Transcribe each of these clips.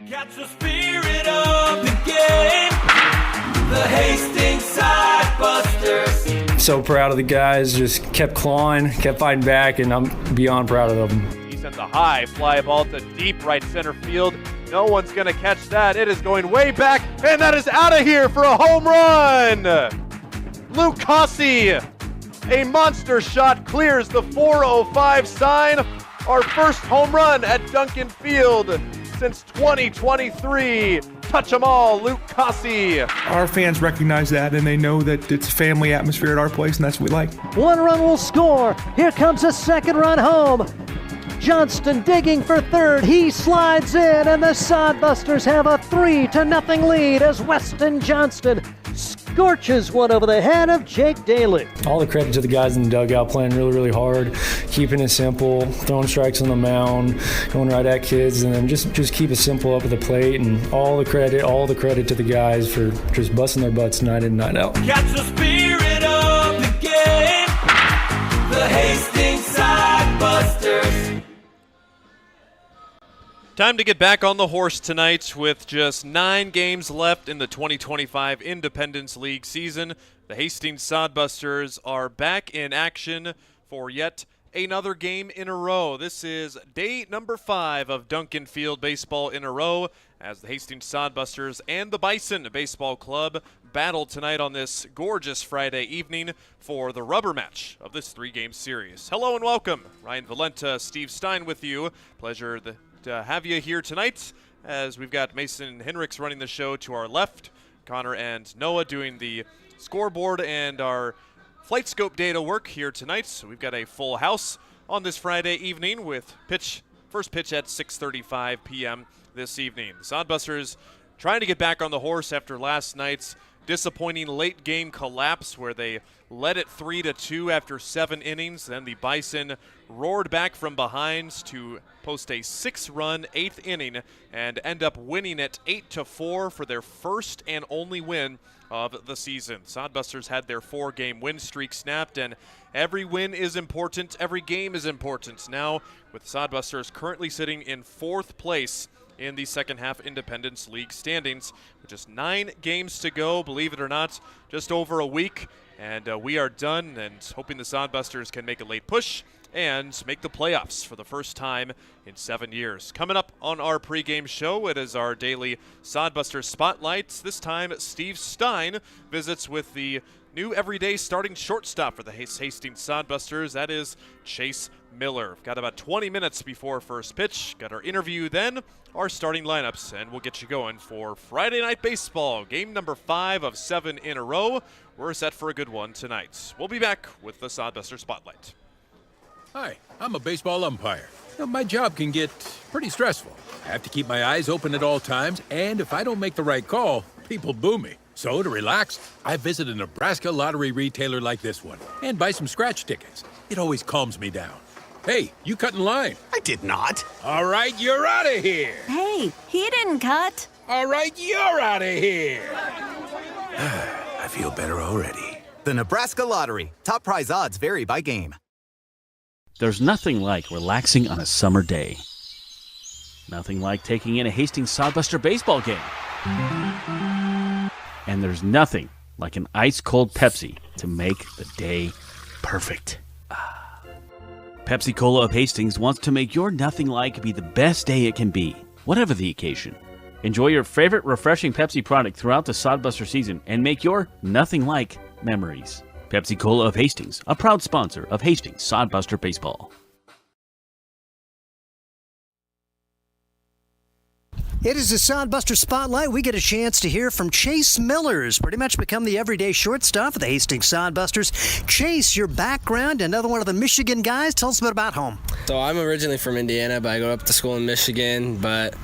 Catch the spirit of the game, the Hastings Sodbusters. So proud of the guys, just kept clawing, kept fighting back, and I'm beyond proud of them. He sends a high fly ball to deep right center field. No one's going to catch that. It is going way back, and that is out of here for a home run. Luke Cossey, a monster shot, clears the 405 sign. Our first home run at Duncan Field since 2023. Touch 'em all, Luke Cossey. Our fans recognize that, and they know that it's a family atmosphere at our place, and that's what we like. One run will score. Here comes a second run home. Johnston digging for third. He slides in, and the Sodbusters have a 3-0 lead as Weston Johnston scorches one over the head of Jake Daly. All the credit to the guys in the dugout playing really, really hard, keeping it simple, throwing strikes on the mound, going right at kids, and then just keep it simple up at the plate. And all the credit to the guys for just busting their butts night in, night out. Catch the spirit of the game, the Hastings Sodbusters. Time to get back on the horse tonight with just 9 games left in the 2025 Independence League season. The Hastings Sodbusters are back in action for yet another game in a row. This is day number 5 of Duncan Field baseball in a row as the Hastings Sodbusters and the Bison Baseball Club battle tonight on this gorgeous Friday evening for the rubber match of this 3-game series. Hello and welcome. Ryan Valenta, Steve Stein with you. Pleasure to have you here tonight as we've got Mason and Hinrichs running the show to our left, Connor and Noah doing the scoreboard and our flight scope data work here tonight. So we've got a full house on this Friday evening with first pitch at 6:35 p.m. this evening. The Sodbusters trying to get back on the horse after last night's disappointing late game collapse where they led it 3-2 after 7 innings. Then the Bison roared back from behind to post a 6-run 8th inning and end up winning it 8-4 for their first and only win of the season. Sodbusters had their 4-game win streak snapped, and every win is important, every game is important. Now, with Sodbusters currently sitting in 4th place in the second half Independence League standings, with just 9 games to go, believe it or not, just over a week, and we are done, and hoping the Sodbusters can make a late push and make the playoffs for the first time in 7 years. Coming up on our pregame show, it is our daily Sodbuster Spotlights. This time, Steve Stein visits with the new everyday starting shortstop for the Hastings Sodbusters. That is Chase Miller. We've got about 20 minutes before first pitch. Got our interview then, our starting lineups, and we'll get you going for Friday Night Baseball, game number 5 of 7 in a row. We're set for a good one tonight. We'll be back with the Sodbuster Spotlight. Hi, I'm a baseball umpire. My job can get pretty stressful. I have to keep my eyes open at all times, and if I don't make the right call, people boo me. So to relax, I visit a Nebraska lottery retailer like this one and buy some scratch tickets. It always calms me down. Hey, you cut in line. I did not. All right, you're out of here. Hey, he didn't cut. All right, you're out of here. I feel better already. The Nebraska Lottery. Top prize odds vary by game. There's nothing like relaxing on a summer day. Nothing like taking in a Hastings Sodbuster baseball game. And there's nothing like an ice-cold Pepsi to make the day perfect. Pepsi Cola of Hastings wants to make your nothing like be the best day it can be, whatever the occasion. Enjoy your favorite refreshing Pepsi product throughout the Sodbuster season and make your nothing like memories. Pepsi Cola of Hastings, a proud sponsor of Hastings Sodbuster Baseball. It is a Sodbuster Spotlight. We get a chance to hear from Chase Miller, who's pretty much become the everyday shortstop for the Hastings Sodbusters. Chase, your background, another one of the Michigan guys. Tell us a bit about home. So I'm originally from Indiana, but I go up to school in Michigan, but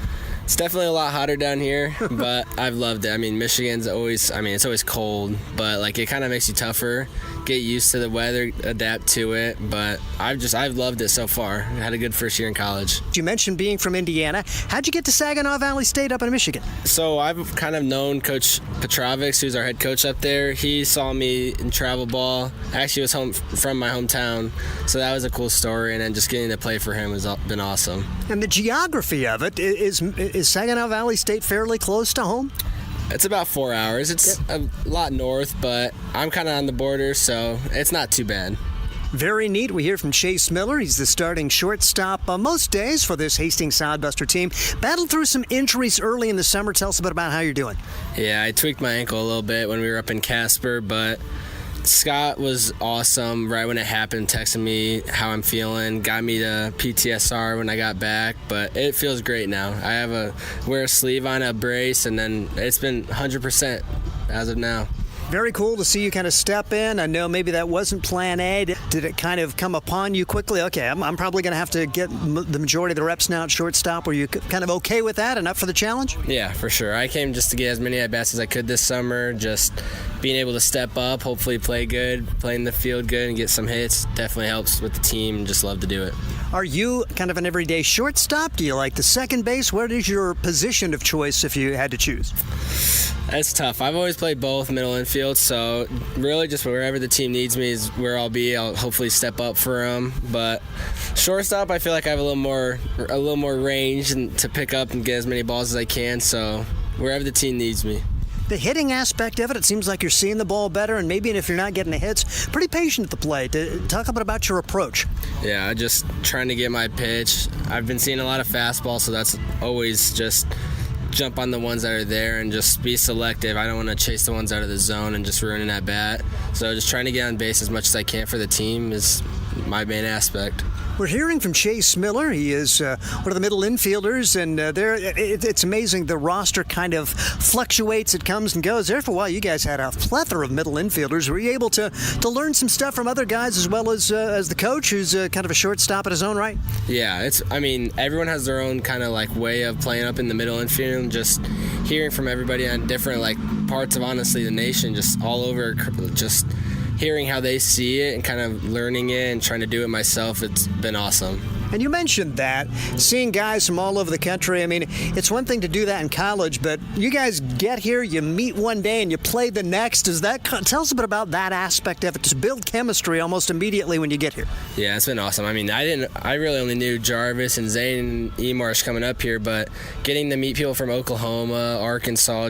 it's definitely a lot hotter down here, but I've loved it. I mean, Michigan's always, it's always cold, but like it kind of makes you tougher. get used to the weather, adapt to it. But I've loved it so far. I had a good first year in college. You mentioned being from Indiana. How'd you get to Saginaw Valley State up in Michigan? So I've kind of known Coach Petrovics, who's our head coach up there. He saw me in travel ball. I actually was home from my hometown, so that was a cool story. And then just getting to play for him has been awesome. And the geography of it, is Saginaw Valley State fairly close to home? It's about 4 hours. It's a lot north, but I'm kind of on the border, so it's not too bad. Very neat. We hear from Chase Miller. He's the starting shortstop most days for this Hastings Sodbuster team. Battled through some injuries early in the summer. Tell us a bit about how you're doing. Yeah, I tweaked my ankle a little bit when we were up in Casper, but Scott was awesome right when it happened, texting me how I'm feeling, got me to PTSR when I got back, but it feels great now. I wear a sleeve on a brace, and then it's been 100% as of now. Very cool to see you kind of step in. I know maybe that wasn't plan A. Did it kind of come upon you quickly? Okay, I'm probably going to have to get the majority of the reps now at shortstop. Were you kind of okay with that and up for the challenge? Yeah, for sure. I came just to get as many at-bats as I could this summer. Just being able to step up, hopefully play good, play in the field good, and get some hits definitely helps with the team. Just love to do it. Are you kind of an everyday shortstop? Do you like the second base? What is your position of choice if you had to choose? That's tough. I've always played both, middle and field, so really just wherever the team needs me is where I'll be. I'll hopefully step up for them. But shortstop, I feel like I have a little more range and to pick up and get as many balls as I can, so wherever the team needs me. The hitting aspect of it seems like you're seeing the ball better, and maybe if you're not getting the hits, pretty patient at the plate. Talk a bit about your approach. Yeah, just trying to get my pitch. I've been seeing a lot of fastballs, so that's always just jump on the ones that are there and just be selective. I don't want to chase the ones out of the zone and just ruin an at bat. So just trying to get on base as much as I can for the team is my main aspect. We're hearing from Chase Miller. He is one of the middle infielders, and it's amazing. The roster kind of fluctuates. It comes and goes. There for a while, you guys had a plethora of middle infielders. Were you able to learn some stuff from other guys as well as the coach, who's kind of a shortstop at his own right? Yeah, everyone has their own kind of like way of playing up in the middle infield. Just hearing from everybody on different like parts of honestly the nation, just all over, just hearing how they see it and kind of learning it and trying to do it myself, it's been awesome. And you mentioned that, seeing guys from all over the country. I mean, it's one thing to do that in college, but you guys get here, you meet one day, and you play the next. Tell us a bit about that aspect of it, to build chemistry almost immediately when you get here. Yeah, it's been awesome. I mean, I really only knew Jarvis and Zane and E-Marsh coming up here, but getting to meet people from Oklahoma, Arkansas,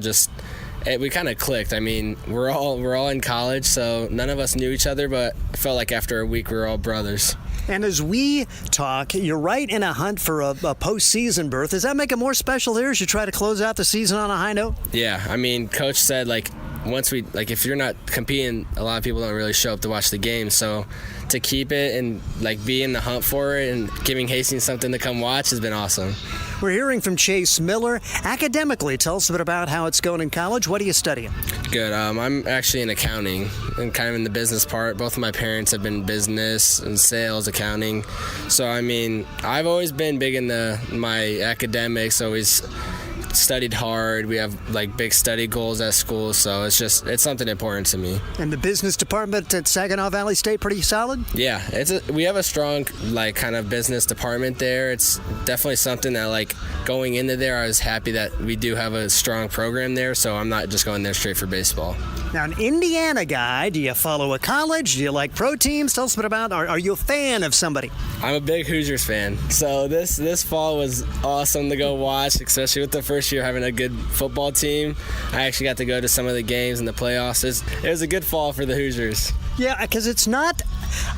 we kind of clicked. I mean, we're all in college, so none of us knew each other, but I felt like after a week we were all brothers. And as we talk, you're right in a hunt for a postseason berth. Does that make it more special here as you try to close out the season on a high note? Yeah, I mean, Coach said, if you're not competing, a lot of people don't really show up to watch the game. So to keep it and be in the hunt for it and giving Hastings something to come watch has been awesome. We're hearing from Chase Miller. Academically, tell us a bit about how it's going in college. What are you studying? Good. I'm actually in accounting and kind of in the business part. Both of my parents have been business and sales, accounting. So, I mean, I've always been big in my academics, always studied hard. We have big study goals at school, so it's something important to me. And the business department at Saginaw Valley State pretty solid? Yeah, we have a strong kind of business department there. It's definitely something that going into there, I was happy that we do have a strong program there, so I'm not just going there straight for baseball. Now, an Indiana guy, do you follow a college? Do you like pro teams? Tell us a bit about, are you a fan of somebody? I'm a big Hoosiers fan, so this fall was awesome to go watch, especially with the first year having a good football team. I actually got to go to some of the games in the playoffs. It was a good fall for the Hoosiers. Yeah, because it's not,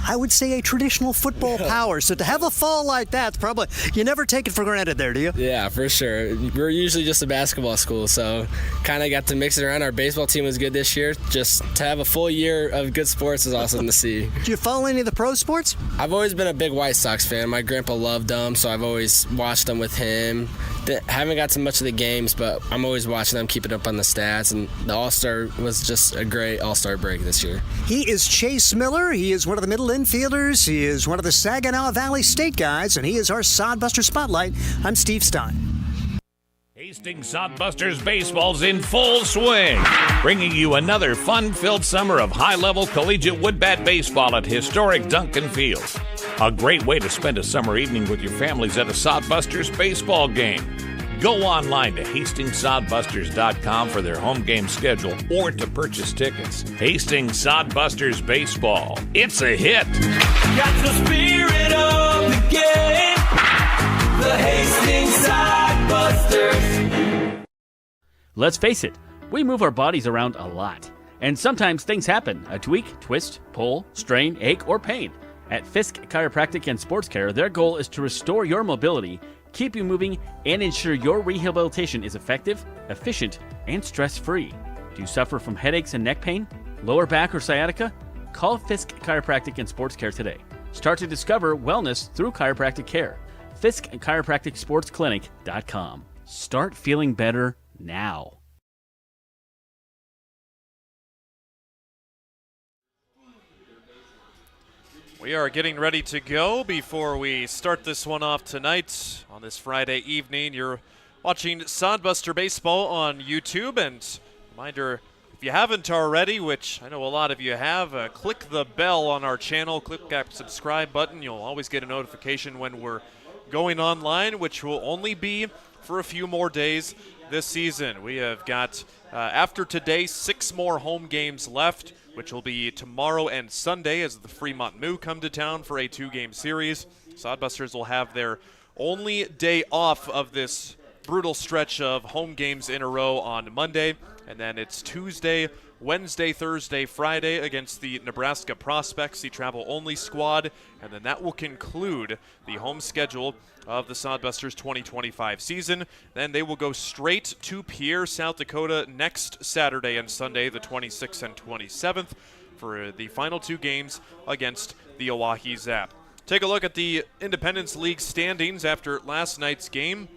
I would say, a traditional football power. So to have a fall like that, probably, you never take it for granted there, do you? Yeah, for sure. We're usually just a basketball school, so kind of got to mix it around. Our baseball team was good this year. Just to have a full year of good sports is awesome to see. Do you follow any of the pro sports? I've always been a big White Sox fan. My grandpa loved them, so I've always watched them with him. Haven't got to much of the games, but I'm always watching them, keeping up on the stats, and the All-Star was just a great All-Star break this year. He is Chase Miller. He is one of the middle infielders. He is one of the Saginaw Valley State guys, and he is our Sodbuster Spotlight. I'm Steve Stein. Hastings Sodbusters baseball's in full swing, bringing you another fun-filled summer of high-level collegiate woodbat baseball at historic Duncan Field. A great way to spend a summer evening with your families at a Sodbusters baseball game. Go online to HastingsSodbusters.com for their home game schedule or to purchase tickets. Hastings Sodbusters baseball. It's a hit. Got the spirit of the game. The Hastings Sodbusters. Let's face it, we move our bodies around a lot. And sometimes things happen. A tweak, twist, pull, strain, ache, or pain. At Fisk Chiropractic and Sports Care, their goal is to restore your mobility, keep you moving, and ensure your rehabilitation is effective, efficient, and stress-free. Do you suffer from headaches and neck pain, lower back or sciatica? Call Fisk Chiropractic and Sports Care today. Start to discover wellness through chiropractic care. Fisk Chiropractic Sports Clinic.com. Start feeling better now. We are getting ready to go before we start this one off tonight on this Friday evening. You're watching Sodbuster Baseball on YouTube, and reminder, if you haven't already, which I know a lot of you have, click the bell on our channel, click that subscribe button. You'll always get a notification when we're going online, which will only be for a few more days this season. We have got, after today, 6 more home games left, which will be tomorrow and Sunday as the Fremont Moo come to town for a 2-game series. Sodbusters will have their only day off of this brutal stretch of home games in a row on Monday, and then it's Tuesday, Wednesday, Thursday, Friday against the Nebraska Prospects, the travel-only squad, and then that will conclude the home schedule of the Sodbusters 2025 season. Then they will go straight to Pierre, South Dakota next Saturday and Sunday, the 26th and 27th, for the final 2 games against the Oahe Zap. Take a look at the Independence League standings after last night's game.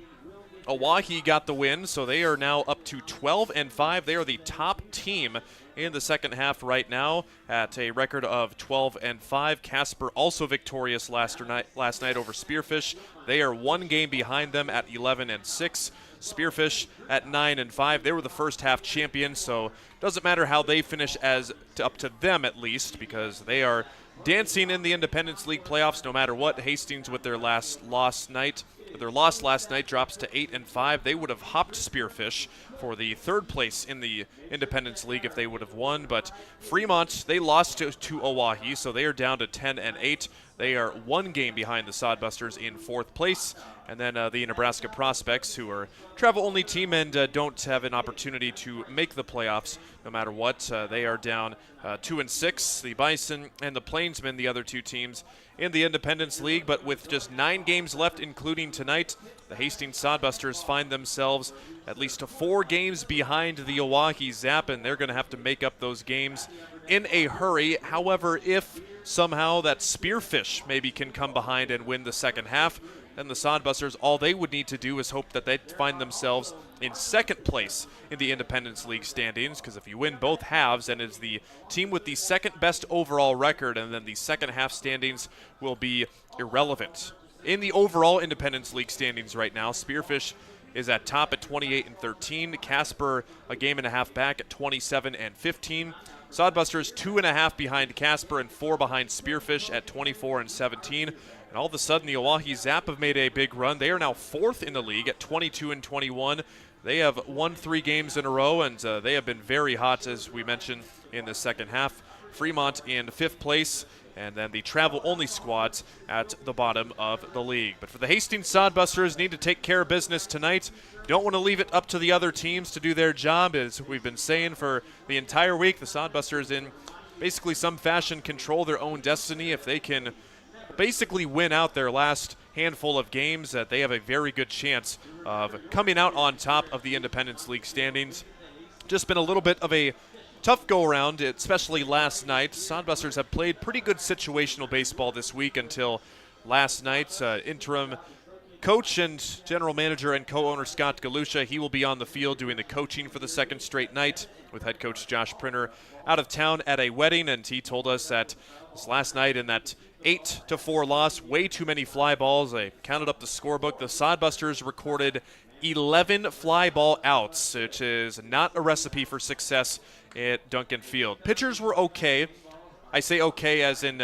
Oahe got the win, so they are now up to 12-5. They are the top team in the second half right now at a record of 12-5. Casper also victorious last night over Spearfish. They are 1 game behind them at 11-6. Spearfish at 9-5. They were the first half champions, so it doesn't matter how they finish, as up to them at least, because they are dancing in the Independence League playoffs no matter what. Hastings, with their loss last night, drops to 8-5. They would have hopped Spearfish for the 3rd place in the Independence League if they would have won, but Fremont, they lost to Oahe, so they are down to 10-8. They are 1 game behind the Sodbusters in 4th place. And then the Nebraska Prospects, who are travel-only team and don't have an opportunity to make the playoffs no matter what. They are down 2-6. The Bison and the Plainsmen, the other 2 teams in the Independence League. But with just 9 games left, including tonight, the Hastings Sodbusters find themselves at least 4 games behind the Oahe Zap, and they're going to have to make up those games in a hurry. However, if somehow that Spearfish maybe can come behind and win the second half, then the Sodbusters, all they would need to do is hope that they find themselves in 2nd place in the Independence League standings, because if you win both halves, then it's the team with the 2nd best overall record, and then the second half standings will be irrelevant. In the overall Independence League standings right now, Spearfish is at top at 28-13. Casper a game and a half back at 27-15. Sodbusters 2.5 behind Casper and 4 behind Spearfish at 24-17. And all of a sudden, the Oahe Zap have made a big run. They are now 4th in the league at 22-21. They have won 3 games in a row, and they have been very hot, as we mentioned, in the second half. Fremont in 5th place, and then the travel-only squads at the bottom of the league. But for the Hastings Sodbusters, need to take care of business tonight. Don't want to leave it up to the other teams to do their job. As we've been saying for the entire week, the Sodbusters in basically some fashion control their own destiny. If they can basically win out their last handful of games, that they have a very good chance of coming out on top of the Independence League standings. Just been a little bit of a tough go-around, especially last night. Sodbusters have played pretty good situational baseball this week until last night. Interim coach and general manager and co-owner Scott Galusha, he will be on the field doing the coaching for the 2nd straight night, with head coach Josh Printer out of town at a wedding, and he told us that this last night in that 8-4 loss, way too many fly balls. I counted up the scorebook. The Sodbusters recorded 11 fly ball outs, which is not a recipe for success at Duncan Field. Pitchers were okay. I say okay as in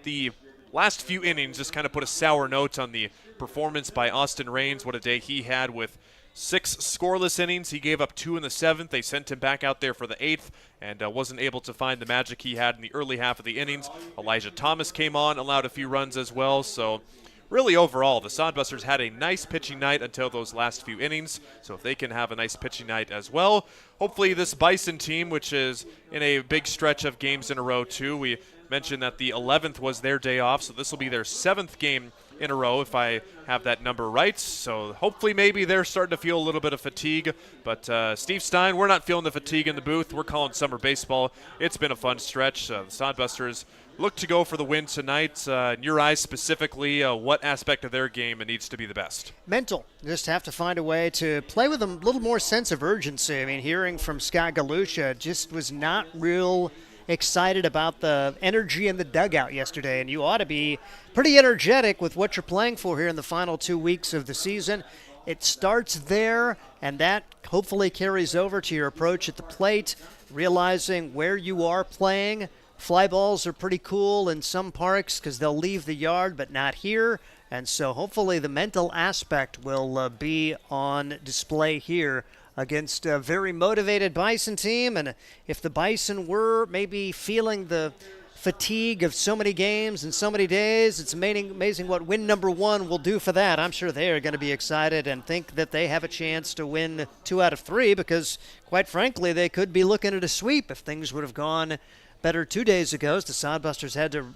the last few innings just kind of put a sour note on the performance by Austin Raines. What a day he had with 6 scoreless innings. He gave up 2 in the 7th. They sent him back out there for the 8th and wasn't able to find the magic he had in the early half of the innings. Elijah Thomas came on, allowed a few runs as well. So really overall, the Sodbusters had a nice pitching night until those last few innings. So if they can have a nice pitching night as well, hopefully this Bison team, which is in a big stretch of games in a row too. We mentioned that the 11th was their day off, so this will be their 7th game in a row if I have that number right. So hopefully maybe they're starting to feel a little bit of fatigue. But Steve Stein, we're not feeling the fatigue in the booth. We're calling summer baseball. It's been a fun stretch. The Sodbusters look to go for the win tonight. In your eyes specifically, what aspect of their game needs to be the best? Mental. Just have to find a way to play with a little more sense of urgency. I mean, hearing from Scott Galusha just was not real excited about the energy in the dugout yesterday, and you ought to be pretty energetic with what you're playing for here in the final 2 weeks of the season. It starts there, and that hopefully carries over to your approach at the plate, realizing where you are playing. Fly balls are pretty cool in some parks because they'll leave the yard, but not here. And so hopefully the mental aspect will be on display here against a very motivated Bison team. And if the Bison were maybe feeling the fatigue of so many games and so many days, it's amazing what win number 1 will do for that. I'm sure they are going to be excited and think that they have a chance to win 2 out of 3 because, quite frankly, they could be looking at a sweep if things would have gone better 2 days ago. The Sodbusters had to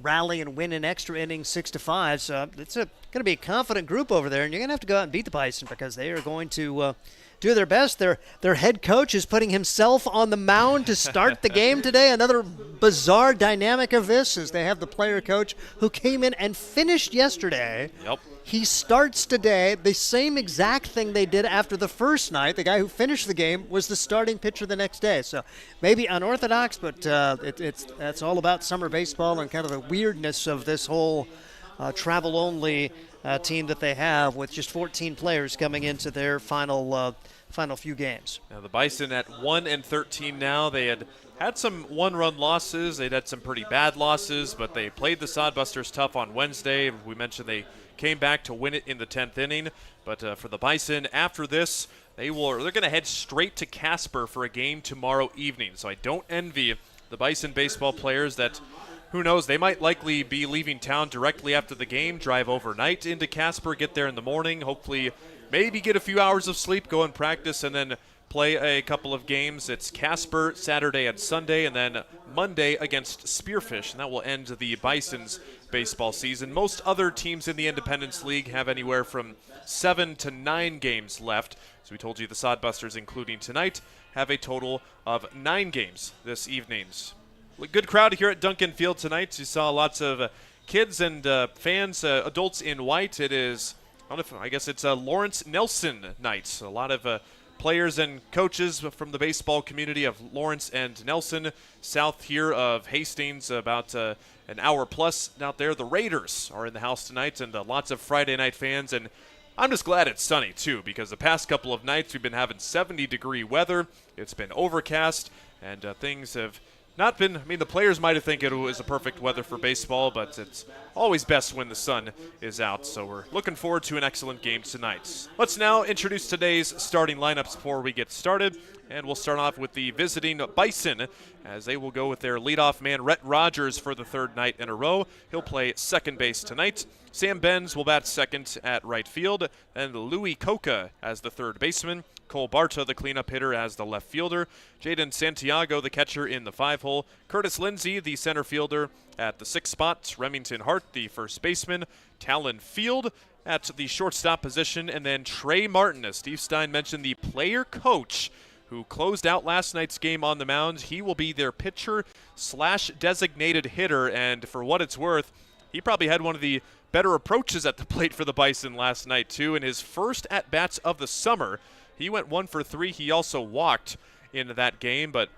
rally and win an extra inning 6-5. So it's going to be a confident group over there, and you're going to have to go out and beat the Bison because they are going to do their best. Their head coach is putting himself on the mound to start the game today. Another bizarre dynamic of this is they have the player coach who came in and finished yesterday. Yep. He starts today. The same exact thing they did after the first night. The guy who finished the game was the starting pitcher the next day. So maybe unorthodox, but that's all about summer baseball and kind of the weirdness of this whole travel-only team that they have with just 14 players coming into their final few games. Now the Bison at 1-13 now. They had some one-run losses. They'd had some pretty bad losses, but they played the Sodbusters tough on Wednesday. We mentioned they came back to win it in the 10th inning. But for the Bison, after this, they're going to head straight to Casper for a game tomorrow evening. So I don't envy the Bison baseball players that, who knows, they might likely be leaving town directly after the game, drive overnight into Casper, get there in the morning, hopefully maybe get a few hours of sleep, go and practice, and then play a couple of games. It's Casper Saturday and Sunday, and then Monday against Spearfish, and that will end the Bison's baseball season. Most other teams in the Independence League have anywhere from 7 to 9 games left. As we told you, the Sodbusters, including tonight, have a total of 9 games this evening. Good crowd here at Duncan Field tonight. You saw lots of kids and fans, adults in white. It is, I guess it's a Lawrence Nelson night. A lot of players and coaches from the baseball community of Lawrence and Nelson, south here of Hastings, about an hour plus out there. The Raiders are in the house tonight, and lots of Friday night fans. And I'm just glad it's sunny, too, because the past couple of nights we've been having 70-degree weather. It's been overcast, and things have not been, the players might have think it was a perfect weather for baseball, but it's always best when the sun is out. So we're looking forward to an excellent game tonight. Let's now introduce today's starting lineups before we get started. And we'll start off with the visiting Bison, as they will go with their leadoff man, Rhett Rogers, for the 3rd night in a row. He'll play second base tonight. Sam Benz will bat second at right field, and Louis Coca as the 3rd baseman. Cole Barta, the cleanup hitter, as the left fielder. Jaden Santiago, the catcher, in the 5-hole. Curtis Lindsay, the center fielder, at the 6th spot. Remington Hart, the first baseman. Talon Field at the shortstop position. And then Trey Martin, as Steve Stein mentioned, the player coach who closed out last night's game on the mound. He will be their pitcher/designated hitter, and for what it's worth, he probably had one of the better approaches at the plate for the Bison last night, too. In his first at-bats of the summer, he went 1 for 3. He also walked in that game, but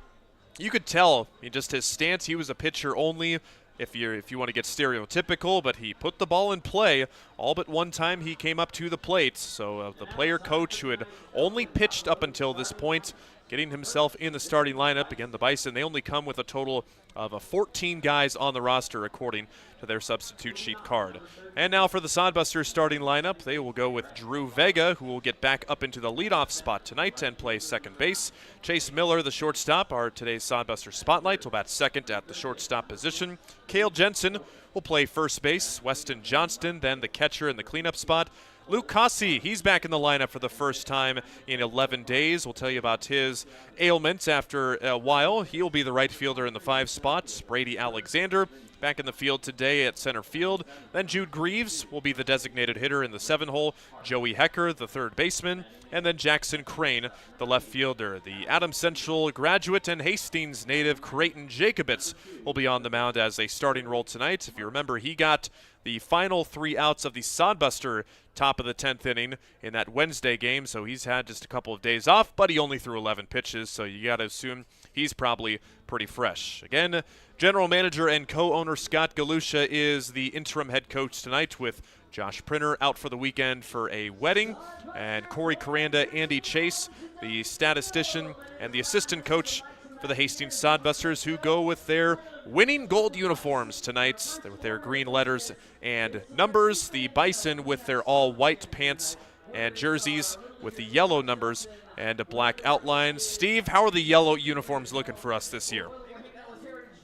you could tell, just his stance, he was a pitcher only if you want to get stereotypical, but he put the ball in play. All but one time he came up to the plate. So the player coach who had only pitched up until this point, getting himself in the starting lineup. Again, the Bison, they only come with a total of 14 guys on the roster according to their substitute sheet card. And now for the Sodbusters starting lineup, they will go with Drew Vega, who will get back up into the leadoff spot tonight and play second base. Chase Miller, the shortstop, our today's Sodbuster spotlight, will bat second at the shortstop position. Cale Jensen will play first base. Weston Johnston, then the catcher in the cleanup spot. Luke Cossey, he's back in the lineup for the first time in 11 days. We'll tell you about his ailments after a while. He'll be the right fielder in the 5 spots. Brady Alexander back in the field today at center field. Then Jude Greaves will be the designated hitter in the 7 hole. Joey Hecker, the third baseman. And then Jackson Crane, the left fielder. The Adams Central graduate and Hastings native Creighton Jacobitz will be on the mound as a starting role tonight. If you remember, he got the final 3 outs of the Sodbuster top of the 10th inning in that Wednesday game, so he's had just a couple of days off, but he only threw 11 pitches, so you got to assume he's probably pretty fresh. Again, general manager and co-owner Scott Galusha is the interim head coach tonight, with Josh Printer out for the weekend for a wedding, and Corey Coranda, Andy Chase, the statistician, and the assistant coach for the Hastings Sodbusters, who go with their winning gold uniforms tonight with their green letters and numbers. The Bison with their all-white pants and jerseys with the yellow numbers and black outlines. Steve, how are the yellow uniforms looking for us this year?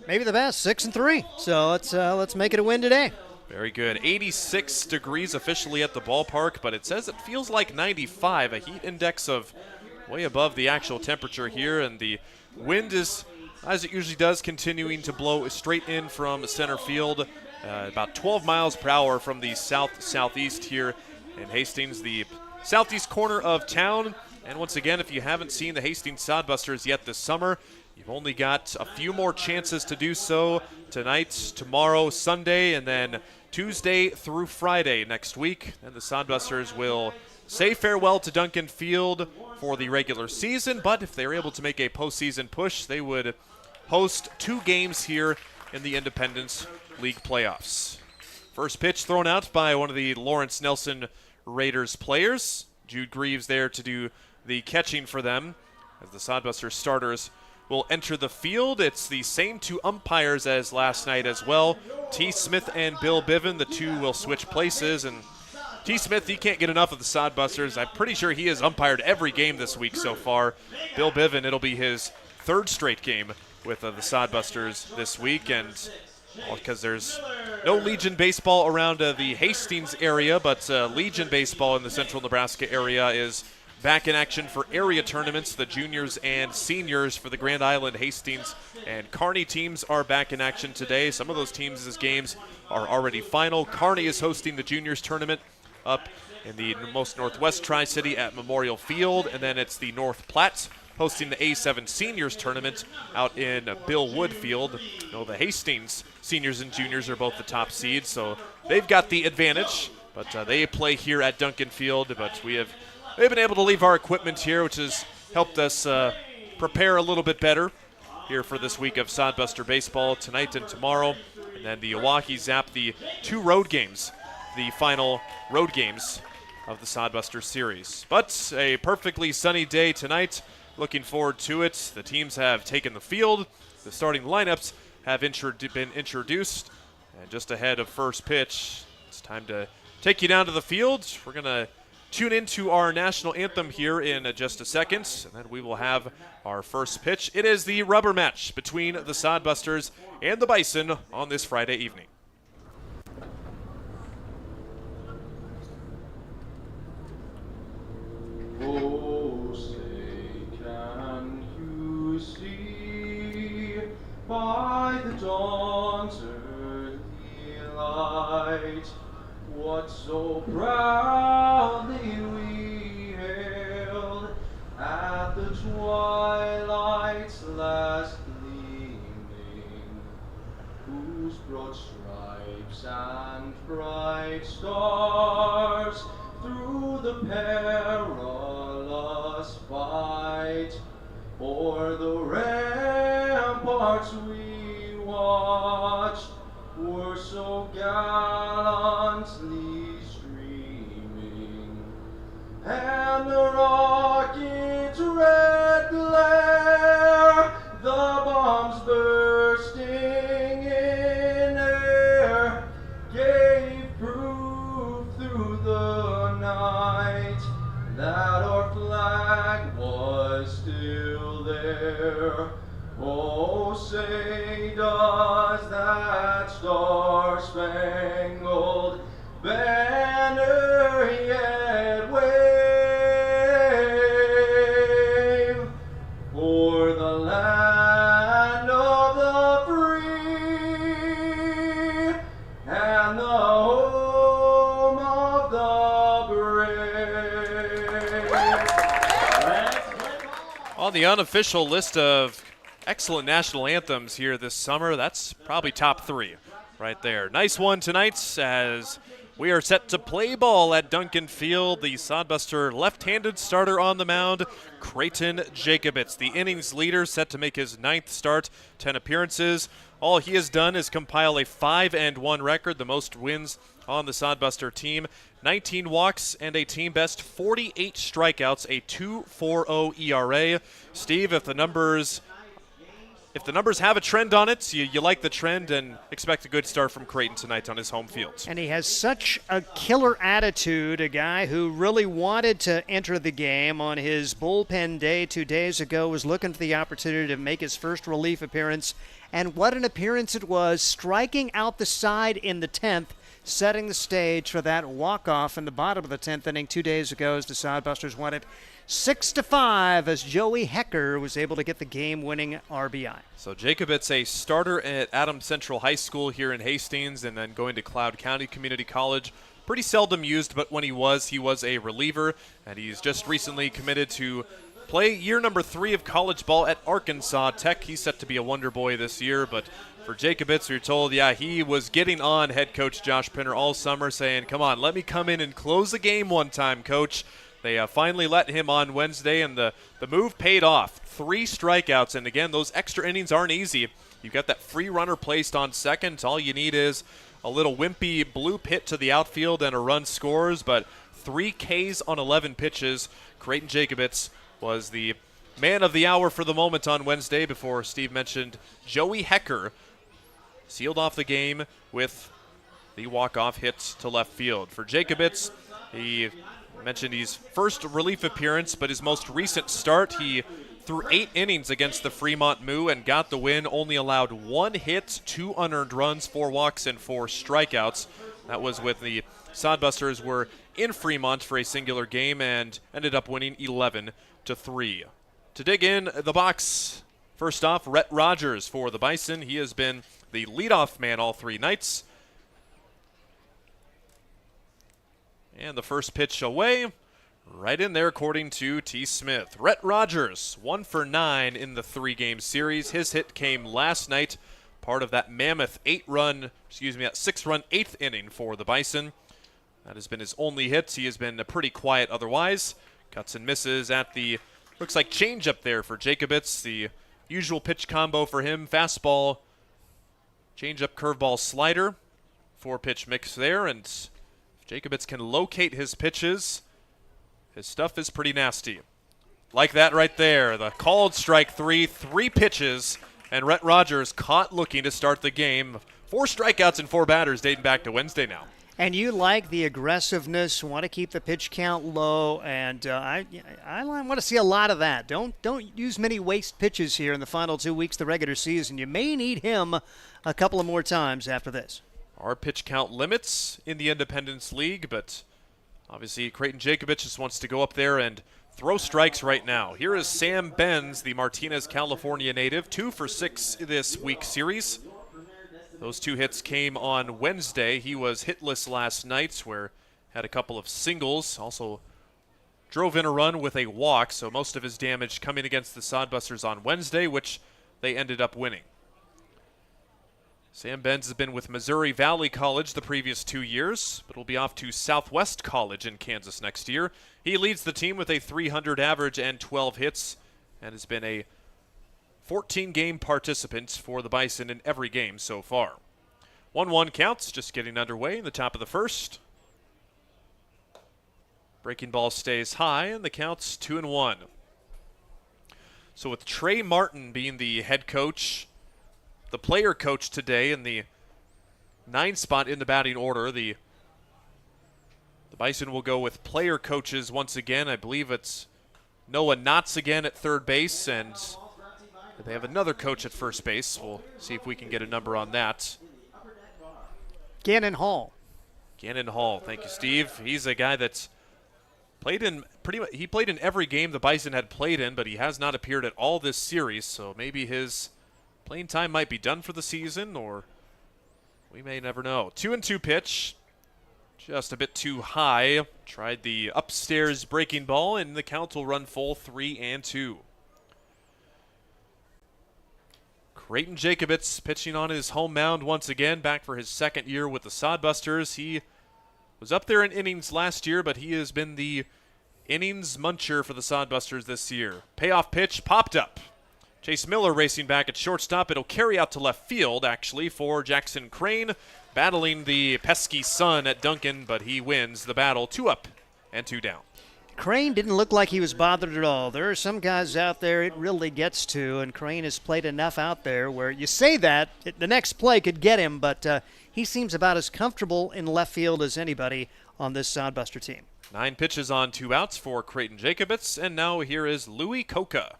Maybe the best, 6-3. So let's make it a win today. Very good. 86 degrees officially at the ballpark, but it says it feels like 95, a heat index of way above the actual temperature here, and the wind is, as it usually does, continuing to blow straight in from center field, about 12 miles per hour from the southeast here in Hastings, the southeast corner of town. And once again, if you haven't seen the Hastings Sodbusters yet this summer, you've only got a few more chances to do so tonight, tomorrow, Sunday, and then Tuesday through Friday next week. And the Sodbusters will say farewell to Duncan Field for the regular season, but if they're able to make a postseason push, they would host 2 games here in the Independence League playoffs. First pitch thrown out by one of the Lawrence Nelson Raiders players. Jude Greaves there to do the catching for them as the Sodbuster starters will enter the field. It's the same 2 umpires as last night as well. T. Smith and Bill Biven, the 2 will switch places, and T. Smith, he can't get enough of the Sodbusters. I'm pretty sure he has umpired every game this week so far. Bill Biven, it'll be his 3rd straight game with the Sodbusters this week, and because there's no Legion baseball around the Hastings area, but Legion baseball in the central Nebraska area is back in action for area tournaments. The juniors and seniors for the Grand Island, Hastings, and Kearney teams are back in action today. Some of those teams' games are already final. Kearney is hosting the juniors tournament up in the most northwest Tri-City at Memorial Field, and then it's the North Platte hosting the A7 Seniors Tournament out in Bill Wood Field. The Hastings seniors and juniors are both the top seeds, so they've got the advantage, but they play here at Duncan Field. But we've been able to leave our equipment here, which has helped us prepare a little bit better here for this week of Sodbuster baseball tonight and tomorrow. And then the Oahe Zap, the 2 road games, the final road games of the Sodbuster series. But a perfectly sunny day tonight. Looking forward to it. The teams have taken the field. The starting lineups have been introduced. And just ahead of first pitch, it's time to take you down to the field. We're going to tune into our national anthem here in just a second, and then we will have our first pitch. It is the rubber match between the Sodbusters and the Bison on this Friday evening. Oh, say, can you see by the dawn's early light what so proudly we hailed at the twilight's last gleaming, whose broad stripes and bright stars through the perilous fight o'er the ramparts we watched were so gallantly streaming, and the rocket's red glare, the bombs bursting in air, gave proof through the night that our flag was still there. Oh, say does that star-spangled banner yet wave o'er the land of the free and the home of the brave. On the unofficial list of excellent national anthems here this summer, that's probably top 3 right there. Nice one tonight as we are set to play ball at Duncan Field. The Sodbuster left-handed starter on the mound, Creighton Jacobitz, the innings leader, set to make his 9th start, 10 appearances. All he has done is compile a 5-1 record, the most wins on the Sodbuster team. 19 walks and a team-best 48 strikeouts, a 2.40 ERA. Steve, if the numbers have a trend on it, you like the trend and expect a good start from Creighton tonight on his home field. And he has such a killer attitude, a guy who really wanted to enter the game on his bullpen day 2 days ago, was looking for the opportunity to make his first relief appearance. And what an appearance it was, striking out the side in the 10th, setting the stage for that walk-off in the bottom of the 10th inning 2 days ago as the Sodbusters won it 6-5 as Joey Hecker was able to get the game-winning RBI. So Jacobitz, a starter at Adams Central High School here in Hastings and then going to Cloud County Community College. Pretty seldom used, but when he was a reliever, and he's just recently committed to play year number 3 of college ball at Arkansas Tech. He's set to be a wonder boy this year, but for Jacobitz, we're told, he was getting on head coach Josh Pinner all summer saying, come on, let me come in and close the game one time, coach. They finally let him on Wednesday, and the move paid off. 3 strikeouts, and again, those extra innings aren't easy. You've got that free runner placed on second. All you need is a little wimpy bloop hit to the outfield and a run scores, but 3 Ks on 11 pitches. Creighton Jacobitz was the man of the hour for the moment on Wednesday before Steve mentioned Joey Hecker sealed off the game with the walk-off hit to left field. For Jacobitz, he mentioned his first relief appearance, but his most recent start, he threw 8 innings against the Fremont Moo and got the win, only allowed 1 hit, 2 unearned runs, 4 walks, and 4 strikeouts. That was with the Sodbusters were in Fremont for a singular game and ended up winning 11-3. To dig in the box, first off, Rhett Rogers for the Bison. He has been the leadoff man all 3 nights. And the first pitch away, right in there according to T. Smith. Rhett Rogers, 1 for 9 in the 3-game series. His hit came last night, part of that mammoth 6-run 8th inning for the Bison. That has been his only hit. He has been pretty quiet otherwise. Cuts and misses at the, looks like changeup there for Jacobitz. The usual pitch combo for him, fastball, changeup, curveball, slider. 4-pitch mix there, and Jacobitz can locate his pitches. His stuff is pretty nasty. Like that right there. The called strike 3 pitches, and Rhett Rogers caught looking to start the game. 4 strikeouts and 4 batters dating back to Wednesday now. And you like the aggressiveness, want to keep the pitch count low, and I want to see a lot of that. Don't use many waste pitches here in the final 2 weeks of the regular season. You may need him a couple of more times after this. Our pitch count limits in the Independence League, but obviously Creighton Jacobitz just wants to go up there and throw strikes right now. Here is Sam Benz, the Martinez, California native, 2 for 6 this week's series. Those 2 hits came on Wednesday. He was hitless last night, where had a couple of singles, also drove in a run with a walk, so most of his damage coming against the Sodbusters on Wednesday, which they ended up winning. Sam Benz has been with Missouri Valley College the previous 2 years, but will be off to Southwest College in Kansas next year. He leads the team with a .300 average and 12 hits and has been a 14-game participant for the Bison in every game so far. 1-1 counts, just getting underway in the top of the first. Breaking ball stays high, and the count's 2-1. So with Trey Martin being the head coach, the player coach today in the 9 spot in the batting order, the Bison will go with player coaches once again. I believe it's Noah Knotts again at third base, and they have another coach at first base. We'll see if we can get a number on that. Gannon Hall. Gannon Hall, thank you, Steve. He's a guy that's played in he played in every game the Bison had played in, but he has not appeared at all this series, so maybe his playing time might be done for the season, or we may never know. 2-2 pitch. Just a bit too high. Tried the upstairs breaking ball, and the count will run full 3-2. Creighton Jacobitz pitching on his home mound once again, back for his second year with the Sodbusters. He was up there in innings last year, but he has been the innings muncher for the Sodbusters this year. Payoff pitch popped up. Chase Miller racing back at shortstop. It'll carry out to left field, actually, for Jackson Crane, battling the pesky sun at Duncan, but he wins the battle. 2 up and 2 down. Crane didn't look like he was bothered at all. There are some guys out there it really gets to, and Crane has played enough out there where you say that, the next play could get him, but he seems about as comfortable in left field as anybody on this Sodbuster team. 9 pitches on 2 outs for Creighton Jacobitz, and now here is Louis Coca.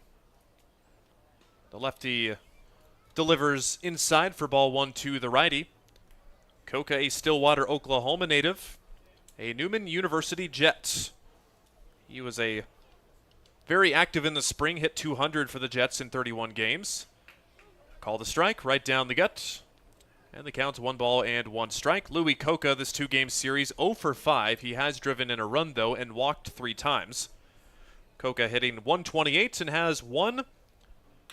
The lefty delivers inside for ball 1 to the righty. Coca, a Stillwater, Oklahoma native, a Newman University Jet. He was very active in the spring, hit 200 for the Jets in 31 games. Call the strike, right down the gut. And the count's 1 ball and 1 strike. Louis Coca, this 2-game series, 0 for 5. He has driven in a run, though, and walked 3 times. Coca hitting 128 and has 1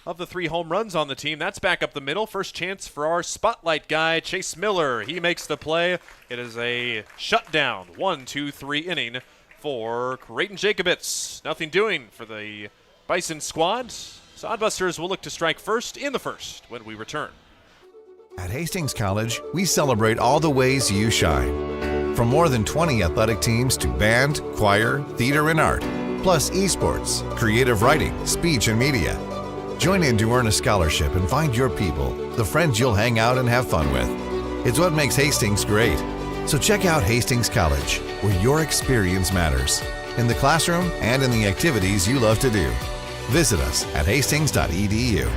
of the 3 home runs on the team. That's back up the middle. First chance for our spotlight guy, Chase Miller. He makes the play. It is a shutdown, 1-2-3 inning for Creighton Jacobitz. Nothing doing for the Bison squad. Sodbusters will look to strike first in the first when we return. At Hastings College, we celebrate all the ways you shine. From more than 20 athletic teams to band, choir, theater, and art, plus esports, creative writing, speech, and media. Join in to earn a scholarship and find your people, the friends you'll hang out and have fun with. It's what makes Hastings great. So check out Hastings College, where your experience matters, in the classroom and in the activities you love to do. Visit us at hastings.edu.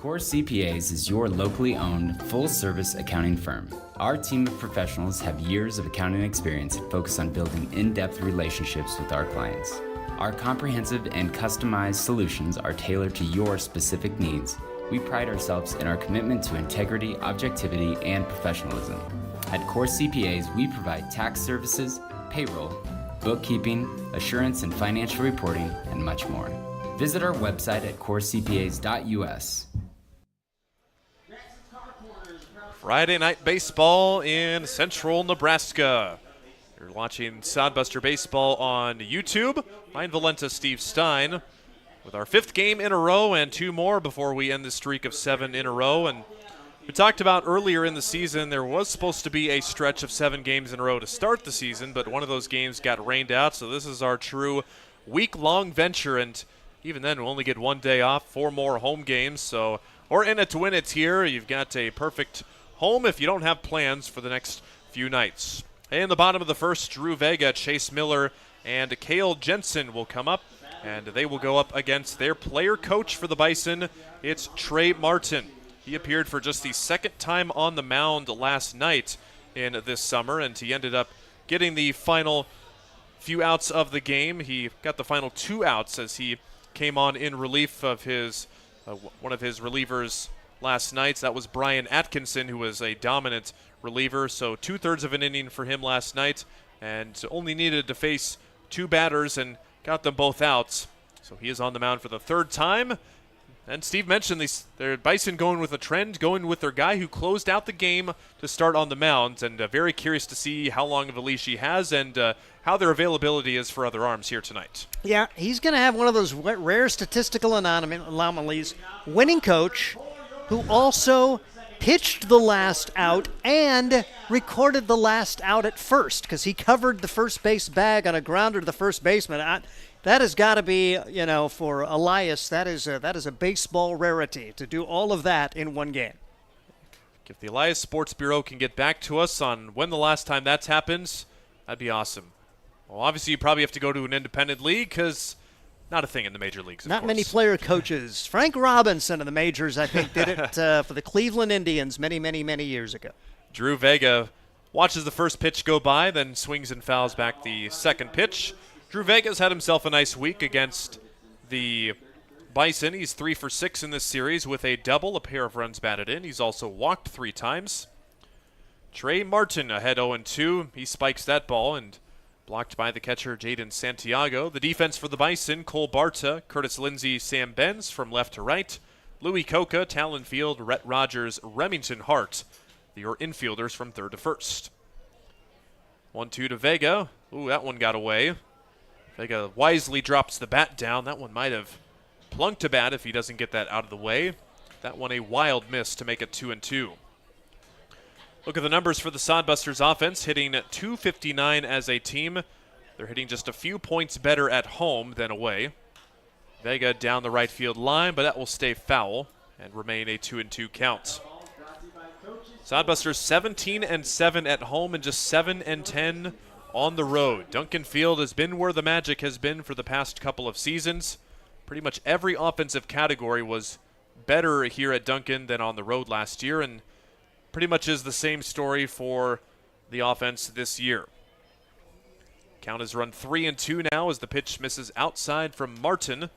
Core CPAs is your locally owned, full-service accounting firm. Our team of professionals have years of accounting experience and focus on building in-depth relationships with our clients. Our comprehensive and customized solutions are tailored to your specific needs. We pride ourselves in our commitment to integrity, objectivity, and professionalism. At Core CPAs, we provide tax services, payroll, bookkeeping, assurance and financial reporting, and much more. Visit our website at corecpas.us. Friday night baseball in central Nebraska. You're watching Sodbuster Baseball on YouTube. Ryan Valenta, Steve Stein, with our 5th game in a row and 2 more before we end the streak of 7 in a row. And we talked about earlier in the season there was supposed to be a stretch of 7 games in a row to start the season, but one of those games got rained out, so this is our true week-long venture, and even then we'll only get 1 day off, 4 more home games, so we're in it to win it here. You've got a perfect home if you don't have plans for the next few nights. In the bottom of the first, Drew Vega, Chase Miller, and Cale Jensen will come up, and they will go up against their player coach for the Bison. It's Trey Martin. He appeared for just the 2nd time on the mound last night in this summer, and he ended up getting the final few outs of the game. He got the final 2 outs as he came on in relief of his one of his relievers last night. That was Brian Atkinson, who was a dominant reliever, so 2/3 of an inning for him last night, and only needed to face 2 batters and got them both outs. So he is on the mound for the 3rd time. And Steve mentioned they're Bison going with a trend, going with their guy who closed out the game to start on the mound, and very curious to see how long of a leash he has and how their availability is for other arms here tonight. Yeah, he's going to have one of those rare statistical anomalies. Winning coach who also pitched the last out and recorded the last out at first because he covered the first base bag on a grounder to the first baseman. That has got to be, for Elias, that is a baseball rarity to do all of that in one game. If the Elias Sports Bureau can get back to us on when the last time that's happened, that'd be awesome. Well, obviously you probably have to go to an independent league because not a thing in the major leagues, Not many player coaches. Frank Robinson of the majors, I think, did it for the Cleveland Indians many, many, many years ago. Drew Vega watches the first pitch go by, then swings and fouls back the second pitch. Drew Vega's had himself a nice week against the Bison. He's 3 for 6 in this series with a double, a pair of runs batted in. He's also walked 3 times. Trey Martin ahead 0-2. He spikes that ball and blocked by the catcher Jaden Santiago. The defense for the Bison, Cole Barta, Curtis Lindsey, Sam Benz from left to right. Louis Coca, Talon Field, Rhett Rogers, Remington Hart, your infielders from third to first. 1-2 to Vega. Ooh, that one got away. Vega wisely drops the bat down. That one might have plunked a bat if he doesn't get that out of the way. That one a wild miss to make it 2-2. Look at the numbers for the Sodbusters offense, hitting at .259 as a team. They're hitting just a few points better at home than away. Vega down the right field line, but that will stay foul and remain a 2-2 count. Sodbusters 17-7 at home and just 7-10 on the road. Duncan Field has been where the magic has been for the past couple of seasons. Pretty much every offensive category was better here at Duncan than on the road last year, and pretty much is the same story for the offense this year. Count has run 3-2 now as the pitch misses outside from Martin.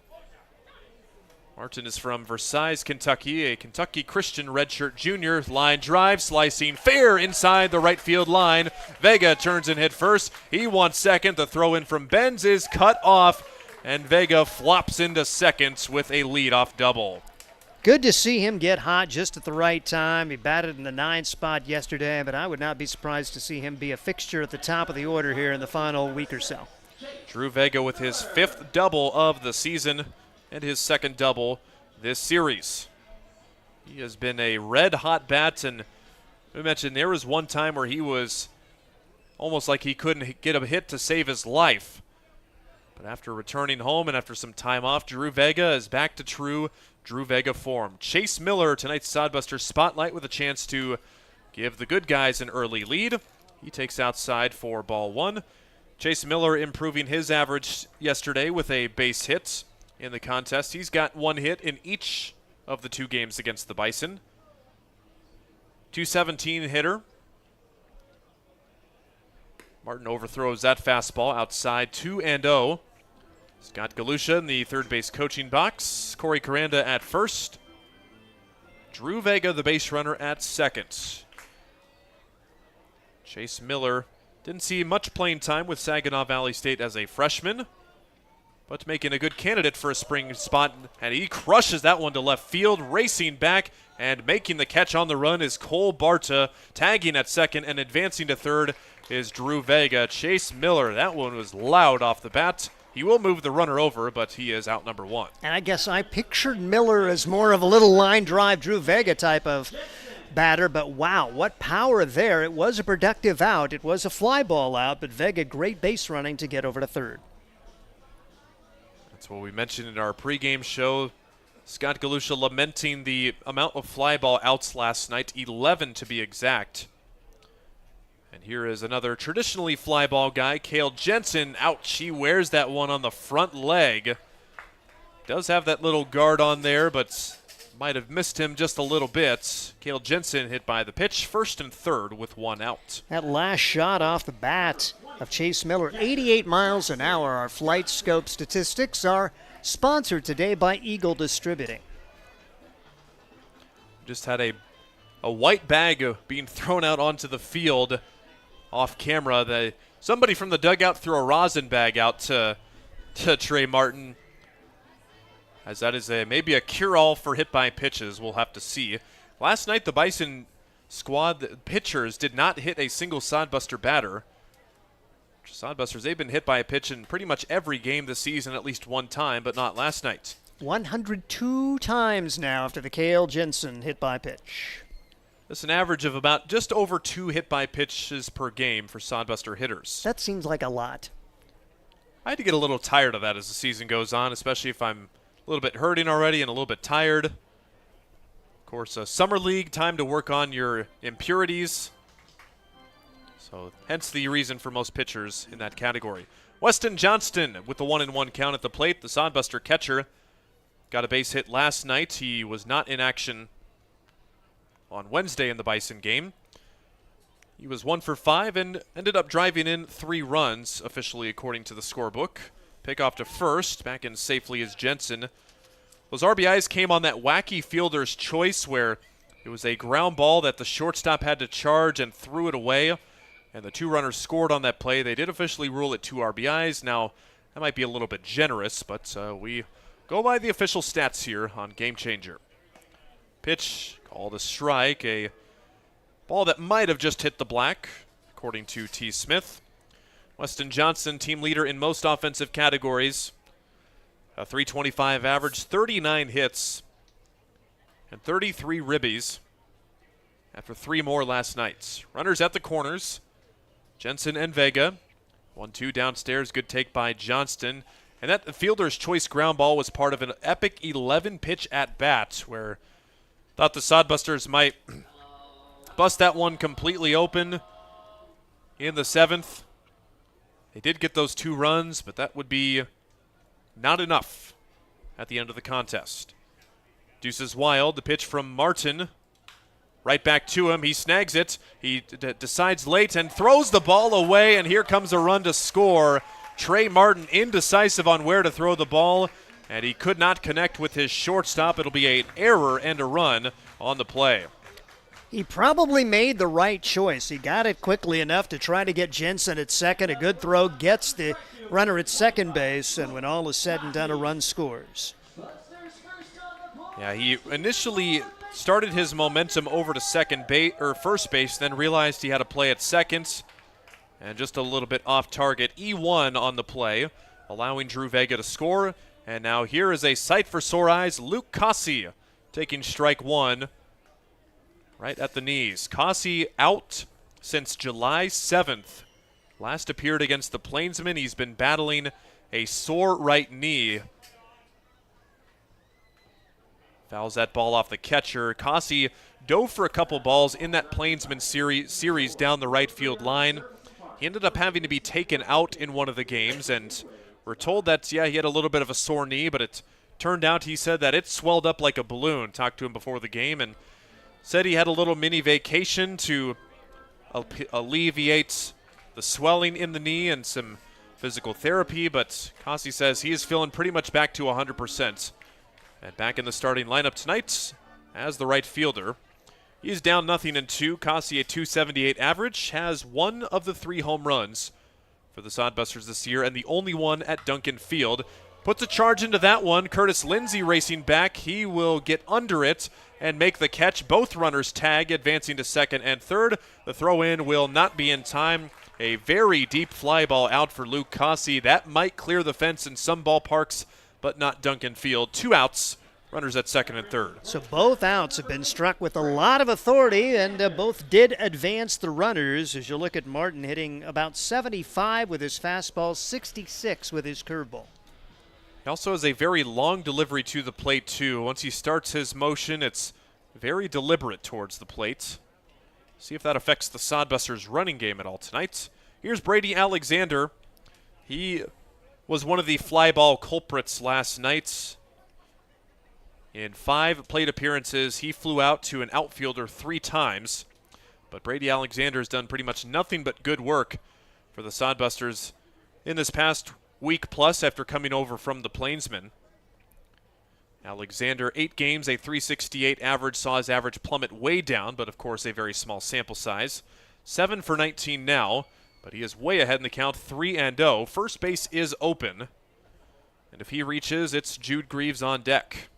Martin is from Versailles, Kentucky, a Kentucky Christian redshirt junior. Line drive, slicing fair inside the right field line. Vega turns in head first. He wants second. The throw in from Benz is cut off, and Vega flops into second with a leadoff double. Good to see him get hot just at the right time. He batted in the 9th spot yesterday, but I would not be surprised to see him be a fixture at the top of the order here in the final week or so. Drew Vega with his 5th double of the season and his 2nd double this series. He has been a red-hot bat, and we mentioned there was one time where he was almost like he couldn't get a hit to save his life. But after returning home and after some time off, Drew Vega is back to true Drew Vega form. Chase Miller, tonight's Sodbuster spotlight, with a chance to give the good guys an early lead. He takes outside for ball 1. Chase Miller improving his average yesterday with a base hit in the contest. He's got 1 hit in each of the 2 games against the Bison. .217 hitter. Martin overthrows that fastball outside 2-0. Scott Galusha in the third base coaching box. Corey Caranda at first. Drew Vega, the base runner, at second. Chase Miller didn't see much playing time with Saginaw Valley State as a freshman, but making a good candidate for a spring spot, and he crushes that one to left field. Racing back and making the catch on the run is Cole Barta. Tagging at second and advancing to third is Drew Vega. Chase Miller, that one was loud off the bat. He will move the runner over, but he is out number 1. And I guess I pictured Miller as more of a little line drive Drew Vega type of batter, but wow, what power there. It was a productive out. It was a fly ball out, but Vega, great base running to get over to third. That's what we mentioned in our pregame show. Scott Galusha lamenting the amount of fly ball outs last night, 11 to be exact. And here is another traditionally fly ball guy, Cale Jensen. Ouch, he wears that one on the front leg. Does have that little guard on there, but might have missed him just a little bit. Cale Jensen hit by the pitch, first and third with 1 out. That last shot off the bat of Chase Miller, 88 miles an hour. Our Flight Scope statistics are sponsored today by Eagle Distributing. Just had a white bag being thrown out onto the field off camera. Somebody from the dugout threw a rosin bag out to Trey Martin. as that is maybe a cure-all for hit-by pitches. We'll have to see. Last night, the Bison squad, the pitchers, did not hit a single Sodbuster batter. Sodbusters, they've been hit by a pitch in pretty much every game this season at least one time, but not last night. 102 times now after the Cale Jensen hit-by pitch. That's an average of about just over 2 hit-by pitches per game for Sodbuster hitters. That seems like a lot. I had to get a little tired of that as the season goes on, especially if I'm a little bit hurting already and a little bit tired. Of course, summer league, time to work on your impurities. So hence the reason for most pitchers in that category. Weston Johnston with the 1-1 count at the plate. The Sodbuster catcher got a base hit last night. He was not in action on Wednesday in the Bison game. He was 1 for 5 and ended up driving in 3 runs, officially according to the scorebook. Pick off to first. Back in safely is Jensen. Those RBIs came on that wacky fielder's choice where it was a ground ball that the shortstop had to charge and threw it away. And the 2 runners scored on that play. They did officially rule it 2 RBIs. Now, that might be a little bit generous, but we go by the official stats here on Game Changer. Pitch called a strike, a ball that might have just hit the black, according to T. Smith. Weston Johnson, team leader in most offensive categories. A .325 average, 39 hits, and 33 ribbies after 3 more last night. Runners at the corners. Jensen and Vega. 1-2 downstairs. Good take by Johnston. And that fielder's choice ground ball was part of an epic 11-pitch at-bat where thought the Sodbusters might bust that one completely open in the 7th. They did get those 2 runs, but that would be not enough at the end of the contest. Deuces wild. The pitch from Martin. Right back to him. He snags it. He decides late and throws the ball away, and here comes a run to score. Trey Martin indecisive on where to throw the ball, and he could not connect with his shortstop. It'll be an error and a run on the play. He probably made the right choice. He got it quickly enough to try to get Jensen at second. A good throw gets the runner at second base, and when all is said and done, a run scores. Yeah, he initially started his momentum over to first base, then realized he had to play at second, and just a little bit off target. E1 on the play, allowing Drew Vega to score. And now here is a sight for sore eyes. Luke Cossey taking strike 1 right at the knees. Cossey out since July 7th. Last appeared against the Plainsmen. He's been battling a sore right knee. Fouls that ball off the catcher. Cossey dove for a couple balls in that Plainsman series down the right field line. He ended up having to be taken out in one of the games, and we're told that, yeah, he had a little bit of a sore knee, but it turned out he said that it swelled up like a balloon. Talked to him before the game and said he had a little mini vacation to alleviate the swelling in the knee and some physical therapy, but Cossey says he is feeling pretty much back to 100%. And back in the starting lineup tonight as the right fielder. He's down 0-2. Cossey, a .278 average, has 1 of the 3 home runs for the Sodbusters this year, and the only one at Duncan Field. Puts a charge into that one. Curtis Lindsey racing back. He will get under it and make the catch. Both runners tag, advancing to second and third. The throw-in will not be in time. A very deep fly ball out for Luke Cossey. That might clear the fence in some ballparks, but not Duncan Field. 2 outs, runners at second and third. So both outs have been struck with a lot of authority, and both did advance the runners. As you look at Martin hitting about 75 with his fastball, 66 with his curveball. He also has a very long delivery to the plate, too. Once he starts his motion, it's very deliberate towards the plate. See if that affects the Sodbusters' running game at all tonight. Here's Brady Alexander. He was one of the fly ball culprits last night. In 5 plate appearances, he flew out to an outfielder 3 times. But Brady Alexander has done pretty much nothing but good work for the Sodbusters in this past week plus after coming over from the Plainsmen. Alexander, 8 games, a .368 average, saw his average plummet way down, but of course a very small sample size. 7 for 19 now, but he is way ahead in the count, 3-0. First base is open. And if he reaches, it's Jude Greaves on deck.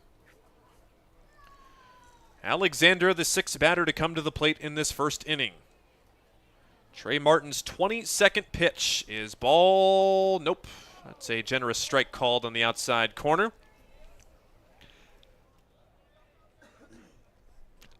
Alexander, the sixth batter to come to the plate in this first inning. Trey Martin's 22nd pitch is ball. Nope. That's a generous strike called on the outside corner.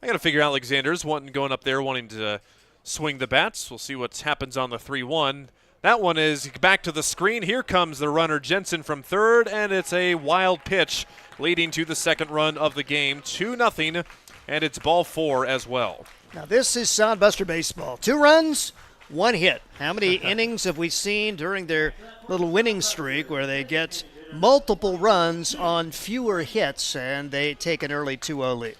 I got to figure Alexander's going up there wanting to swing the bats. We'll see what happens on the 3-1. That one is back to the screen. Here comes the runner Jensen from third, and it's a wild pitch leading to the second run of the game, 2-0, and it's ball 4 as well. Now this is Sodbuster baseball. 2 runs, 1 hit. How many innings have we seen during their little winning streak where they get multiple runs on fewer hits and they take an early 2-0 lead?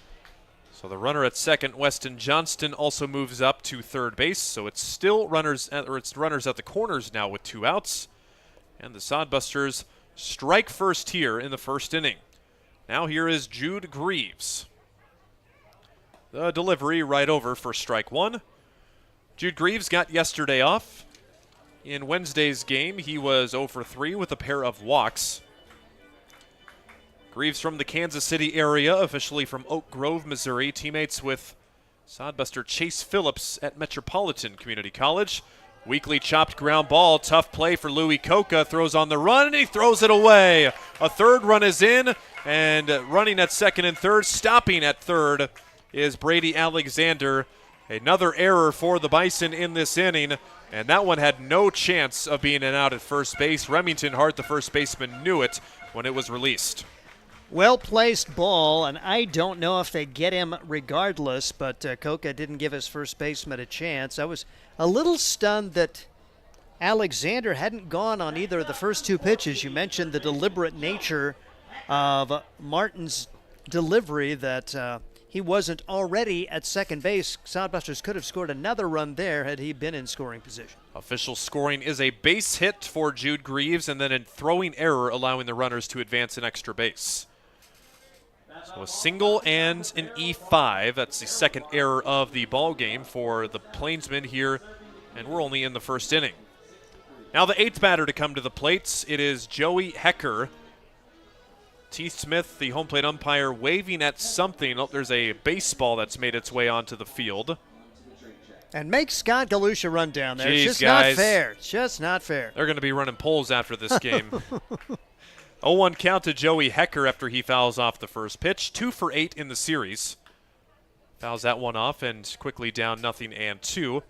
So the runner at second, Weston Johnston, also moves up to third base. So it's still runners at the corners now with 2 outs. And the Sodbusters strike first here in the first inning. Now here is Jude Greaves. The delivery right over for strike 1. Jude Greaves got yesterday off. In Wednesday's game, he was 0 for 3 with a pair of walks. Greaves from the Kansas City area, officially from Oak Grove, Missouri, teammates with Sodbuster Chase Phillips at Metropolitan Community College. Weakly chopped ground ball, tough play for Louis Coca, throws on the run, and he throws it away. A third run is in, and running at second and third, stopping at third is Brady Alexander. Another error for the Bison in this inning, and that one had no chance of being an out at first base. Remington Hart, the first baseman, knew it when it was released. Well-placed ball, and I don't know if they get him regardless, but Coca didn't give his first baseman a chance. I was a little stunned that Alexander hadn't gone on either of the first 2 pitches. You mentioned the deliberate nature of Martin's delivery, that he wasn't already at second base. Sodbusters could have scored another run there had he been in scoring position. Official scoring is a base hit for Jude Greaves and then a throwing error allowing the runners to advance an extra base. So a single and an E5. That's the second error of the ball game for the Plainsmen here, and we're only in the first inning. Now the 8th batter to come to the plates. It is Joey Hecker. Teeth Smith, the home plate umpire, waving at something. Oh, there's a baseball that's made its way onto the field. And make Scott Galusha run down there. Jeez, it's just guys. not fair. It's just not fair. They're going to be running polls after this game. 0-1 count to Joey Hecker after he fouls off the first pitch. 2 for 8 in the series. Fouls that one off and quickly down 0-2.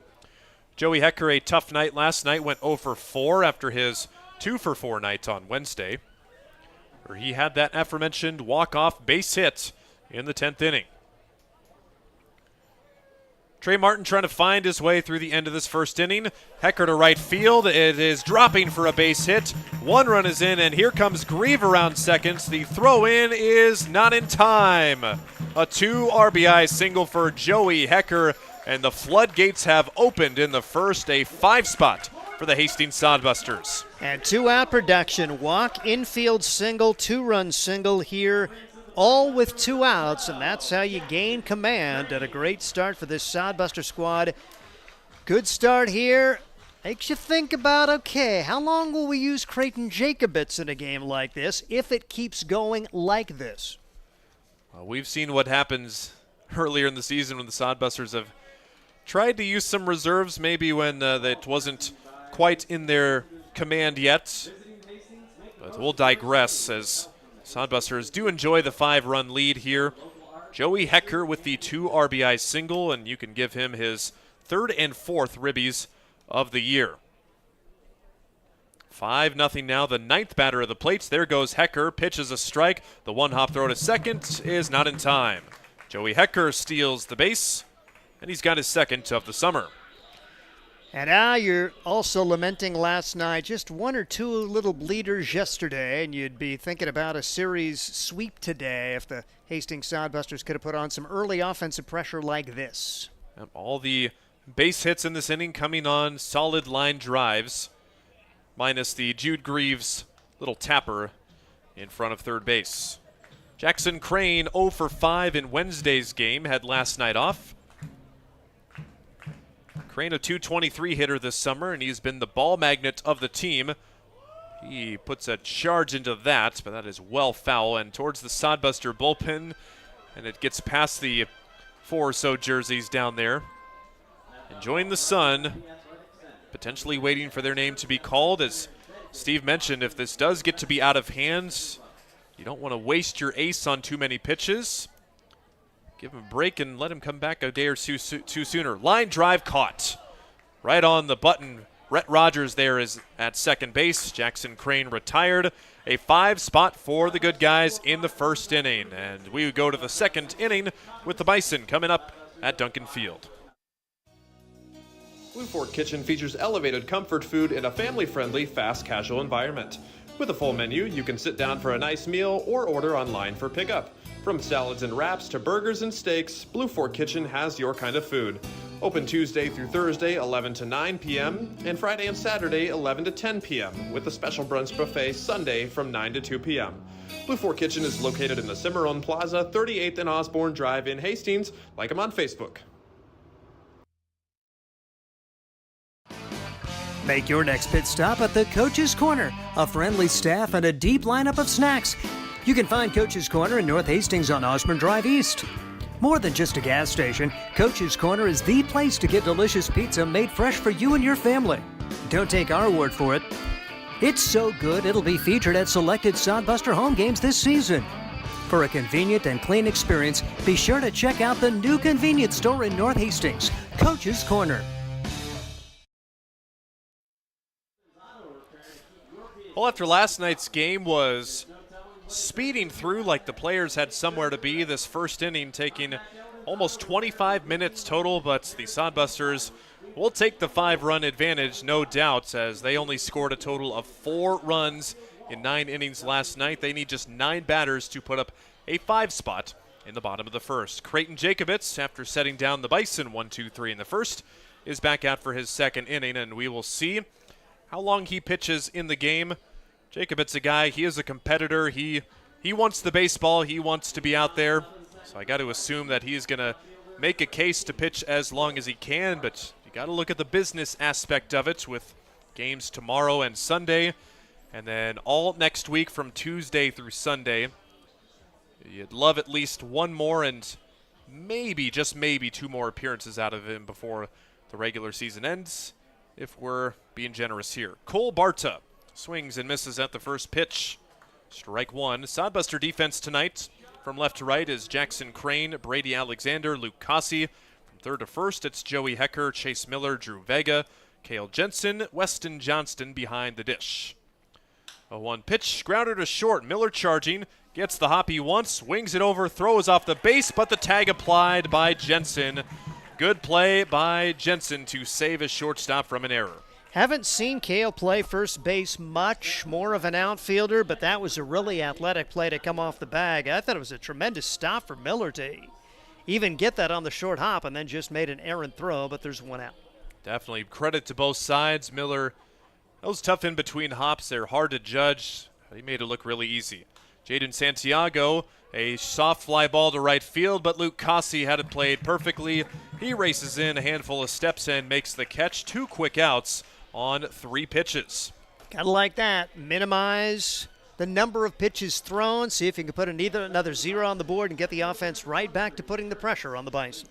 Joey Hecker, a tough night last night, went 0 for 4 after his 2 for 4 night on Wednesday, where he had that aforementioned walk-off base hit in the 10th inning. Trey Martin trying to find his way through the end of this first inning. Hecker to right field. It is dropping for a base hit. 1 run is in, and here comes Grieve around second. The throw in is not in time. A 2 RBI single for Joey Hecker, and the floodgates have opened in the first, a 5 spot for the Hastings Sodbusters. And 2-out production. Walk, infield single, 2-run single here, all with 2 outs, and that's how you gain command. And a great start for this Sodbuster squad. Good start here. Makes you think about, okay, how long will we use Creighton Jacobitz in a game like this if it keeps going like this? Well, we've seen what happens earlier in the season when the Sodbusters have tried to use some reserves, maybe when that wasn't quite in their command yet. But we'll digress, as Sodbusters do enjoy the 5-run lead here. Joey Hecker with the 2 RBI single, and you can give him his 3rd and 4th ribbies of the year. 5-0 now, the 9th batter of the plates. There goes Hecker, pitches a strike. The 1-hop throw to second is not in time. Joey Hecker steals the base, and he's got his 2nd of the summer. And now you're also lamenting last night, just 1 or 2 little bleeders yesterday, and you'd be thinking about a series sweep today if the Hastings Sodbusters could have put on some early offensive pressure like this. All the base hits in this inning coming on solid line drives, minus the Jude Greaves little tapper in front of third base. Jackson Crane 0 for 5 in Wednesday's game, had last night off. Crane a .223 hitter this summer, and he's been the ball magnet of the team. He puts a charge into that, but that is well foul and towards the Sodbuster bullpen, and it gets past the 4 or so jerseys down there. Enjoying the sun, potentially waiting for their name to be called. As Steve mentioned, if this does get to be out of hands, you don't want to waste your ace on too many pitches. Give him a break and let him come back a day or two sooner. Line drive caught. Right on the button. Rhett Rogers there is at second base. Jackson Crane retired. A 5 spot for the good guys in the first inning. And we go to the second inning with the Bison coming up at Duncan Field. Blue Fork Kitchen features elevated comfort food in a family-friendly, fast casual environment. With a full menu, you can sit down for a nice meal or order online for pickup. From salads and wraps to burgers and steaks, Blue Fork Kitchen has your kind of food. Open Tuesday through Thursday, 11 to 9 p.m., and Friday and Saturday, 11 to 10 p.m., with a special brunch buffet Sunday from 9 to 2 p.m. Blue Fork Kitchen is located in the Cimarron Plaza, 38th and Osborne Drive in Hastings. Like them on Facebook. Make your next pit stop at the Coach's Corner. A friendly staff and a deep lineup of snacks. You can find Coach's Corner in North Hastings on Osborne Drive East. More than just a gas station, Coach's Corner is the place to get delicious pizza made fresh for you and your family. Don't take our word for it. It's so good it'll be featured at selected Sodbuster home games this season. For a convenient and clean experience, be sure to check out the new convenience store in North Hastings, Coach's Corner. Well, after last night's game was speeding through like the players had somewhere to be. This first inning taking almost 25 minutes total, but the Sodbusters will take the 5-run advantage, no doubt, as they only scored a total of 4 runs in 9 innings last night. They need just 9 batters to put up a 5 spot in the bottom of the first. Creighton Jacobitz, after setting down the Bison 1-2-3 in the first, is back out for his second inning, and we will see how long he pitches in the game. Jacobitz a guy, he is a competitor. He wants the baseball. He wants to be out there. So I got to assume that he's going to make a case to pitch as long as he can, but you got to look at the business aspect of it with games tomorrow and Sunday, and then all next week from Tuesday through Sunday. You'd love at least one more and maybe, just maybe, 2 more appearances out of him before the regular season ends, if we're being generous here. Cole Barta swings and misses at the first pitch. Strike 1. Sodbuster defense tonight from left to right is Jackson Crane, Brady Alexander, Luke Cossey. From third to first, it's Joey Hecker, Chase Miller, Drew Vega, Cale Jensen, Weston Johnston behind the dish. A 1 pitch, grounder to short. Miller charging, gets the hop he wants, swings it over, throws off the base, but the tag applied by Jensen. Good play by Jensen to save his shortstop from an error. Haven't seen Cale play first base much, more of an outfielder, but that was a really athletic play to come off the bag. I thought it was a tremendous stop for Miller to even get that on the short hop and then just made an errant throw, but there's 1 out. Definitely credit to both sides. Miller, those tough in-between hops, they're hard to judge. He made it look really easy. Jaden Santiago, a soft fly ball to right field, but Luke Cossey had it played perfectly. He races in a handful of steps and makes the catch. 2 quick outs on 3 pitches. Gotta like that. Minimize the number of pitches thrown. See if you can put another 0 on the board and get the offense right back to putting the pressure on the Bison.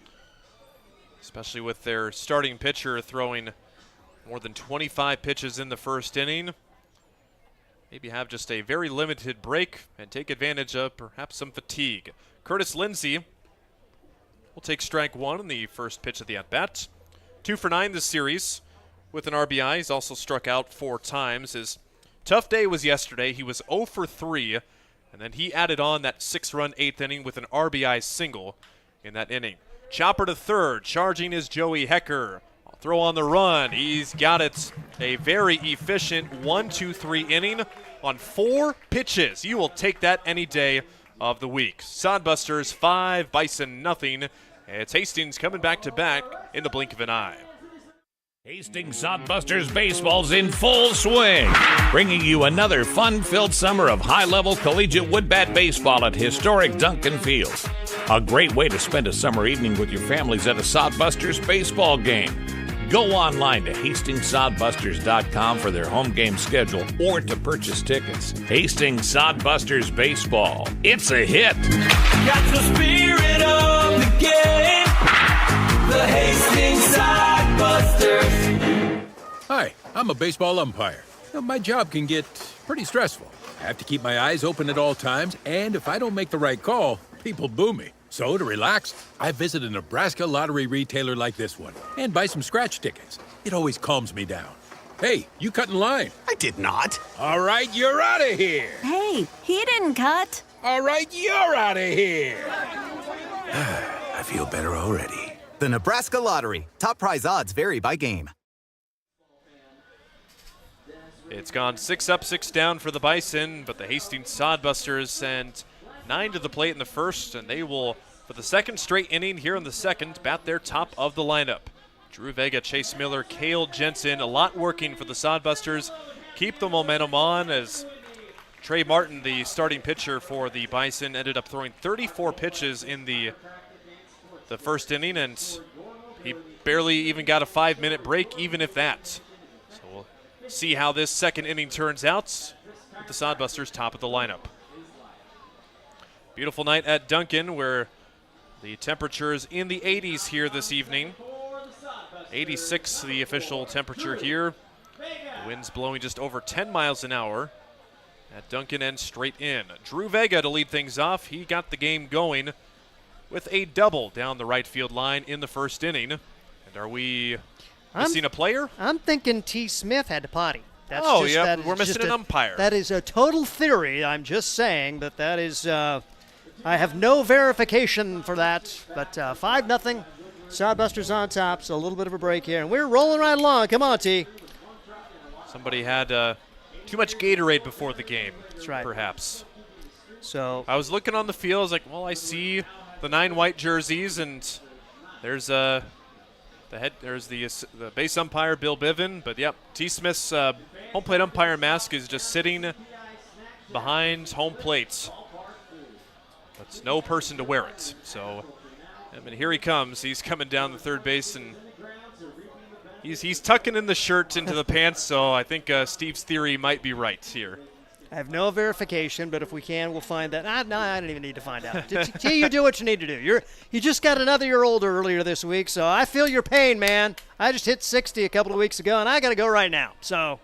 Especially with their starting pitcher throwing more than 25 pitches in the first inning. Maybe have just a very limited break and take advantage of perhaps some fatigue. Curtis Lindsey will take strike 1 in the first pitch of the at-bat. 2 for 9 this series. With an RBI, he's also struck out 4 times. His tough day was yesterday. He was 0 for 3, and then he added on that 6-run 8th inning with an RBI single in that inning. Chopper to third, charging is Joey Hecker. Throw on the run. He's got it. A very efficient 1-2-3 inning on 4 pitches. You will take that any day of the week. Sodbusters 5, Bison nothing. It's Hastings coming back to back in the blink of an eye. Hastings Sodbusters baseball's in full swing, bringing you another fun-filled summer of high-level collegiate woodbat baseball at historic Duncan Field. A great way to spend a summer evening with your families at a Sodbusters baseball game. Go online to HastingsSodbusters.com for their home game schedule or to purchase tickets. Hastings Sodbusters Baseball. It's a hit. Got the spirit of the game. The Hastings Sodbusters. Hi, I'm a baseball umpire. My job can get pretty stressful. I have to keep my eyes open at all times, and if I don't make the right call, people boo me. So to relax, I visit a Nebraska lottery retailer like this one and buy some scratch tickets. It always calms me down. Hey, you cut in line. I did not. All right, you're out of here. Hey, he didn't cut. All right, you're out of here. I feel better already. The Nebraska Lottery. Top prize odds vary by game. It's gone 6 up, 6 down for the Bison, but the Hastings Sodbusters sent 9 to the plate in the first, and they will, for the second straight inning here in the second, bat their top of the lineup. Drew Vega, Chase Miller, Cale Jensen, a lot working for the Sodbusters. Keep the momentum on as Trey Martin, the starting pitcher for the Bison, ended up throwing 34 pitches in the first inning, and he barely even got a 5-minute break, even if that. So we'll see how this second inning turns out with the Sodbusters top of the lineup. Beautiful night at Duncan where the temperature is in the 80s here this evening. 86 the official temperature here. The wind's blowing just over 10 miles an hour at Duncan and straight in. Drew Vega to lead things off. He got the game going with a double down the right field line in the first inning. And are we missing a player? I'm thinking T. Smith had to potty. That's we're missing an umpire. That is a total theory. I'm just saying that is. I have no verification for that, but 5-0. Sodbusters on top, so a little bit of a break here, and we're rolling right along. Come on, T. Somebody had too much Gatorade before the game. That's right. Perhaps. So I was looking on the field. I was like, well, I see the 9 white jerseys, and there's the base umpire, Bill Bivin. But yep, T. Smith's home plate umpire mask is just sitting behind home plate. But no person to wear it. So, here he comes. He's coming down the third base, and he's tucking in the shirt into the pants. So I think Steve's theory might be right here. I have no verification, but if we can, we'll find that. No, I don't even need to find out. You do what you need to do. You just got another year older earlier this week, so I feel your pain, man. I just hit 60 a couple of weeks ago, and I got to go right now. So.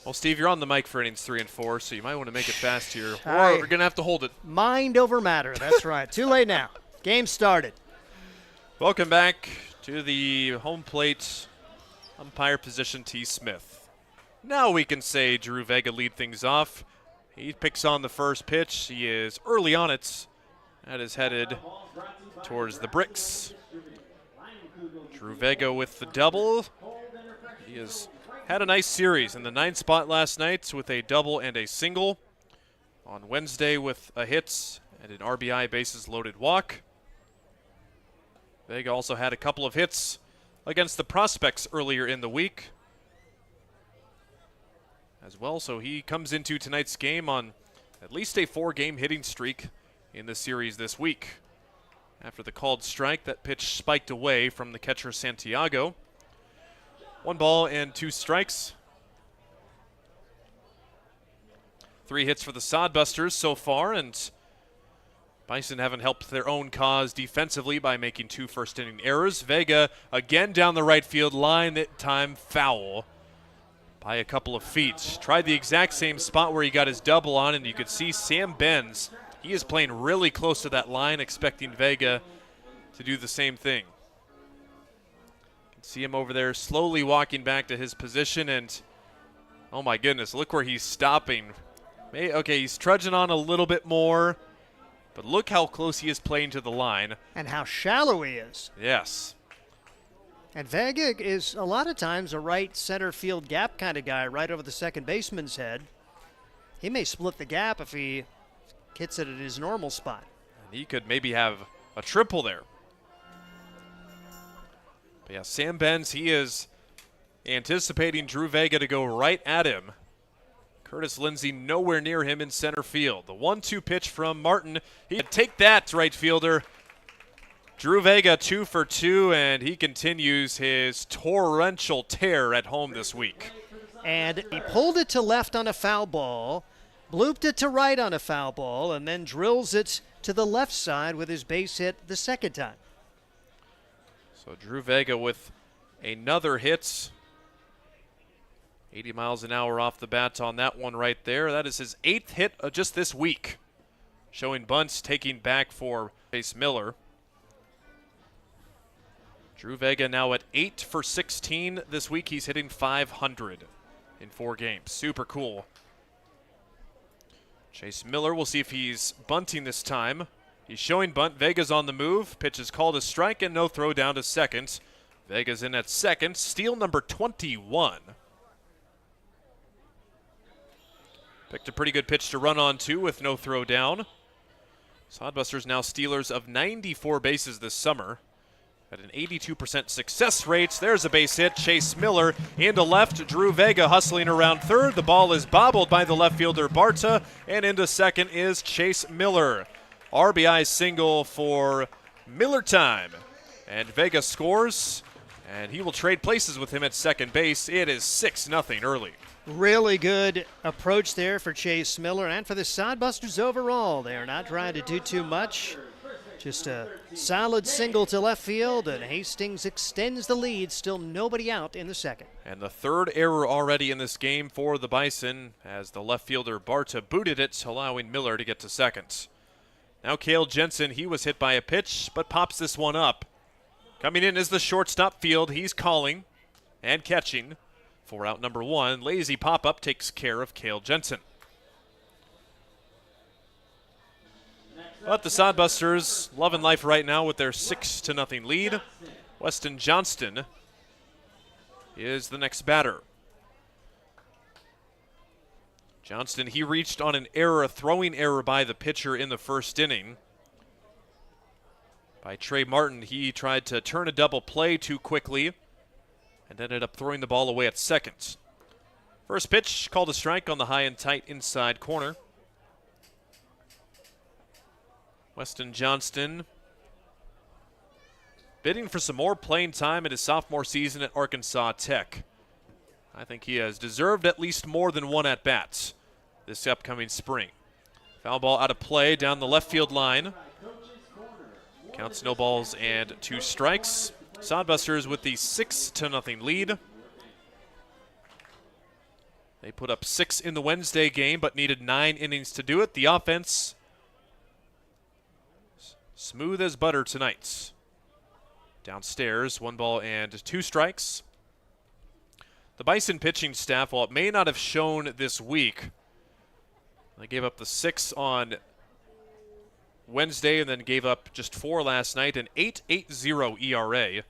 Well, Steve, you're on the mic for innings 3 and 4, so you might want to make it fast here, or we're going to have to hold it. Mind over matter. That's right. Too late now. Game started. Welcome back to the home plate umpire position, T. Smith. Now we can say Drew Vega lead things off. He picks on the first pitch. He is early on it. That is headed towards the bricks. Drew Vega with the double. He has had a nice series in the 9th spot last night with a double and a single. On Wednesday with a hit and an RBI bases loaded walk. Vega also had a couple of hits against the Prospects earlier in the week as well, so he comes into tonight's game on at least a 4-game hitting streak in the series this week. After the called strike, that pitch spiked away from the catcher Santiago. 1 ball and 2 strikes. 3 hits for the Sodbusters so far, and Bison haven't helped their own cause defensively by making 2 first-inning errors. Vega again down the right field line, that time foul by a couple of feet. Tried the exact same spot where he got his double on, and you could see Sam Benz. He is playing really close to that line, expecting Vega to do the same thing. See him over there slowly walking back to his position, and oh my goodness, look where he's stopping. Okay, he's trudging on a little bit more, but look how close he is playing to the line. And how shallow he is. Yes. And Vega is a lot of times a right center field gap kind of guy, right over the second baseman's head. He may split the gap if he hits it at his normal spot. And he could maybe have a triple there. But yeah, Sam Benz, he is anticipating Drew Vega to go right at him. Curtis Lindsey nowhere near him in center field. The 1-2 pitch from Martin. He'd take that, right fielder. Drew Vega 2 for 2, and he continues his torrential tear at home this week. And he pulled it to left on a foul ball, blooped it to right on a foul ball, and then drills it to the left side with his base hit the second time. So Drew Vega with another hit. 80 miles an hour off the bat on that one right there. That is his 8th hit just this week. Showing bunts taking back for Chase Miller. Drew Vega now at 8 for 16 this week. He's hitting .500 in 4 games. Super cool. Chase Miller, we'll see if he's bunting this time. He's showing bunt. Vega's on the move. Pitch is called a strike and no throw down to second. Vega's in at second. Steal number 21. Picked a pretty good pitch to run on too with no throw down. Sodbusters now stealers of 94 bases this summer at an 82% success rate. There's a base hit. Chase Miller into left. Drew Vega hustling around third. The ball is bobbled by the left fielder Barta, and into second is Chase Miller. RBI single for Miller time. And Vega scores, and he will trade places with him at second base. It is 6-0 early. Really good approach there for Chase Miller and for the Sodbusters overall. They are not trying to do too much. Just a solid single to left field, and Hastings extends the lead. Still nobody out in the second. And the third error already in this game for the Bison as the left fielder Barta booted it, allowing Miller to get to second. Now Cale Jensen, he was hit by a pitch, but pops this one up. Coming in is the shortstop Field. He's calling and catching for out number 1. Lazy pop-up takes care of Cale Jensen. But the Sodbusters loving life right now with their 6-0 lead. Weston Johnston is the next batter. Johnston, he reached on an error, a throwing error by the pitcher in the first inning. By Trey Martin, he tried to turn a double play too quickly and ended up throwing the ball away at second. First pitch called a strike on the high and tight inside corner. Weston Johnston bidding for some more playing time in his sophomore season at Arkansas Tech. I think he has deserved at least more than one at-bat this upcoming spring. Foul ball out of play down the left field line. Counts no balls and 2 strikes. Sodbusters with the 6-0 lead. They put up 6 in the Wednesday game, but needed 9 innings to do it. The offense smooth as butter tonight. Downstairs, 1 ball and 2 strikes. The Bison pitching staff, while it may not have shown this week, they gave up the 6 on Wednesday and then gave up just 4 last night, an 8.80 ERA,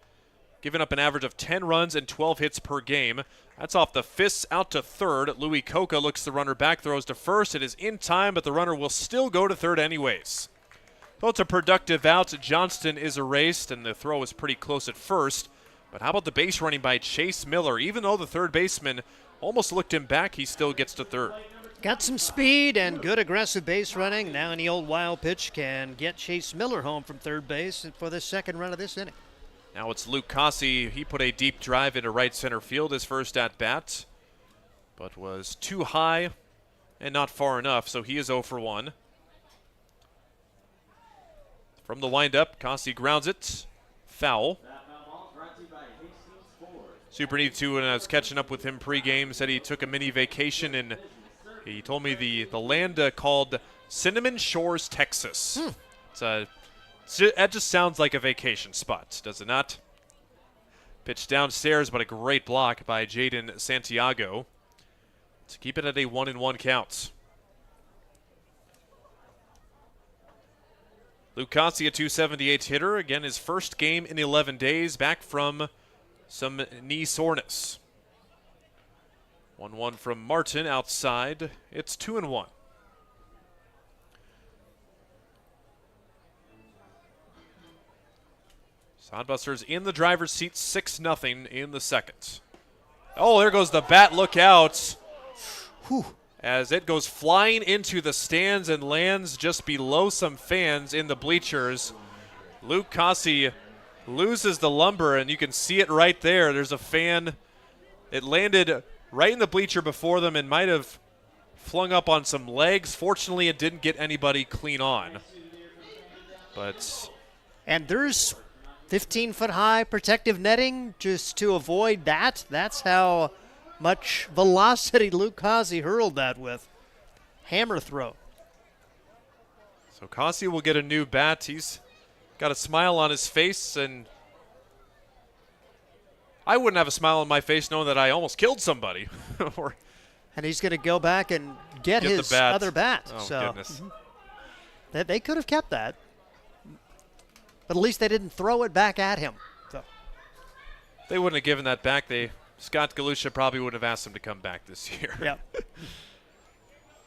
giving up an average of 10 runs and 12 hits per game. That's off the fists out to third. Louis Coca looks the runner back, throws to first. It is in time, but the runner will still go to third anyways. Though it's a productive out, Johnston is erased, and the throw is pretty close at first. But how about the base running by Chase Miller? Even though the third baseman almost looked him back, he still gets to third. Got some speed and good aggressive base running. Now any old wild pitch can get Chase Miller home from third base for the second run of this inning. Now it's Luke Cossey. He put a deep drive into right center field his first at-bat, but was too high and not far enough, so he is 0 for 1. From the windup, Cossey grounds it. Foul. Super neat, too, and I was catching up with him pregame, said he took a mini vacation, and he told me the land called Cinnamon Shores, Texas. That just sounds like a vacation spot, does it not? Pitch downstairs, but a great block by Jaden Santiago to keep it at a 1-1 count. Luke Cossey, a .278 hitter. Again, his first game in 11 days, back from some knee soreness. 1-1 from Martin outside. It's 2-1. Sodbusters in the driver's seat, 6-0 in the second. Oh, there goes the bat. Look out. Whew. As it goes flying into the stands and lands just below some fans in the bleachers. Luke Cossey loses the lumber, and you can see it right there. There's a fan. It landed right in the bleacher before them and might have flung up on some legs. Fortunately, it didn't get anybody clean on. And there's 15-foot high protective netting just to avoid that. That's how much velocity Luke Cossey hurled that with. Hammer throw. So Cossey will get a new bat. He's got a smile on his face, and I wouldn't have a smile on my face knowing that I almost killed somebody. And he's going to go back and get his other bat. Oh, so goodness. They could have kept that. But at least they didn't throw it back at him. So. They wouldn't have given that back. Scott Galusha probably would have asked him to come back this year. Yeah.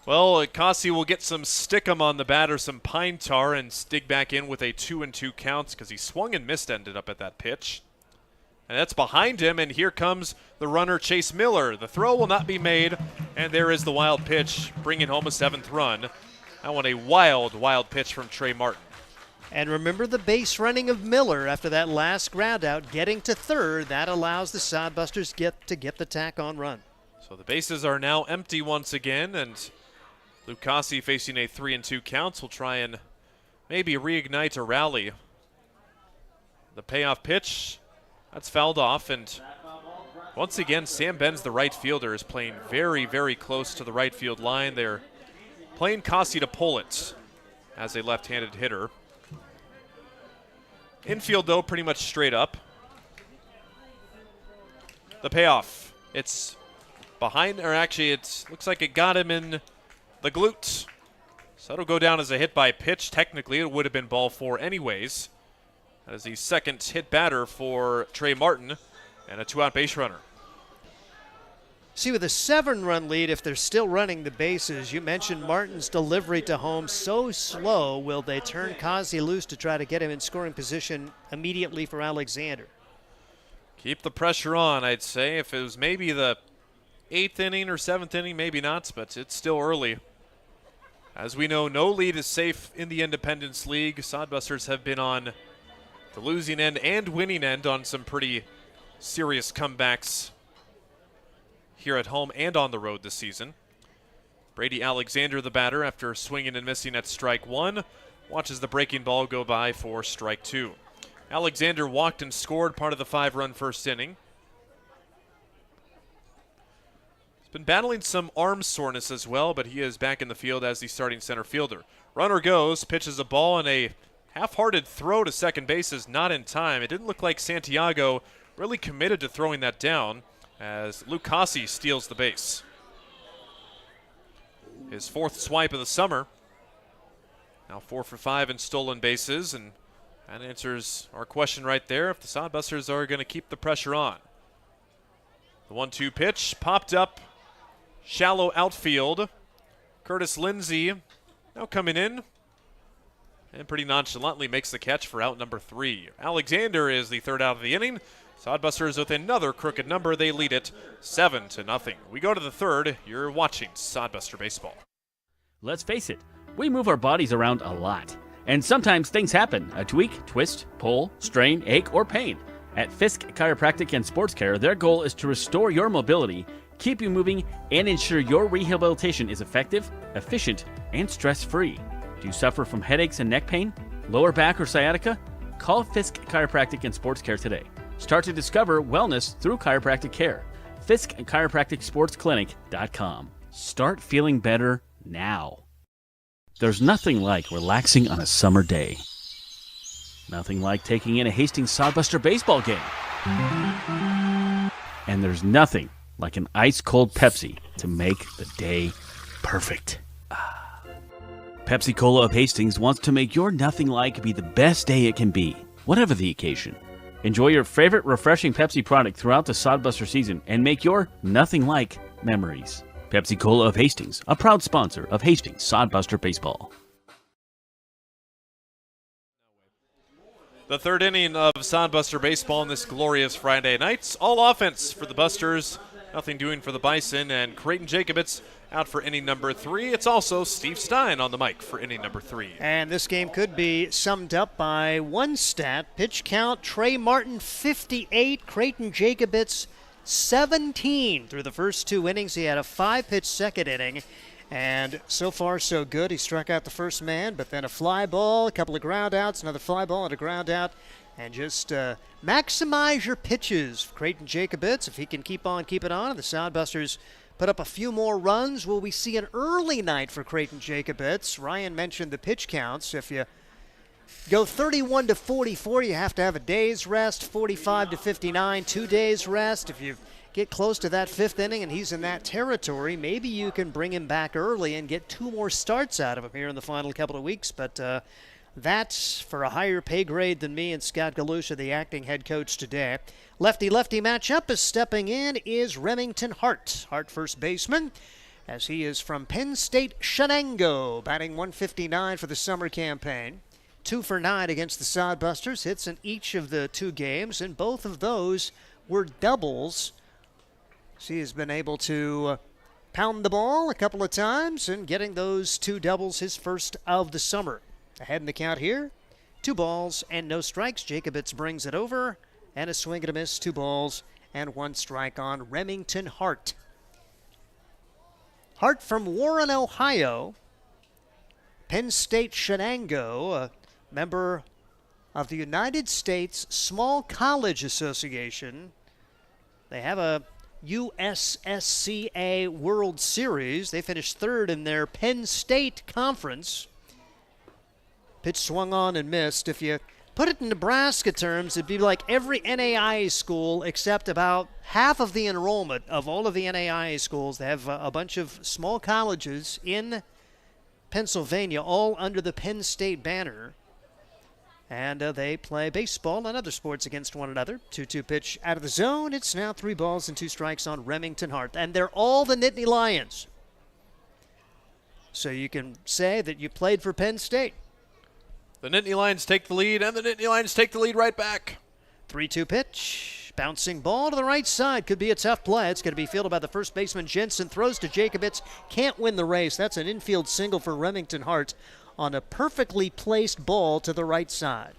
Well, Cossey will get some stickum on the bat or some pine tar and dig back in with a 2-2 count because he swung and missed, ended up at that pitch. And that's behind him, and here comes the runner, Chase Miller. The throw will not be made, and there is the wild pitch, bringing home a 7th run. That one a wild, wild pitch from Trey Martin. And remember the base running of Miller after that last ground out, getting to third. That allows the Sodbusters to get the tack-on run. So the bases are now empty once again, and Luke Cossey facing a 3-2 count will try and maybe reignite a rally. The payoff pitch, that's fouled off, and once again, Sam Benz, the right fielder, is playing very, very close to the right field line. They're playing Cossey to pull it as a left-handed hitter. Infield, though, pretty much straight up. The payoff, it's behind, or actually it looks like it got him in the glute. So it'll go down as a hit by pitch. Technically, it would have been ball 4 anyways. That is the second hit batter for Trey Martin and a 2-out base runner. See, with a 7-run lead, if they're still running the bases, you mentioned Martin's delivery to home so slow. Will they turn Cossey loose to try to get him in scoring position immediately for Alexander? Keep the pressure on, I'd say. If it was maybe the 8th inning or 7th inning, maybe not, but it's still early. As we know, no lead is safe in the Independence League. Sodbusters have been on the losing end and winning end on some pretty serious comebacks here at home and on the road this season. Brady Alexander, the batter, after swinging and missing at strike 1, watches the breaking ball go by for strike 2. Alexander walked and scored part of the 5-run first inning. He's been battling some arm soreness as well, but he is back in the field as the starting center fielder. Runner goes, pitches a ball, and a half-hearted throw to second base is not in time. It didn't look like Santiago really committed to throwing that down, as Luke Cossey steals the base. His 4th swipe of the summer. Now 4 for 5 in stolen bases, and that answers our question right there if the Sodbusters are going to keep the pressure on. The 1-2 pitch popped up, shallow outfield. Curtis Lindsey now coming in and pretty nonchalantly makes the catch for out number 3. Alexander is the 3rd out of the inning. Sodbusters with another crooked number. They lead it 7-0. We go to the 3rd. You're watching Sodbuster Baseball. Let's face it, we move our bodies around a lot. And sometimes things happen. A tweak, twist, pull, strain, ache, or pain. At Fisk Chiropractic and Sports Care, their goal is to restore your mobility, keep you moving, and ensure your rehabilitation is effective, efficient, and stress-free. Do you suffer from headaches and neck pain, lower back, or sciatica? Call Fisk Chiropractic and Sports Care today. Start to discover wellness through chiropractic care. Fisk Chiropractic Sports Clinic.com. Start feeling better now. There's nothing like relaxing on a summer day. Nothing like taking in a Hastings Sodbuster baseball game. And there's nothing like an ice-cold Pepsi to make the day perfect. Pepsi Cola of Hastings wants to make your nothing like be the best day it can be, whatever the occasion. Enjoy your favorite refreshing Pepsi product throughout the Sodbuster season and make your nothing like memories. Pepsi Cola of Hastings, a proud sponsor of Hastings Sodbuster Baseball. The 3rd inning of Sodbuster Baseball on this glorious Friday night. All offense for the Busters Nothing doing for the Bison, and Creighton Jacobitz out for inning number 3. It's also Steve Stein on the mic for inning number 3. And this game could be summed up by one stat. Pitch count, Trey Martin 58, Creighton Jacobitz 17 through the first 2 innings. He had a 5-pitch second inning, and so far so good. He struck out the first man, but then a fly ball, a couple of ground outs, another fly ball and a ground out. And just maximize your pitches for Creighton Jacobitz. If he can keep on keeping on, the Sodbusters put up a few more runs. Will we see an early night for Creighton Jacobitz? Ryan mentioned the pitch counts. If you go 31 to 44, you have to have a day's rest. 45 to 59, 2 days rest. If you get close to that 5th inning and he's in that territory, maybe you can bring him back early and get 2 more starts out of him here in the final couple of weeks. But that's for a higher pay grade than me and Scott Galusha, the acting head coach today. Lefty-lefty matchup is stepping in is Remington Hart. Hart first baseman, as he is from Penn State Shenango, batting 159 for the summer campaign. 2 for 9 against the Sodbusters. Hits in each of the 2 games, and both of those were doubles. So he has been able to pound the ball a couple of times and getting those 2 doubles, his first of the summer. Ahead in the count here, 2 balls and no strikes. Jacobitz brings it over, and a swing and a miss, 2 balls and 1 strike on Remington Hart. Hart from Warren, Ohio. Penn State Shenango, a member of the United States Small College Association. They have a USSCA World Series. They finished 3rd in their Penn State Conference. Pitch swung on and missed. If you put it in Nebraska terms, it'd be like every NAIA school except about half of the enrollment of all of the NAIA schools. They have a bunch of small colleges in Pennsylvania, all under the Penn State banner. And they play baseball and other sports against one another. 2-2 pitch out of the zone. It's now 3 balls and 2 strikes on Remington Hart. And they're all the Nittany Lions. So you can say that you played for Penn State. The Nittany Lions take the lead, and the Nittany Lions take the lead right back. 3-2 pitch. Bouncing ball to the right side. Could be a tough play. It's going to be fielded by the first baseman. Jensen throws to Jacobitz. Can't win the race. That's an infield single for Remington Hart on a perfectly placed ball to the right side.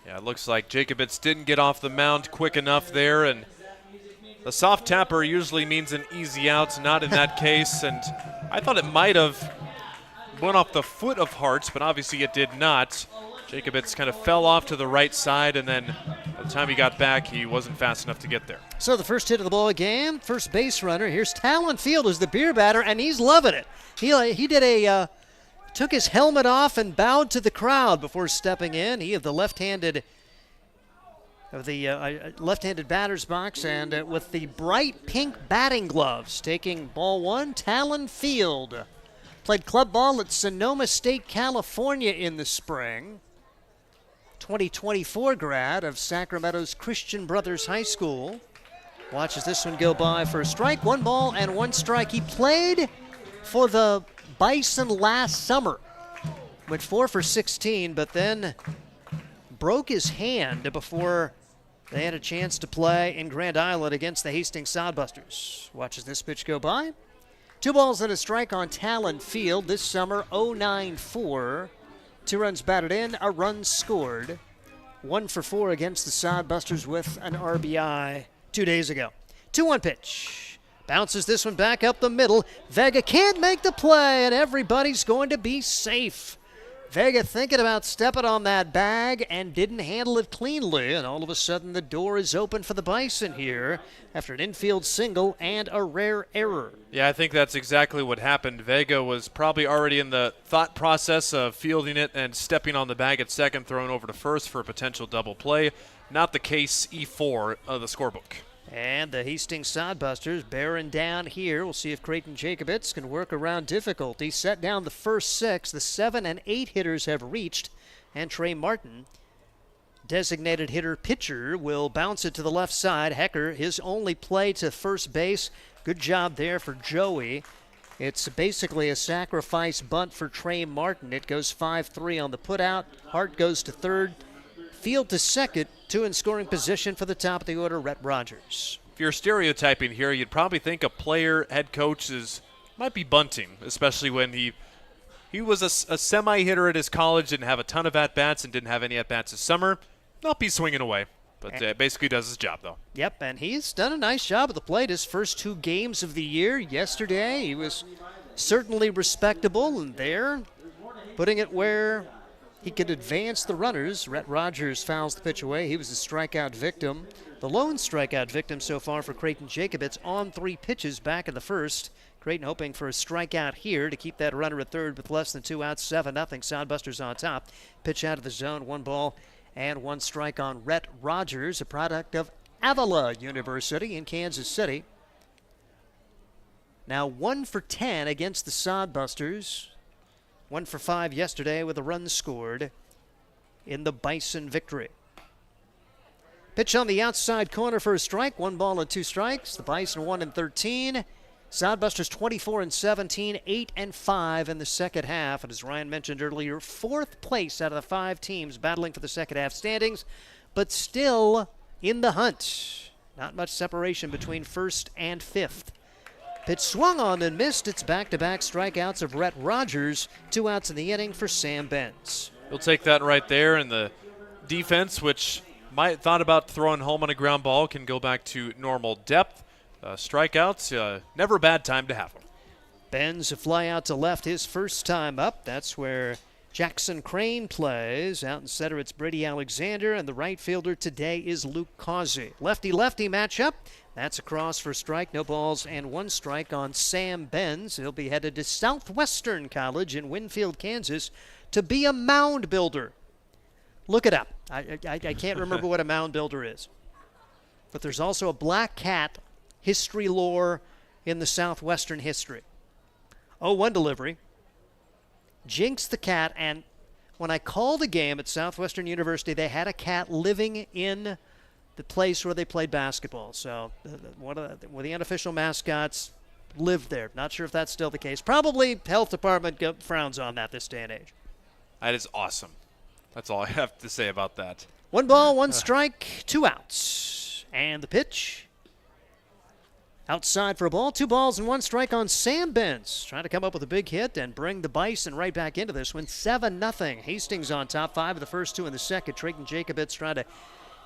Yeah, it looks like Jacobitz didn't get off the mound quick enough there, and the soft tapper usually means an easy out, not in that case. And I thought it might have went off the foot of Hart, but obviously it did not. Jacobitz kind of fell off to the right side, and then by the time he got back, he wasn't fast enough to get there. So the first hit of the ball game, first base runner. Here's Talon Field as the beer batter, and he's loving it. He did a took his helmet off and bowed to the crowd before stepping in. He of the left-handed batter's box, and with the bright pink batting gloves, taking ball 1, Talon Field. Played club ball at Sonoma State, California in the spring. 2024 grad of Sacramento's Christian Brothers High School. Watches this one go by for a strike. 1 ball and 1 strike. He played for the Bison last summer. Went 4 for 16, but then broke his hand before they had a chance to play in Grand Island against the Hastings Sodbusters. Watches this pitch go by. 2 balls and a strike on Talon Field this summer, 0-9-4. 2 runs batted in, a run scored. 1 for 4 against the Sodbusters with an RBI 2 days ago. 2-1 pitch. Bounces this one back up the middle. Vega can't make the play, and everybody's going to be safe. Vega thinking about stepping on that bag and didn't handle it cleanly, and all of a sudden the door is open for the Bison here after an infield single and a rare error. Yeah, I think that's exactly what happened. Vega was probably already in the thought process of fielding it and stepping on the bag at second, throwing over to first for a potential double play. Not the case, E4 of the scorebook. And the Hastings Sodbusters bearing down here. We'll see if Creighton Jacobitz can work around difficulty. Set down the first 6. The 7 and 8 hitters have reached. And Trey Martin, designated hitter pitcher, will bounce it to the left side. Hecker, his only play to first base. Good job there for Joey. It's basically a sacrifice bunt for Trey Martin. It goes 5-3 on the putout. Hart goes to third. Field to second. 2 in scoring position for the top of the order, Rhett Rogers. if you're stereotyping here, you'd probably think a player, head coach might be bunting, especially when he was a semi-hitter at his college, didn't have a ton of at-bats and didn't have any at-bats this summer. Not be swinging away, but basically does his job, though. Yep, and he's done a nice job at the plate his first 2 games of the year. Yesterday, he was certainly respectable, and there, putting it where he could advance the runners. Rhett Rogers fouls the pitch away. He was the strikeout victim. The lone strikeout victim so far for Creighton Jacobitz on 3 pitches back in the first. Creighton hoping for a strikeout here to keep that runner at third with less than 2 outs, 7-0. Sodbusters on top. Pitch out of the zone, 1 ball and 1 strike on Rhett Rogers, a product of Avila University in Kansas City. Now 1 for 10 against the Sodbusters. 1 for 5 yesterday with a run scored in the Bison victory. Pitch on the outside corner for a strike. 1 ball and 2 strikes. The Bison 1-13. Sodbusters 24-17, 8-5 in the second half. And as Ryan mentioned earlier, 4th place out of the 5 teams battling for the second half standings, but still in the hunt. Not much separation between 1st and 5th. Pitch swung on and missed. It's back-to-back strikeouts of Rhett Rogers. 2 outs in the inning for Sam Benz. He'll take that right there, and the defense, which might thought about throwing home on a ground ball, can go back to normal depth. Strikeouts, never a bad time to have them. Benz a fly out to left his first time up. That's where Jackson Crane plays. Out in center, it's Brady Alexander, and the right fielder today is Luke Causey. Lefty-lefty matchup. That's a cross for strike. No balls and 1 strike on Sam Benz. He'll be headed to Southwestern College in Winfield, Kansas, to be a mound builder. Look it up. I can't remember what a mound builder is. But there's also a black cat history lore in the Southwestern history. 0-1 delivery. Jinx the cat, and when I called a game at Southwestern University, they had a cat living in the place where they played basketball. So one of the unofficial mascots lived there. Not sure if that's still the case. Probably health department frowns on that this day and age. That is awesome. That's all I have to say about that. 1 ball, 1 strike, 2 outs. And the pitch outside for a ball. 2 balls and 1 strike on Sam Benz. Trying to come up with a big hit and bring the Bison right back into this one. 7-0. Hastings on top. 5 of the first 2 in the second. Creighton Jacobitz trying to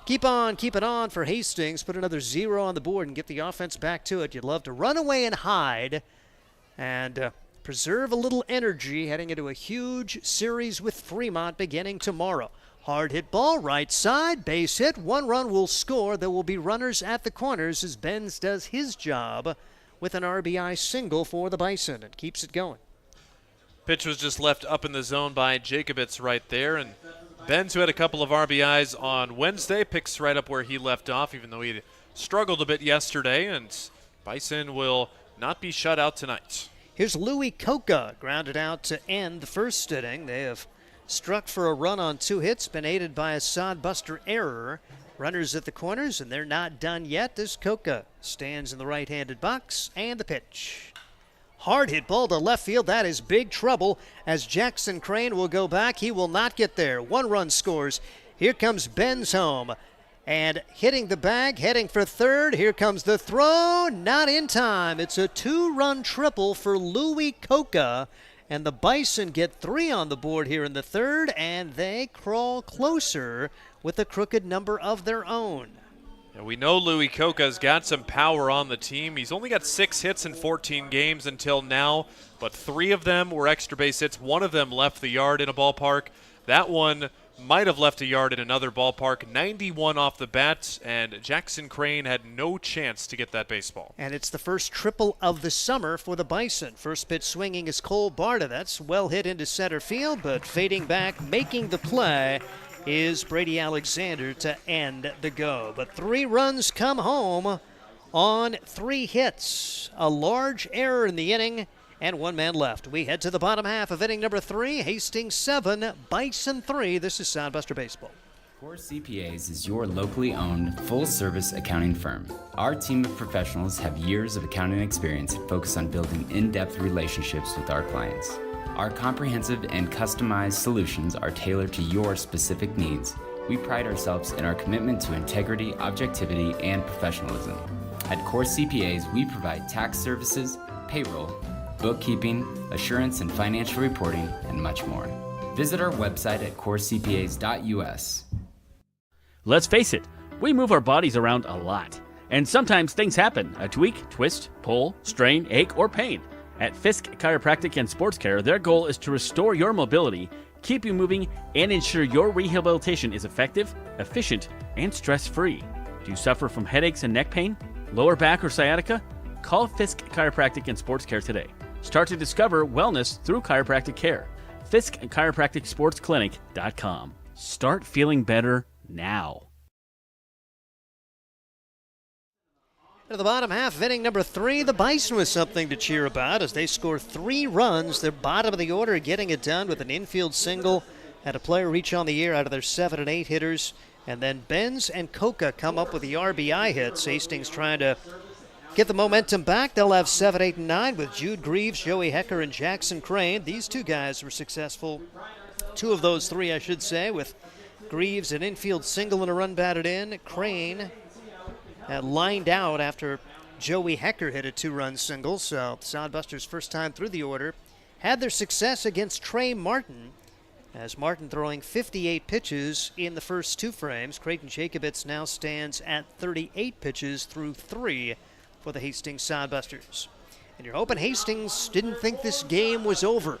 keep it on for Hastings. Put another 0 on the board and get the offense back to it. You'd love to run away and hide and preserve a little energy heading into a huge series with Fremont beginning tomorrow. Hard hit ball, right side, base hit. 1 run will score. There will be runners at the corners as Benz does his job with an RBI single for the Bison and keeps it going. Pitch was just left up in the zone by Jacobitz right there, and Benz, who had a couple of RBIs on Wednesday, picks right up where he left off, even though he struggled a bit yesterday, and Bison will not be shut out tonight. Here's Louis Coca, grounded out to end the first inning. They have struck for a run on 2 hits, been aided by a Sodbuster error. Runners at the corners, and they're not done yet as Coca stands in the right-handed box, and the pitch. Hard hit ball to left field. That is big trouble as Jackson Crane will go back. He will not get there. 1 run scores. Here comes Benz home. And hitting the bag, heading for third. Here comes the throw. Not in time. It's a 2-run triple for Louis Coca. And the Bison get 3 on the board here in the third, and they crawl closer with a crooked number of their own. Yeah, we know Louis Coca's got some power on the team. He's only got 6 hits in 14 games until now, but 3 of them were extra base hits. 1 of them left the yard in a ballpark. That one might have left a yard in another ballpark. 91 off the bat, and Jackson Crane had no chance to get that baseball. And it's the first triple of the summer for the Bison. First pitch swinging is Cole Barta. That's well hit into center field, but fading back, making the play is Brady Alexander to end the go. But 3 runs come home on 3 hits. A large error in the inning, and 1 man left. We head to the bottom half of inning number 3. Hastings 7, Bison 3. This is Sodbuster Baseball. Core CPAs is your locally owned, full-service accounting firm. Our team of professionals have years of accounting experience and focus on building in-depth relationships with our clients. Our comprehensive and customized solutions are tailored to your specific needs. We pride ourselves in our commitment to integrity, objectivity, and professionalism. At Core CPAs, we provide tax services, payroll, bookkeeping, assurance and financial reporting, and much more. Visit our website at corecpas.us. Let's face it, we move our bodies around a lot. And sometimes things happen. A tweak, twist, pull, strain, ache, or pain. At Fisk Chiropractic and Sports Care, their goal is to restore your mobility, keep you moving, and ensure your rehabilitation is effective, efficient, and stress-free. Do you suffer from headaches and neck pain, lower back or sciatica? Call Fisk Chiropractic and Sports Care today. Start to discover wellness through chiropractic care. Fisk Chiropractic Sports Clinic.com. Start feeling better now. To the bottom half of inning number 3, the Bison was something to cheer about as they score 3 runs. They're bottom of the order, getting it done with an infield single. Had a player reach on the air out of their 7 and 8 hitters. And then Benz and Coca come up with the RBI hits. Hastings trying to get the momentum back. They'll have 7, 8, and 9 with Jude Greaves, Joey Hecker, and Jackson Crane. These 2 guys were successful. 2 of those 3, I should say, with Greaves an infield single and a run batted in. Crane lined out after Joey Hecker hit a 2-run single. So Sodbusters' first time through the order had their success against Trey Martin, as Martin throwing 58 pitches in the first 2 frames. Creighton Jacobitz now stands at 38 pitches through 3 for the Hastings Sodbusters. And you're hoping Hastings didn't think this game was over,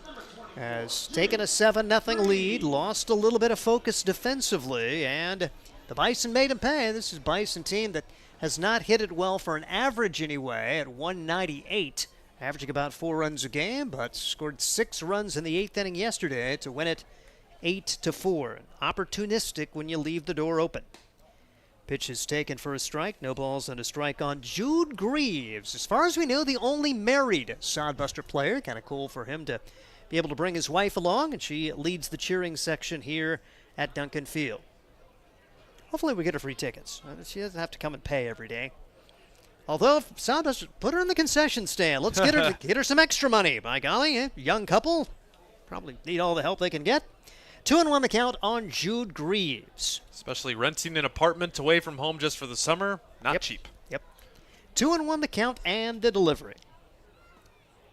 as taken a 7-0 lead, lost a little bit of focus defensively, and the Bison made them pay. This is a Bison team that has not hit it well for an average anyway at 198, averaging about 4 runs a game, but scored 6 runs in the 8th inning yesterday to win it 8-4. Opportunistic when you leave the door open. Pitch is taken for a strike. No balls and a strike on Jude Greaves. As far as we know, the only married Sodbuster player. Kind of cool for him to be able to bring his wife along, and she leads the cheering section here at Duncan Field. Hopefully we get her free tickets. She doesn't have to come and pay every day. Although, if Sodbuster, put her in the concession stand. Let's get her some extra money. By golly, young couple. Probably need all the help they can get. 2-1 the count on Jude Greaves. Especially renting an apartment away from home just for the summer, not cheap. Yep. 2-1 the count and the delivery.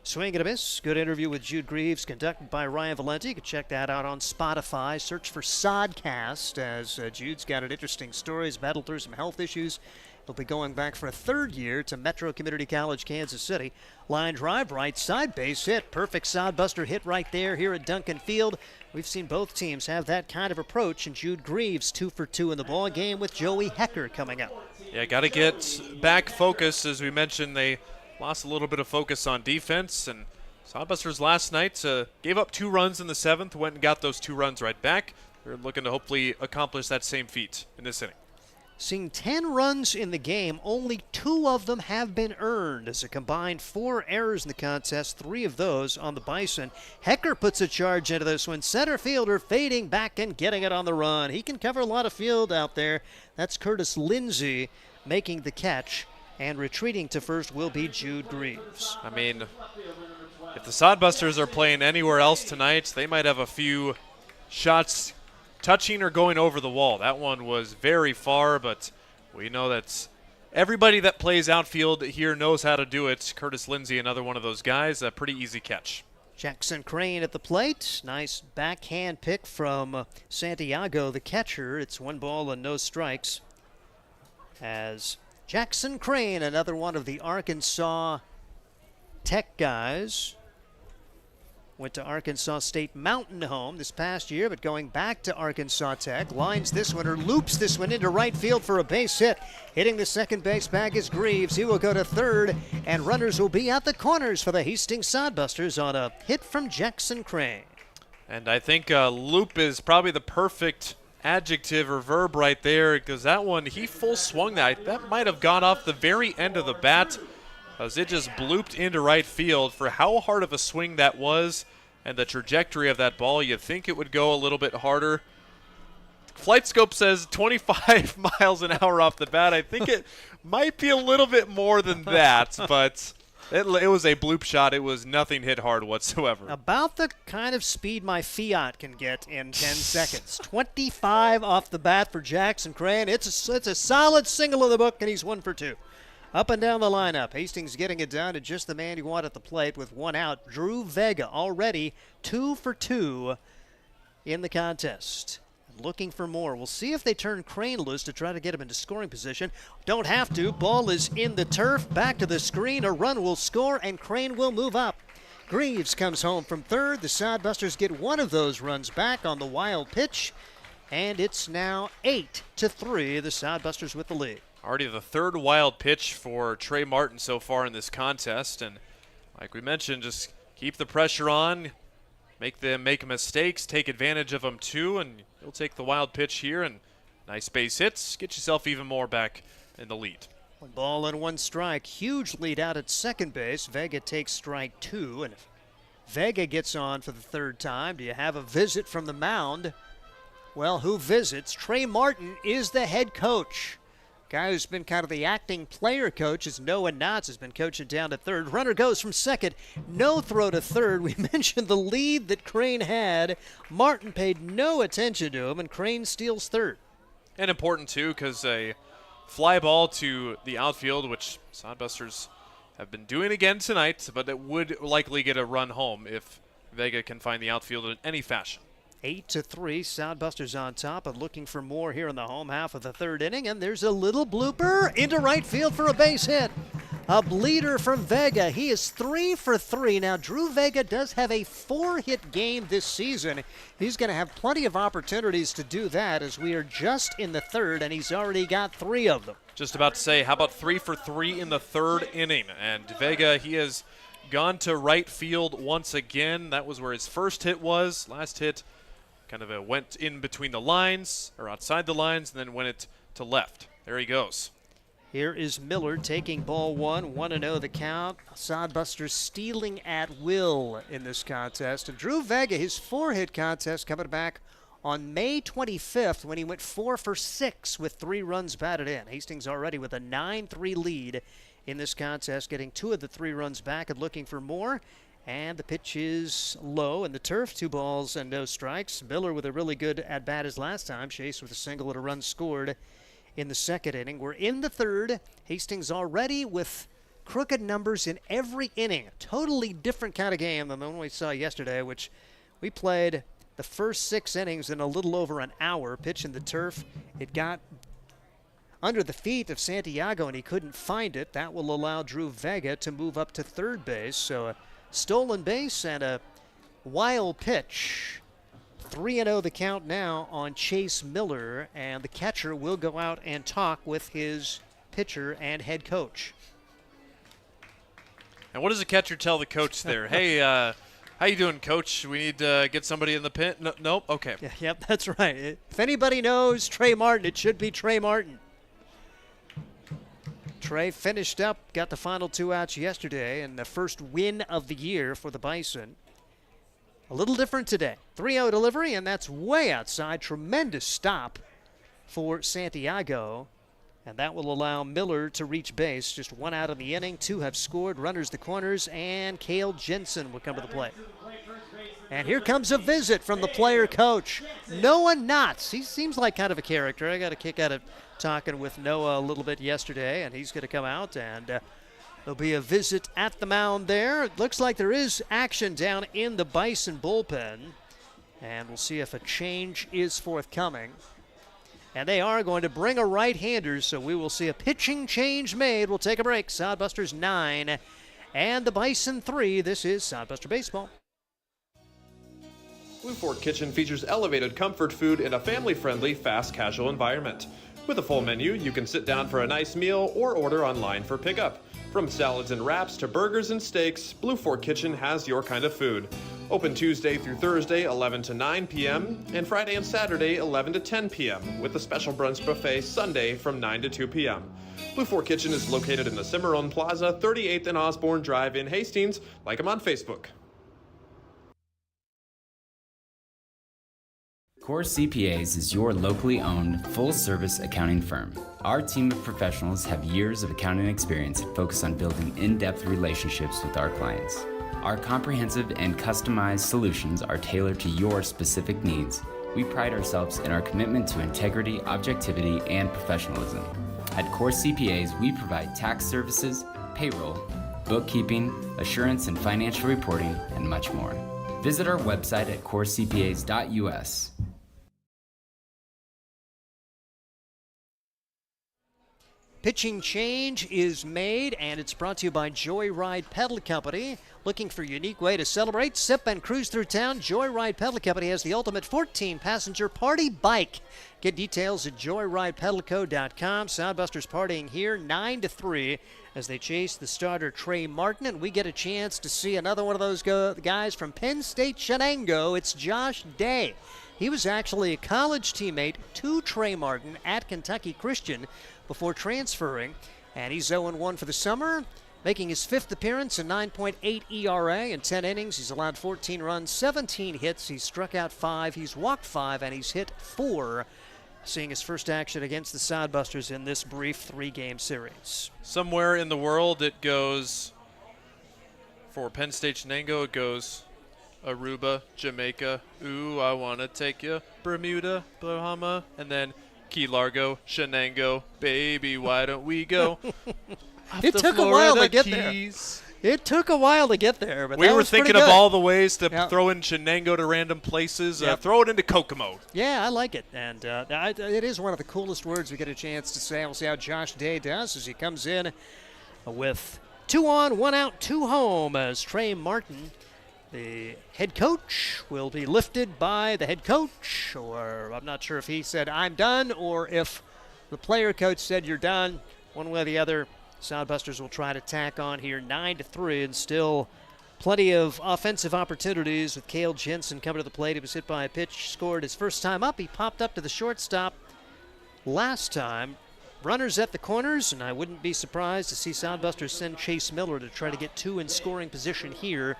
Swing and a miss. Good interview with Jude Greaves conducted by Ryan Valenti. You can check that out on Spotify. Search for Sodcast, as Jude's got an interesting story. He's battled through some health issues. He'll be going back for a 3rd year to Metro Community College, Kansas City. Line drive, right side, base hit. Perfect Sodbuster hit right there here at Duncan Field. We've seen both teams have that kind of approach, and Jude Greaves 2 for 2 in the ball game with Joey Hecker coming up. Yeah, got to get back focused. As we mentioned, they lost a little bit of focus on defense, and Sodbusters last night gave up 2 runs in the 7th, went and got those 2 runs right back. They're looking to hopefully accomplish that same feat in this inning. Seeing 10 runs in the game, only 2 of them have been earned, as a combined 4 errors in the contest, 3 of those on the Bison. Hecker puts a charge into this one. Center fielder fading back and getting it on the run. He can cover a lot of field out there. That's Curtis Lindsay making the catch. And retreating to first will be Jude Greaves. I mean, if the Sodbusters are playing anywhere else tonight, they might have a few shots touching or going over the wall. That one was very far, but we know that everybody that plays outfield here knows how to do it. Curtis Lindsay, another one of those guys, a pretty easy catch. Jackson Crane at the plate. Nice backhand pick from Santiago, the catcher. It's 1 ball and no strikes. As Jackson Crane, another one of the Arkansas Tech guys, went to Arkansas State Mountain Home this past year, but going back to Arkansas Tech, lines this one or loops this one into right field for a base hit. Hitting the second base bag is Greaves. He will go to 3rd, and runners will be at the corners for the Hastings Sodbusters on a hit from Jackson Crane. And I think loop is probably the perfect adjective or verb right there, because that one, he full swung that. That might have gone off the very end of the bat, as it just blooped into right field. For how hard of a swing that was and the trajectory of that ball, you'd think it would go a little bit harder. Flight Scope says 25 miles an hour off the bat. I think it might be a little bit more than that, but it was a bloop shot. It was nothing hit hard whatsoever. About the kind of speed my Fiat can get in 10 seconds. 25 off the bat for Jackson Crane. It's a solid single in the book, and he's 1 for 2. Up and down the lineup. Hastings getting it done, and just the man you want at the plate with one out. Drew Vega already 2 for 2 in the contest. Looking for more. We'll see if they turn Crane loose to try to get him into scoring position. Don't have to. Ball is in the turf. Back to the screen. A run will score, and Crane will move up. Greaves comes home from third. The Sodbusters get one of those runs back on the wild pitch, and it's now 8-3. The Sodbusters with the lead. Already the third wild pitch for Trey Martin so far in this contest, and like we mentioned, just keep the pressure on, make them make mistakes, take advantage of them too, and you'll take the wild pitch here and nice base hits, get yourself even more back in the lead. 1 ball and 1 strike. Huge lead out at second base. Vega takes strike 2, and if Vega gets on for the third time, do you have a visit from the mound? Well, who visits? Trey Martin is the head coach. Guy who's been kind of the acting player coach is Noah Knotts, has been coaching down to third. Runner goes from second. No throw to third. We mentioned the lead that Crane had. Martin paid no attention to him, and Crane steals third. And important, too, because a fly ball to the outfield, which Sodbusters have been doing again tonight, but it would likely get a run home if Vega can find the outfield in any fashion. 8-3, Sodbusters on top and looking for more here in the home half of the third inning, and there's a little blooper into right field for a base hit. A bleeder from Vega. He is 3 for 3. Now, Drew Vega does have a 4-hit game this season. He's going to have plenty of opportunities to do that as we are just in the third, and he's already got 3 of them. Just about to say, how about 3 for 3 in the third inning? And Vega, he has gone to right field once again. That was where his first hit was. Last hit kind of went in between the lines, or outside the lines, and then went it to left. There he goes. Here is Miller taking ball 1, 1-0 the count. Sodbusters stealing at will in this contest. And Drew Vega, his 4-hit contest coming back on May 25th when he went 4 for 6 with 3 runs batted in. Hastings already with a 9-3 lead in this contest, getting 2 of the 3 runs back and looking for more. And the pitch is low in the turf. 2 balls and no strikes. Miller with a really good at-bat as last time. Chase with a single and a run scored in the second inning. We're in the third. Hastings already with crooked numbers in every inning. A totally different kind of game than the one we saw yesterday, which we played the first 6 innings in a little over an hour. Pitch in the turf. It got under the feet of Santiago, and he couldn't find it. That will allow Drew Vega to move up to third base. So a stolen base and a wild pitch. 3-0 the count now on Chase Miller, and the catcher will go out and talk with his pitcher and head coach. And what does the catcher tell the coach there? Hey, how you doing, coach? We need to get somebody in the pen? No, nope? Okay. Yeah, yep, that's right. If anybody knows Trey Martin, it should be Trey Martin. Trey finished up, got the final 2 outs yesterday, and the first win of the year for the Bison. A little different today. 3-0 delivery, and that's way outside. Tremendous stop for Santiago, and that will allow Miller to reach base. Just 1 out in the inning. 2 have scored. Runners the corners, and Cale Jensen will come to the plate. And here comes a visit from the player coach, Noah Knotts. He seems like kind of a character. I got a kick out of talking with Noah a little bit yesterday, and he's going to come out, and there'll be a visit at the mound there. It looks like there is action down in the Bison bullpen, and we'll see if a change is forthcoming. And they are going to bring a right-hander, so we will see a pitching change made. We'll take a break. Sodbusters 9 and the Bison 3. This is Sodbuster Baseball. Blue Fork Kitchen features elevated comfort food in a family-friendly, fast casual environment. With a full menu, you can sit down for a nice meal or order online for pickup. From salads and wraps to burgers and steaks, Blue Fork Kitchen has your kind of food. Open Tuesday through Thursday, 11 to 9 p.m., and Friday and Saturday, 11 to 10 p.m., with a special brunch buffet Sunday from 9 to 2 p.m. Blue Fork Kitchen is located in the Cimarron Plaza, 38th and Osborne Drive in Hastings. Like them on Facebook. Core CPAs is your locally owned, full-service accounting firm. Our team of professionals have years of accounting experience and focus on building in-depth relationships with our clients. Our comprehensive and customized solutions are tailored to your specific needs. We pride ourselves in our commitment to integrity, objectivity, and professionalism. At Core CPAs, we provide tax services, payroll, bookkeeping, assurance and financial reporting, and much more. Visit our website at corecpas.us. Pitching change is made, and it's brought to you by Joyride Pedal Company. Looking for a unique way to celebrate, sip, and cruise through town? Joyride Pedal Company has the ultimate 14-passenger party bike. Get details at joyridepedalco.com. Sodbusters partying here 9-3 as they chase the starter Trey Martin, and we get a chance to see another one of those guys from Penn State Shenango. It's Josh Day. He was actually a college teammate to Trey Martin at Kentucky Christian before transferring, and he's 0-1 for the summer, making his 5th appearance, a 9.8 ERA in 10 innings. He's allowed 14 runs, 17 hits. He's struck out 5, he's walked 5, and he's hit 4, seeing his first action against the Sodbusters in this brief 3-game series. Somewhere in the world it goes, for Penn State Shenango, it goes Aruba, Jamaica, ooh, I want to take you, Bermuda, Bahama, and then Key Largo, Shenango, baby, why don't we go? It took a while to get there. It took a while to get there, but we that were was thinking pretty of good. all the ways to throw in Shenango to random places. Throw it into Kokomo. Yeah, I like it, and it is one of the coolest words we get a chance to say. We'll see how Josh Day does as he comes in with 2 on, 1 out, 2 home as Trey Martin, the head coach, will be lifted by the head coach, or I'm not sure if he said, I'm done, or if the player coach said, you're done. One way or the other, Sodbusters will try to tack on here 9-3, and still plenty of offensive opportunities with Cale Jensen coming to the plate. He was hit by a pitch, scored his first time up. He popped up to the shortstop last time. Runners at the corners, and I wouldn't be surprised to see Sodbusters send Chase Miller to try to get 2 in scoring position here,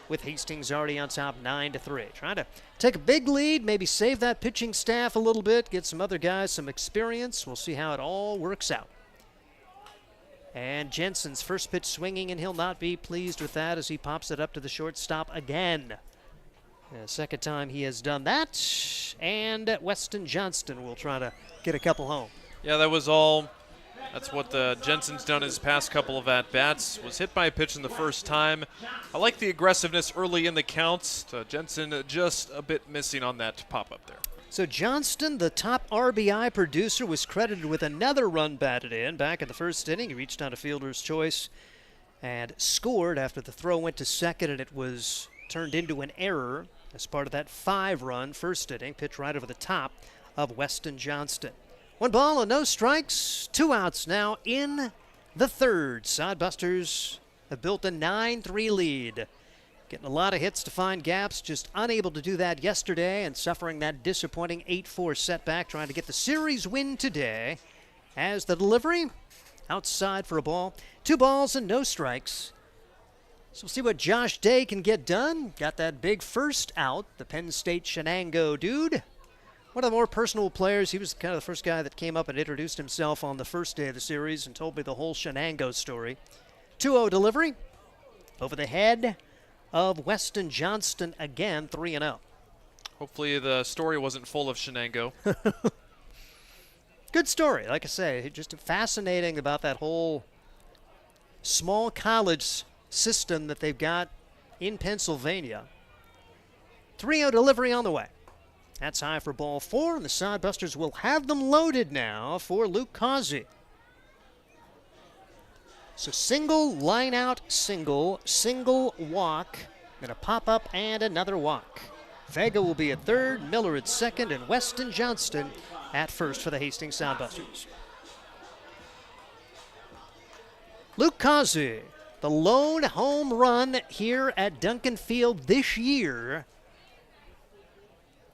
with Hastings already on top 9-3. Trying to take a big lead, maybe save that pitching staff a little bit, get some other guys some experience. We'll see how it all works out. And Jensen's first pitch swinging, and he'll not be pleased with that as he pops it up to the shortstop again. The second time he has done that, and Weston Johnston will try to get a couple home. Yeah, that was all. That's what Jensen's done his past couple of at-bats. Was hit by a pitch in the first time. I like the aggressiveness early in the counts. Jensen just a bit missing on that pop-up there. So Johnston, the top RBI producer, was credited with another run batted in back in the first inning. He reached on a fielder's choice and scored after the throw went to second, and it was turned into an error as part of that 5-run first inning. Pitch right over the top of Weston Johnston. 1 ball and no strikes, 2 outs now in the third. Sodbusters have built a 9-3 lead. Getting a lot of hits to find gaps, just unable to do that yesterday and suffering that disappointing 8-4 setback, trying to get the series win today. As the delivery, outside for a ball. 2 balls and no strikes. So we'll see what Josh Day can get done. Got that big first out, the Penn State Shenango dude. One of the more personal players. He was kind of the first guy that came up and introduced himself on the first day of the series and told me the whole Shenango story. 2-0 delivery over the head of Weston Johnston again, 3-0. Hopefully the story wasn't full of Shenango. Good story, like I say. Just fascinating about that whole small college system that they've got in Pennsylvania. 3-0 delivery on the way. That's high for ball 4, and the Sodbusters will have them loaded now for Luke Causey. So single, line out, single walk, and a pop-up and another walk. Vega will be at third, Miller at second, and Weston Johnston at first for the Hastings Sodbusters. Luke Causey, the lone home run here at Duncan Field this year.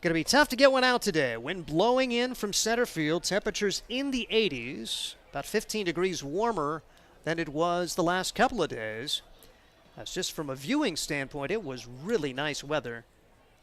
Going to be tough to get one out today. Wind blowing in from center field. Temperatures in the 80s. About 15 degrees warmer than it was the last couple of days. That's just from a viewing standpoint. It was really nice weather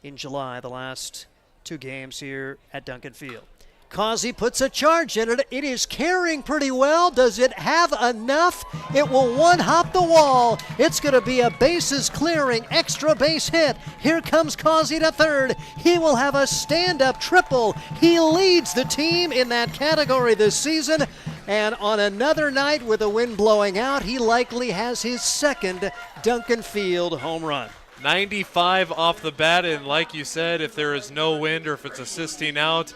in July, the last 2 games here at Duncan Field. Causey puts a charge in it. It is carrying pretty well. Does it have enough? It will one-hop the wall. It's going to be a bases clearing extra base hit. Here comes Causey to third. He will have a stand-up triple. He leads the team in that category this season. And on another night with the wind blowing out, he likely has his second Duncan Field home run. 95 off the bat, and like you said, if there is no wind or if it's assisting out,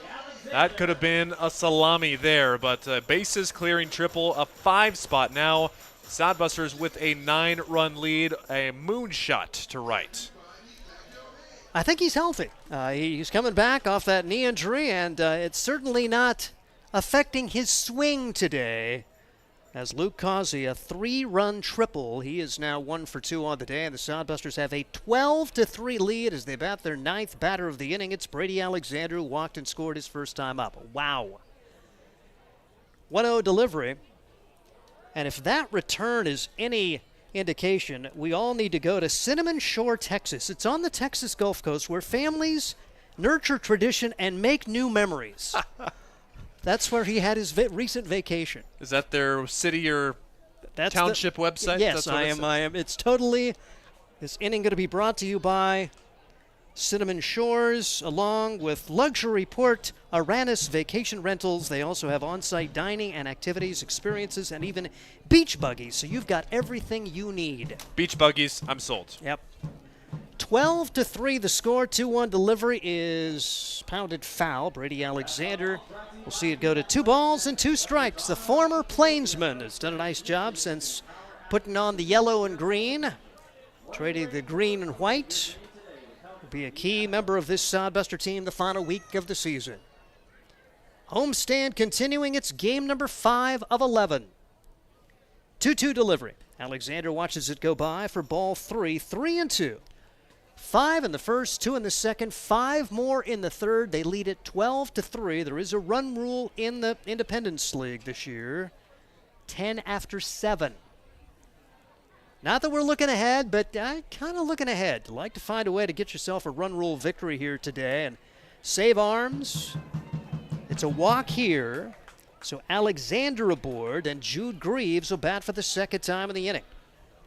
that could have been a salami there. But bases clearing triple, a 5 spot now. Sodbusters with a 9-run lead, a moonshot to right. I think he's healthy. He's coming back off that knee injury, and it's certainly not affecting his swing today. As Luke Causey, a 3-run triple. He is now 1 for 2 on the day, and the Sodbusters have a 12-3 lead as they bat their 9th batter of the inning. It's Brady Alexander, who walked and scored his first time up. Wow. 1-0 delivery. And if that return is any indication, we all need to go to Cinnamon Shore, Texas. It's on the Texas Gulf Coast where families nurture tradition and make new memories. That's where he had his recent vacation. Is that their city or township website? Yes, I am. It's totally, this inning going to be brought to you by Cinnamon Shores, along with Luxury Port Aranis Vacation Rentals. They also have on-site dining and activities, experiences, and even beach buggies. So you've got everything you need. Beach buggies, I'm sold. Yep. 12-3 the score. 2-1 delivery is pounded foul. Brady Alexander, we'll see it go to 2 balls and 2 strikes. The former Plainsman has done a nice job since putting on the yellow and green, trading the green and white. Will be a key member of this Sodbuster team the final week of the season. Homestand continuing its game number 5 of 11. 2-2 delivery. Alexander watches it go by for ball 3, 3-2. 5 in the first, 2 in the second, 5 more in the third. They lead it 12-3. There is a run rule in the Independence League this year. 10 after 7. Not that we're looking ahead, but kind of looking ahead. I'd like to find a way to get yourself a run rule victory here today and save arms. It's a walk here. So Alexander aboard, and Jude Greaves will bat for the second time in the inning.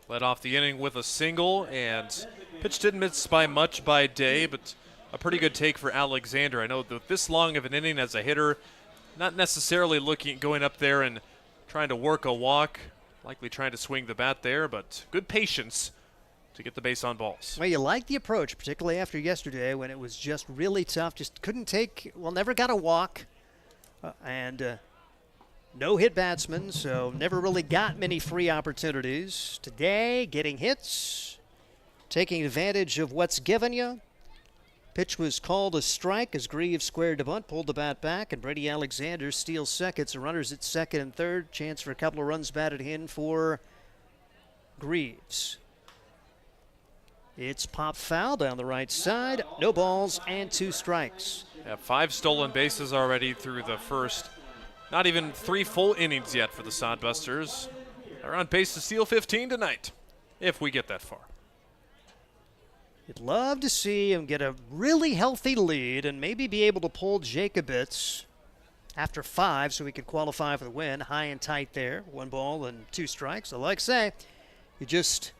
Led off the inning with a single, and pitch didn't miss by much by day, but a pretty good take for Alexander. I know that this long of an inning as a hitter, not necessarily going up there and trying to work a walk, likely trying to swing the bat there, but good patience to get the base on balls. Well, you like the approach, particularly after yesterday when it was just really tough. Just couldn't take, never got a walk, and no hit batsman, so never really got many free opportunities. Today, getting hits, taking advantage of what's given you. Pitch was called a strike as Greaves squared to bunt, pulled the bat back, and Brady Alexander steals second. So runners at second and third. Chance for a couple of runs batted in for Greaves. It's pop foul down the right side. No balls and 2 strikes. Yeah, 5 stolen bases already through the first. Not even 3 full innings yet for the Sodbusters. They're on pace to steal 15 tonight, if we get that far. You'd love to see him get a really healthy lead and maybe be able to pull Jacobitz after 5 so he could qualify for the win. High and tight there. 1 ball and 2 strikes. So like I say, you just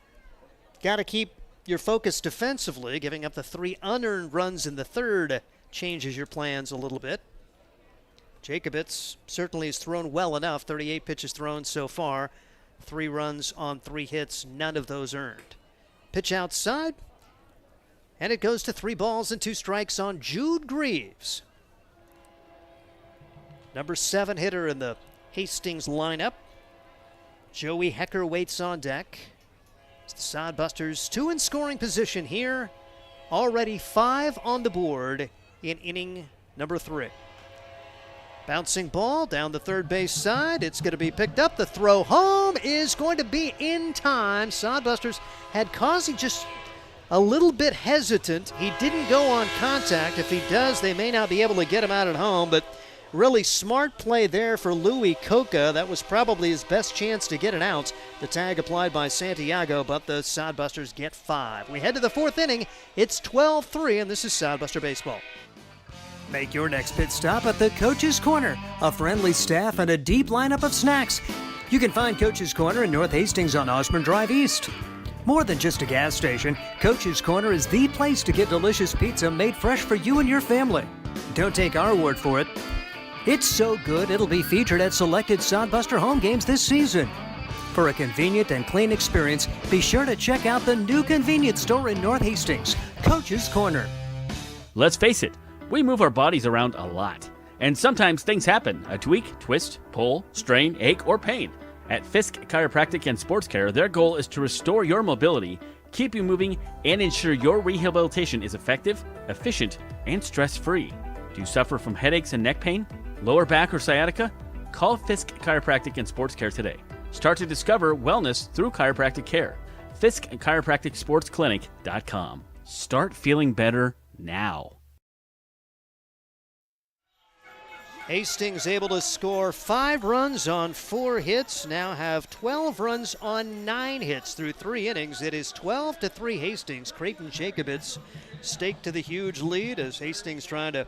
got to keep your focus defensively. Giving up the 3 unearned runs in the third changes your plans a little bit. Jacobitz certainly has thrown well enough. 38 pitches thrown so far. 3 runs on 3 hits, none of those earned. Pitch outside, and it goes to 3 balls and 2 strikes on Jude Greaves. Number 7 hitter in the Hastings lineup. Joey Hecker waits on deck. It's the Sodbusters 2 in scoring position here. Already 5 on the board in inning number 3. Bouncing ball down the third base side. It's going to be picked up. The throw home is going to be in time. Sodbusters had Causey just a little bit hesitant. He didn't go on contact. If he does, they may not be able to get him out at home, but really smart play there for Louis Coca. That was probably his best chance to get an out. The tag applied by Santiago, but the Sodbusters get 5. We head to the 4th inning. It's 12-3, and this is Sodbuster Baseball. Make your next pit stop at the Coach's Corner. A friendly staff and a deep lineup of snacks. You can find Coach's Corner in North Hastings on Osborne Drive East. More than just a gas station, Coach's Corner is the place to get delicious pizza made fresh for you and your family. Don't take our word for it. It's so good it'll be featured at selected Sodbuster home games this season. For a convenient and clean experience, be sure to check out the new convenience store in North Hastings, Coach's Corner. Let's face it, we move our bodies around a lot. And sometimes things happen, a tweak, twist, pull, strain, ache, or pain. At Fisk Chiropractic and Sports Care, their goal is to restore your mobility, keep you moving, and ensure your rehabilitation is effective, efficient, and stress-free. Do you suffer from headaches and neck pain, lower back or sciatica? Call Fisk Chiropractic and Sports Care today. Start to discover wellness through chiropractic care. Fisk Chiropractic Sports Clinic.com. Start feeling better now. Hastings able to score 5 runs on 4 hits, now have 12 runs on 9 hits through 3 innings. It is 12-3 Hastings. Creighton Jacobitz staked to the huge lead as Hastings trying to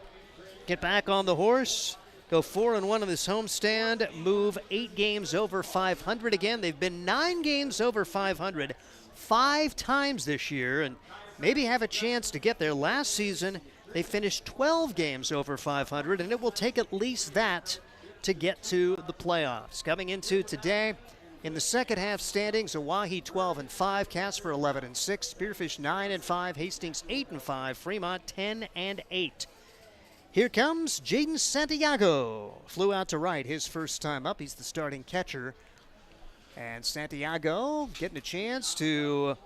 get back on the horse, go 4-1 in this homestand, move 8 games over 500 again. They've been 9 games over 500 5 times this year and maybe have a chance to get there. Last season, they finished 12 games over 500, and it will take at least that to get to the playoffs. Coming into today, in the second half standings, Oahe 12-5, Casper 11-6, Spearfish 9-5, Hastings 8-5, Fremont 10-8. Here comes Jaden Santiago. Flew out to right his first time up. He's the starting catcher. And Santiago getting a chance to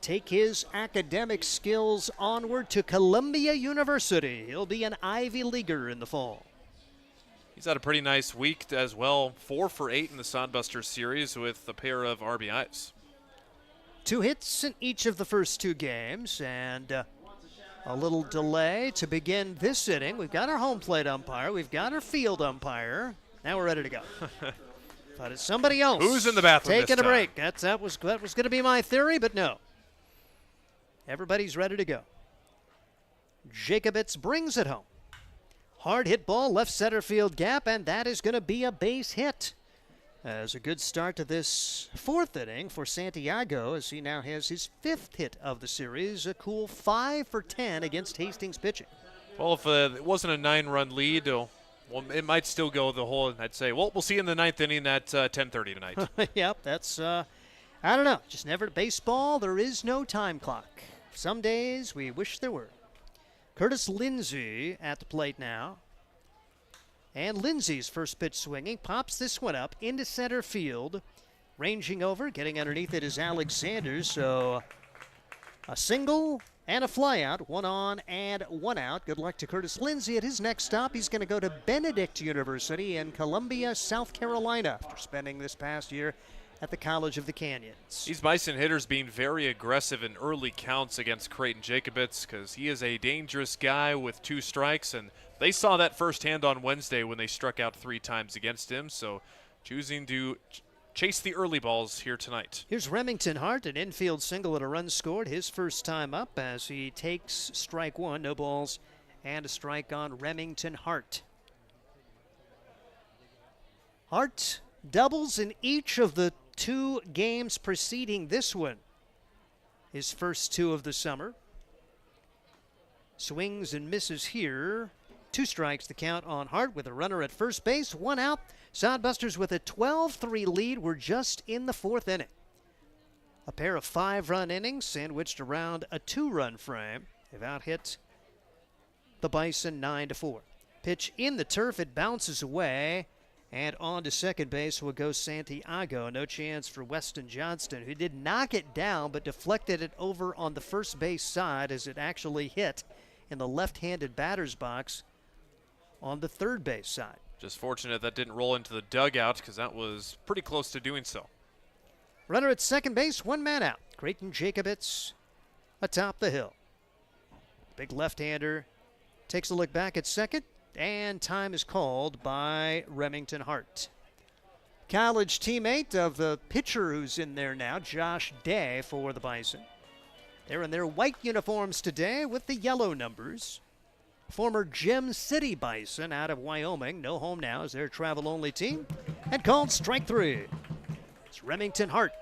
take his academic skills onward to Columbia University. He'll be an Ivy Leaguer in the fall. He's had a pretty nice week as well. 4 for 8 in the Sodbusters series with a pair of RBIs. 2 hits in each of the first 2 games, and a little delay to begin this inning. We've got our home plate umpire. We've got our field umpire. Now we're ready to go. But it's somebody else. Who's in the bathroom taking this a break? time? That was going to be my theory, but no. Everybody's ready to go. Jacobitz brings it home. Hard hit ball, left center field gap, and that is going to be a base hit. As a good start to this 4th inning for Santiago, as he now has his 5th hit of the series, a cool 5 for 10 against Hastings pitching. Well, if it wasn't a 9-run lead, well, it might still go the whole, I'd say, well, we'll see you in the 9th inning at 10:30 tonight. Yep, that's, I don't know, just never baseball, there is no time clock. Some days we wish there were. Curtis Lindsay at the plate now. And Lindsay's first pitch swinging, pops this one up into center field. Ranging over, getting underneath it is Alexander. So a single and a flyout, 1 on and 1 out. Good luck to Curtis Lindsay at his next stop. He's going to go to Benedict University in Columbia, South Carolina, after spending this past year at the College of the Canyons. These Bison hitters being very aggressive in early counts against Creighton Jacobitz because he is a dangerous guy with 2 strikes, and they saw that firsthand on Wednesday when they struck out 3 times against him, so choosing to chase the early balls here tonight. Here's Remington Hart, an infield single and a run scored, his first time up as he takes strike 1, no balls, and a strike on Remington Hart. Hart doubles in each of the 2 games preceding this one. His first 2 of the summer. Swings and misses here. 2 strikes the count on Hart with a runner at first base, 1 out. Sodbusters with a 12-3 lead. We're just in the 4th inning. A pair of 5-run innings sandwiched around a 2-run frame. They've out-hit the Bison 9-4. Pitch in the turf, it bounces away. And on to second base will go Santiago. No chance for Weston Johnston, who did knock it down but deflected it over on the first base side as it actually hit in the left-handed batter's box on the third base side. Just fortunate that didn't roll into the dugout because that was pretty close to doing so. Runner at second base, 1 man out. Creighton Jacobitz atop the hill. Big left-hander takes a look back at second. And time is called by Remington Hart. College teammate of the pitcher who's in there now, Josh Day for the Bison. They're in their white uniforms today with the yellow numbers. Former Gem City Bison out of Wyoming, no home now as their travel-only team. And called strike 3. It's Remington Hart.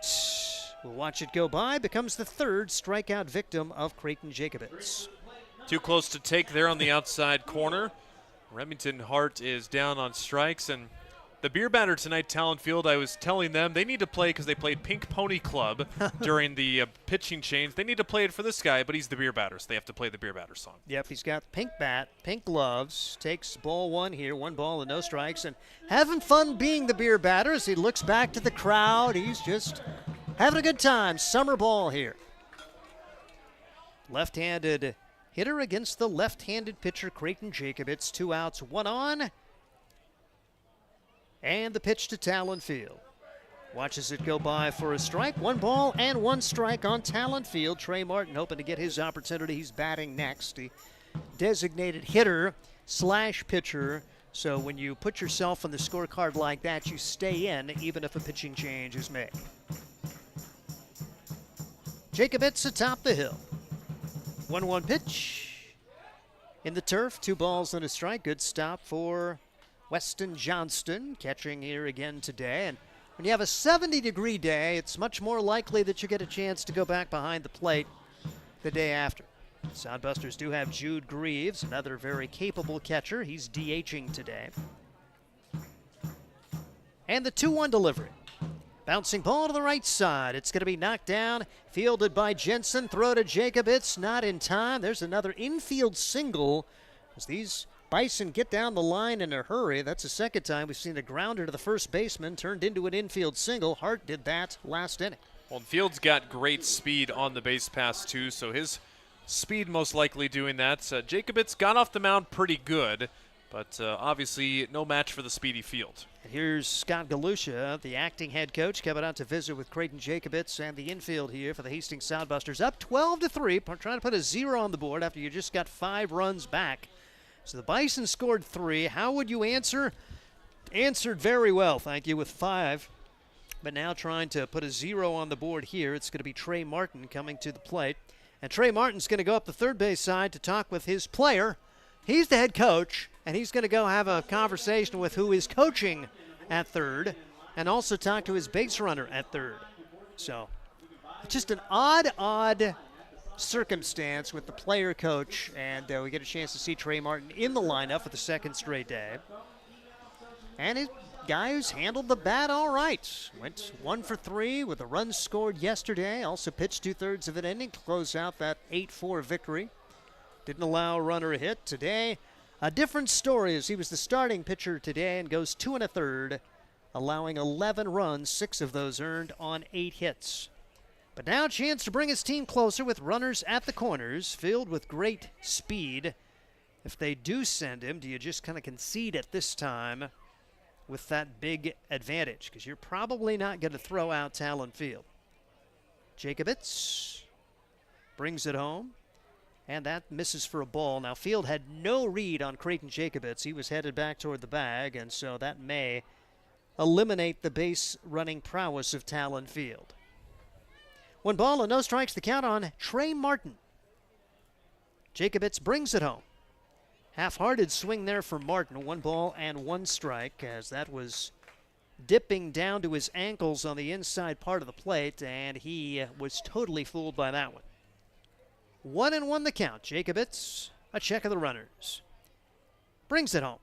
We'll watch it go by, becomes the 3rd strikeout victim of Creighton Jacobitz. Too close to take there on the outside corner. Remington Hart is down on strikes, and the beer batter tonight, Talon Field, I was telling them they need to play because they played Pink Pony Club during the pitching change. They need to play it for this guy, but he's the beer batter, so they have to play the beer batter song. Yep, he's got pink bat, pink gloves, takes ball one here, 1 ball and no strikes, and having fun being the beer batter as he looks back to the crowd. He's just having a good time. Summer ball here. Left-handed hitter against the left-handed pitcher, Creighton Jacobitz. 2 outs, 1 on. And the pitch to Talon Field. Watches it go by for a strike. 1 ball and 1 strike on Talon Field. Trey Martin hoping to get his opportunity. He's batting next. He designated hitter / pitcher. So when you put yourself on the scorecard like that, you stay in even if a pitching change is made. Jacobitz atop the hill. 1-1 pitch in the turf. 2 balls and a strike. Good stop for Weston Johnston, catching here again today. And when you have a 70-degree day, it's much more likely that you get a chance to go back behind the plate the day after. Sodbusters do have Jude Greaves, another very capable catcher. He's DHing today. And the 2-1 delivery. Bouncing ball to the right side. It's going to be knocked down, fielded by Jensen. Throw to Jacobitz, not in time. There's another infield single as these Bison get down the line in a hurry. That's the second time we've seen a grounder to the first baseman turned into an infield single. Hart did that last inning. Well, Fields got great speed on the base pass, too, so his speed most likely doing that. Jacobitz got off the mound pretty good, but obviously no match for the speedy Field. And here's Scott Galusha, the acting head coach, coming out to visit with Creighton Jacobitz and the infield here for the Hastings Sodbusters. Up 12-3, trying to put a 0 on the board after you just got 5 runs back. So the Bison scored 3. How would you answer? Answered very well, thank you, with 5. But now trying to put a 0 on the board here. It's going to be Trey Martin coming to the plate. And Trey Martin's going to go up the third base side to talk with his player. He's the head coach, and he's going to go have a conversation with who is coaching at third and also talk to his base runner at third. So just an odd circumstance with the player coach, and we get a chance to see Trey Martin in the lineup for the second straight day. And a guy who's handled the bat all right. Went 1 for 3 with a run scored yesterday. Also pitched 2/3 of an inning to close out that 8-4 victory. Didn't allow a runner a hit. Today, a different story as he was the starting pitcher today and goes 2 1/3, allowing 11 runs, 6 of those earned on 8 hits. But now a chance to bring his team closer with runners at the corners, filled with great speed. If they do send him, do you just kind of concede at this time with that big advantage? Because you're probably not going to throw out Talon Field. Jacobitz brings it home, and that misses for a ball. Now Field had no read on Creighton Jacobitz. He was headed back toward the bag, and so that may eliminate the base running prowess of Talon Field. 1 ball and no strikes, the count on Trey Martin. Jacobitz brings it home. Half-hearted swing there for Martin. 1 ball and 1 strike, as that was dipping down to his ankles on the inside part of the plate, and he was totally fooled by that one. 1-1 the count. Jacobitz, a check of the runners. Brings it home.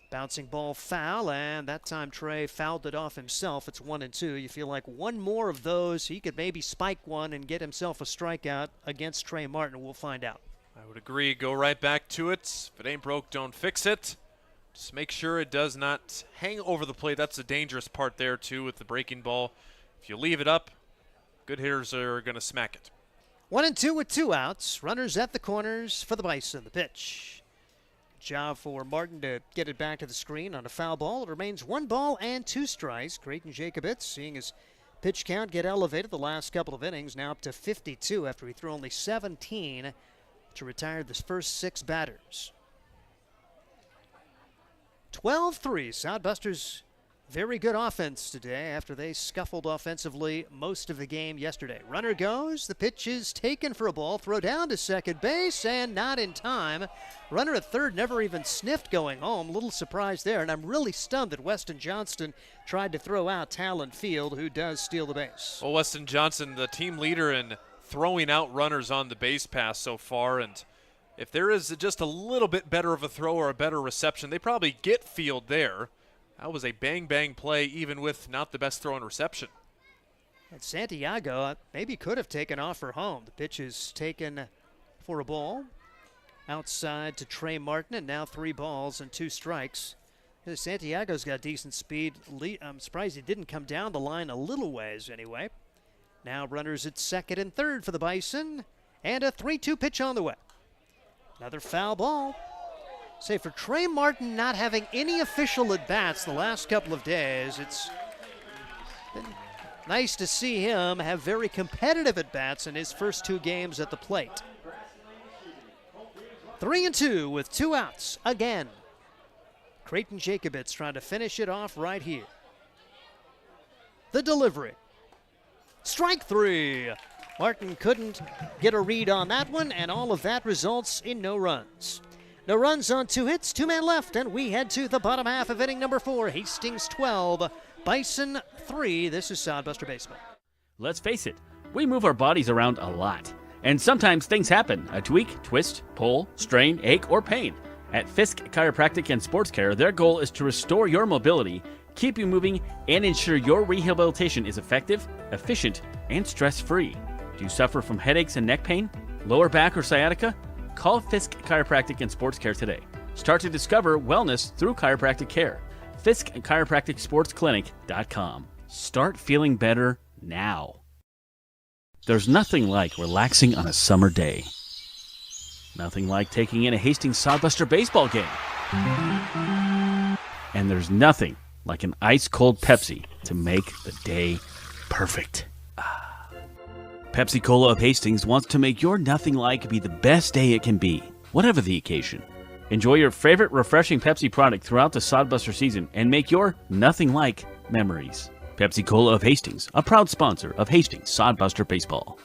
Bouncing ball foul, and that time Trey fouled it off himself. It's 1-2. You feel like one more of those, he could maybe spike one and get himself a strikeout against Trey Martin. We'll find out. I would agree. Go right back to it. If it ain't broke, don't fix it. Just make sure it does not hang over the plate. That's the dangerous part there, too, with the breaking ball. If you leave it up, good hitters are going to smack it. 1-2 with 2 outs. Runners at the corners for the Bison. The pitch. Job for Martin to get it back to the screen on a foul ball. It remains 1 ball and 2 strikes. Creighton Jacobitz seeing his pitch count get elevated the last couple of innings, now up to 52 after he threw only 17 to retire the first 6 batters. 12-3. Sodbusters very good offense today after they scuffled offensively most of the game yesterday. Runner goes. The pitch is taken for a ball. Throw down to second base and not in time. Runner at third never even sniffed going home. Little surprise there. And I'm really stunned that Weston Johnston tried to throw out Talon Field, who does steal the base. Well, Weston Johnson, the team leader in throwing out runners on the base pass so far. And if there is just a little bit better of a throw or a better reception, they probably get Field there. That was a bang-bang play, even with not the best throw and reception. And Santiago maybe could have taken off for home. The pitch is taken for a ball. Outside to Trey Martin, and now 3 balls and 2 strikes. Santiago's got decent speed. I'm surprised he didn't come down the line a little ways anyway. Now runners at second and third for the Bison, and a 3-2 pitch on the way. Another foul ball. Say, for Trey Martin not having any official at-bats the last couple of days, it's been nice to see him have very competitive at-bats in his first 2 games at the plate. 3-2 with 2 outs again. Creighton Jacobitz trying to finish it off right here. The delivery. Strike 3. Martin couldn't get a read on that one, and all of that results in no runs. No runs on 2 hits, 2 men left, and we head to the bottom half of inning number 4. Hastings 12, Bison 3. This is Sodbuster Baseball. Let's face it, we move our bodies around a lot. And sometimes things happen, a tweak, twist, pull, strain, ache, or pain. At Fisk Chiropractic and Sports Care, their goal is to restore your mobility, keep you moving, and ensure your rehabilitation is effective, efficient, and stress-free. Do you suffer from headaches and neck pain, lower back or sciatica? Call Fisk Chiropractic and Sports Care today. Start to discover wellness through chiropractic care. Fisk Chiropractic Sports Clinic.com. Start feeling better now. There's nothing like relaxing on a summer day. Nothing like taking in a Hastings Sodbuster baseball game. And there's nothing like an ice-cold Pepsi to make the day perfect. Pepsi Cola of Hastings wants to make your nothing like be the best day it can be, whatever the occasion. Enjoy your favorite refreshing Pepsi product throughout the Sodbuster season and make your nothing like memories. Pepsi Cola of Hastings, a proud sponsor of Hastings Sodbuster Baseball.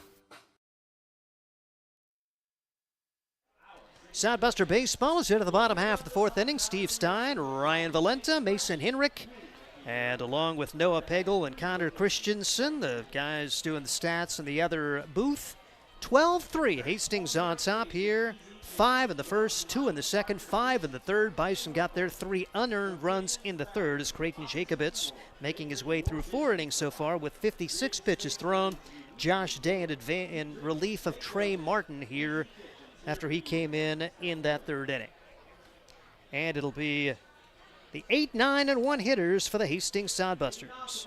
Sodbuster Baseball is into the bottom half of the 4th inning. Steve Stein, Ryan Valenta, Mason Hinrichs, and along with Noah Pagel and Connor Christensen, the guys doing the stats in the other booth. 12-3, Hastings on top here. 5 in the first, 2 in the second, 5 in the third. Bison got their 3 unearned runs in the third as Creighton Jacobitz making his way through 4 innings so far with 56 pitches thrown. Josh Day in relief of Trey Martin here after he came in that 3rd inning. And it'll be the 8, 9, and 1 hitters for the Hastings Sodbusters.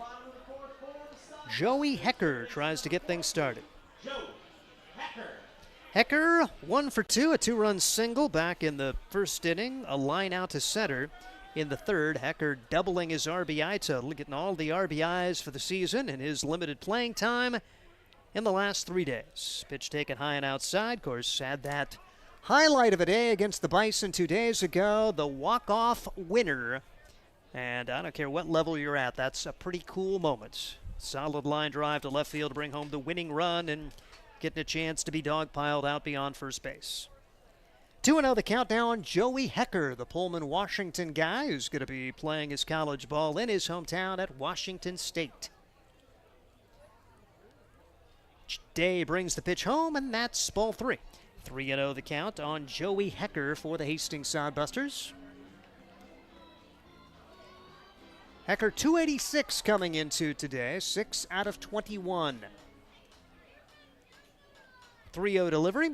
Joey Hecker tries to get things started. Hecker, 1 for 2, a 2-run single back in the first inning, a line out to center in the third. Hecker doubling his RBI total, getting all the RBIs for the season in his limited playing time in the last 3 days. Pitch taken high and outside. Of course, had that highlight of a day against the Bison 2 days ago, the walk-off winner. And I don't care what level you're at, that's a pretty cool moment. Solid line drive to left field to bring home the winning run and getting a chance to be dogpiled out beyond first base. 2-0 the count now on Joey Hecker, the Pullman, Washington guy who's going to be playing his college ball in his hometown at Washington State. Day brings the pitch home, and that's ball 3. 3-0 the count on Joey Hecker for the Hastings Sodbusters. Hecker 286 coming into today, 6 out of 21. 3-0 delivery,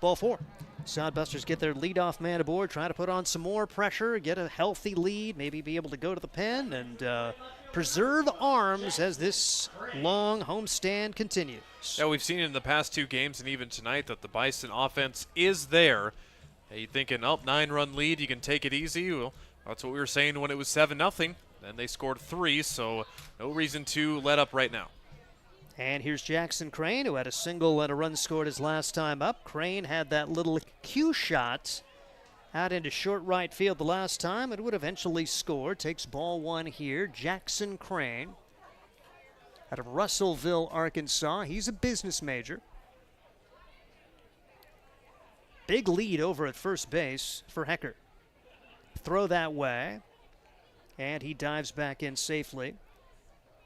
ball 4. Sodbusters get their leadoff man aboard, trying to put on some more pressure, get a healthy lead, maybe be able to go to the pen and preserve arms as this long homestand continues. Yeah, we've seen in the past 2 games and even tonight that the Bison offense is there. You're thinking, 9-run lead, you can take it easy. Well, that's what we were saying when it was 7-0. Then they scored 3, so no reason to let up right now. And here's Jackson Crane, who had a single and a run scored his last time up. Crane had that little cue shot out into short right field the last time. It would eventually score. Takes ball 1 here. Jackson Crane out of Russellville, Arkansas. He's a business major. Big lead over at first base for Hecker. Throw that way. And he dives back in safely.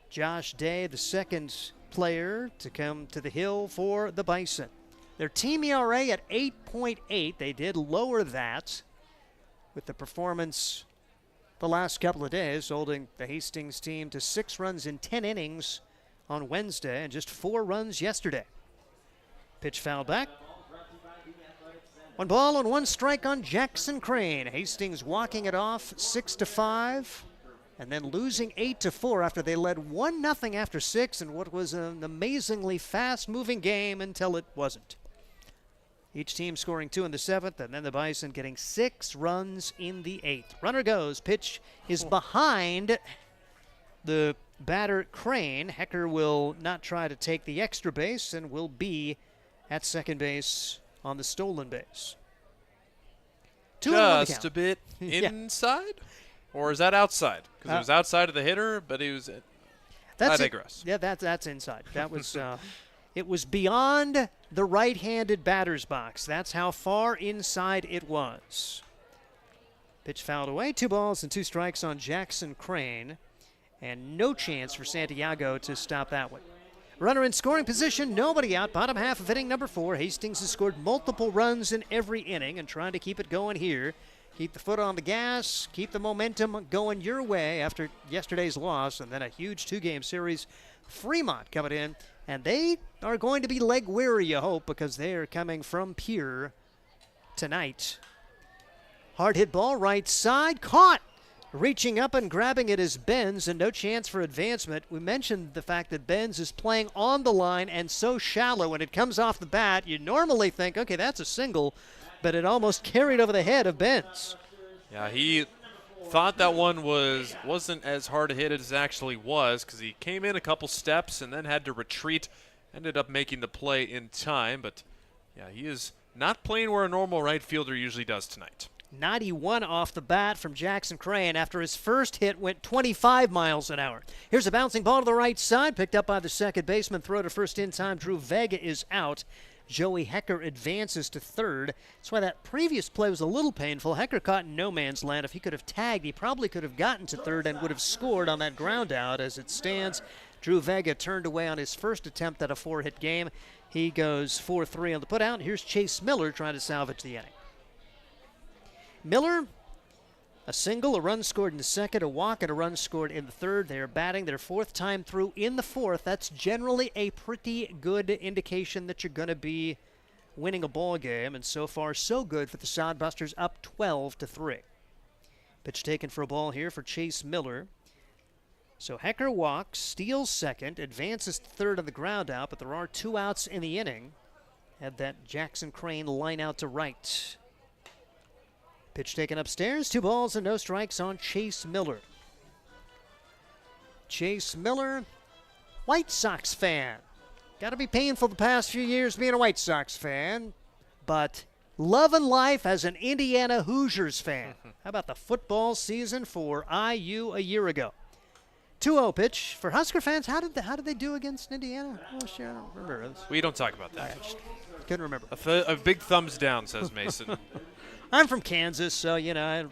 Josh Day, the second player to come to the hill for the Bison. Their team ERA at 8.8. They did lower that with the performance the last couple of days, holding the Hastings team to 6 runs in 10 innings on Wednesday and just 4 runs yesterday. Pitch foul back. 1 ball and 1 strike on Jackson Crane. Hastings walking it off 6-5 and then losing 8-4 after they led 1-0 after 6 in what was an amazingly fast-moving game until it wasn't. Each team scoring 2 in the 7th, and then the Bison getting 6 runs in the 8th. Runner goes. Pitch is behind the batter Crane. Hecker will not try to take the extra base and will be at second base on the stolen base. 2-1 on the count. Just a bit inside? Or is that outside? Because it was outside of the hitter, but he was I digress. Yeah, that's inside. That was it was beyond the right-handed batter's box. That's how far inside it was. Pitch fouled away. 2 balls and 2 strikes on Jackson Crane. And no chance for Santiago to stop that one. Runner in scoring position, nobody out. Bottom half of inning number 4. Hastings has scored multiple runs in every inning and trying to keep it going here. Keep the foot on the gas, keep the momentum going your way after yesterday's loss, and then a huge 2-game series. Fremont coming in, and they are going to be leg weary, you hope, because they're coming from Pierre tonight. Hard hit ball, right side, caught. Reaching up and grabbing it is Benz, and no chance for advancement. We mentioned the fact that Benz is playing on the line and so shallow. When it comes off the bat, you normally think, okay, that's a single, but it almost carried over the head of Benz. Yeah, he thought that one wasn't as hard a hit as it actually was because he came in a couple steps and then had to retreat. Ended up making the play in time, but yeah, he is not playing where a normal right fielder usually does tonight. 91 off the bat from Jackson Crane after his first hit went 25 miles an hour. Here's a bouncing ball to the right side, picked up by the second baseman. Throw to first in time. Drew Vega is out. Joey Hecker advances to third. That's why that previous play was a little painful. Hecker caught in no man's land. If he could have tagged, he probably could have gotten to third and would have scored on that ground out. As it stands, Drew Vega turned away on his first attempt at a 4-hit game. He goes 4-3 on the putout. Here's Chase Miller trying to salvage the inning. Miller, a single, a run scored in the second, a walk, and a run scored in the third. They are batting their 4th time through in the 4th. That's generally a pretty good indication that you're going to be winning a ball game, and so far so good for the Sodbusters, up 12-3. Pitch taken for a ball here for Chase Miller. So Hecker walks, steals second, advances to third on the ground out, but there are 2 outs in the inning. Had that Jackson Crane line out to right. Pitch taken upstairs, 2 balls and no strikes on Chase Miller. Chase Miller, White Sox fan. Got to be painful the past few years being a White Sox fan, but loving life as an Indiana Hoosiers fan. How about the football season for IU a year ago? 2-0 pitch for Husker fans. How did they do against Indiana last year? I don't remember. We don't talk about that. I just couldn't remember. A big thumbs down, says Mason. I'm from Kansas, so, 2-1,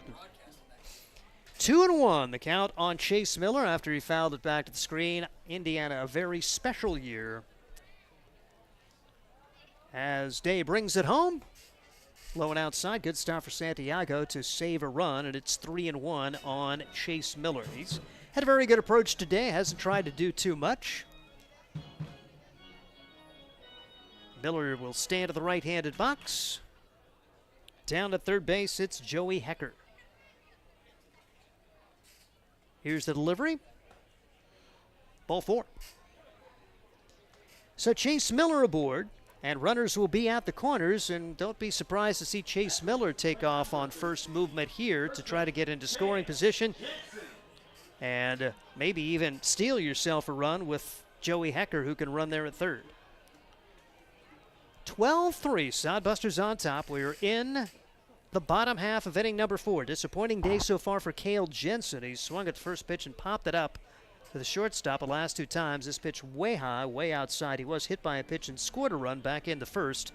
the count on Chase Miller after he fouled it back to the screen. Indiana, a very special year. As Day brings it home. Low and outside. Good stop for Santiago to save a run, and it's 3-1 on Chase Miller. He's had a very good approach today. Hasn't tried to do too much. Miller will stand at the right-handed box. Down at third base, it's Joey Hecker. Here's the delivery. Ball 4. So Chase Miller aboard, and runners will be at the corners, and don't be surprised to see Chase Miller take off on first movement here to try to get into scoring position and maybe even steal yourself a run with Joey Hecker, who can run there at third. 12-3, Sodbusters on top. We're in the bottom half of inning number 4. Disappointing day so far for Cale Jensen. He swung at the first pitch and popped it up to the shortstop the last 2 times. This pitch way high, way outside. He was hit by a pitch and scored a run back in the first.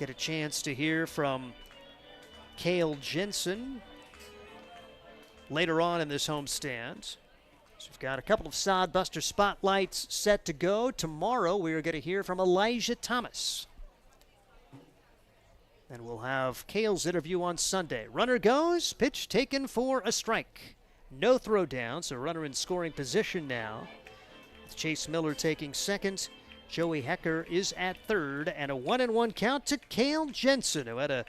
Get a chance to hear from Cale Jensen later on in this homestand. So we've got a couple of Sodbuster spotlights set to go. Tomorrow we are going to hear from Elijah Thomas. And we'll have Cale's interview on Sunday. Runner goes, pitch taken for a strike. No throw down, so runner in scoring position now. With Chase Miller taking second. Joey Hecker is at third, and a 1-1 count to Cale Jensen, who had a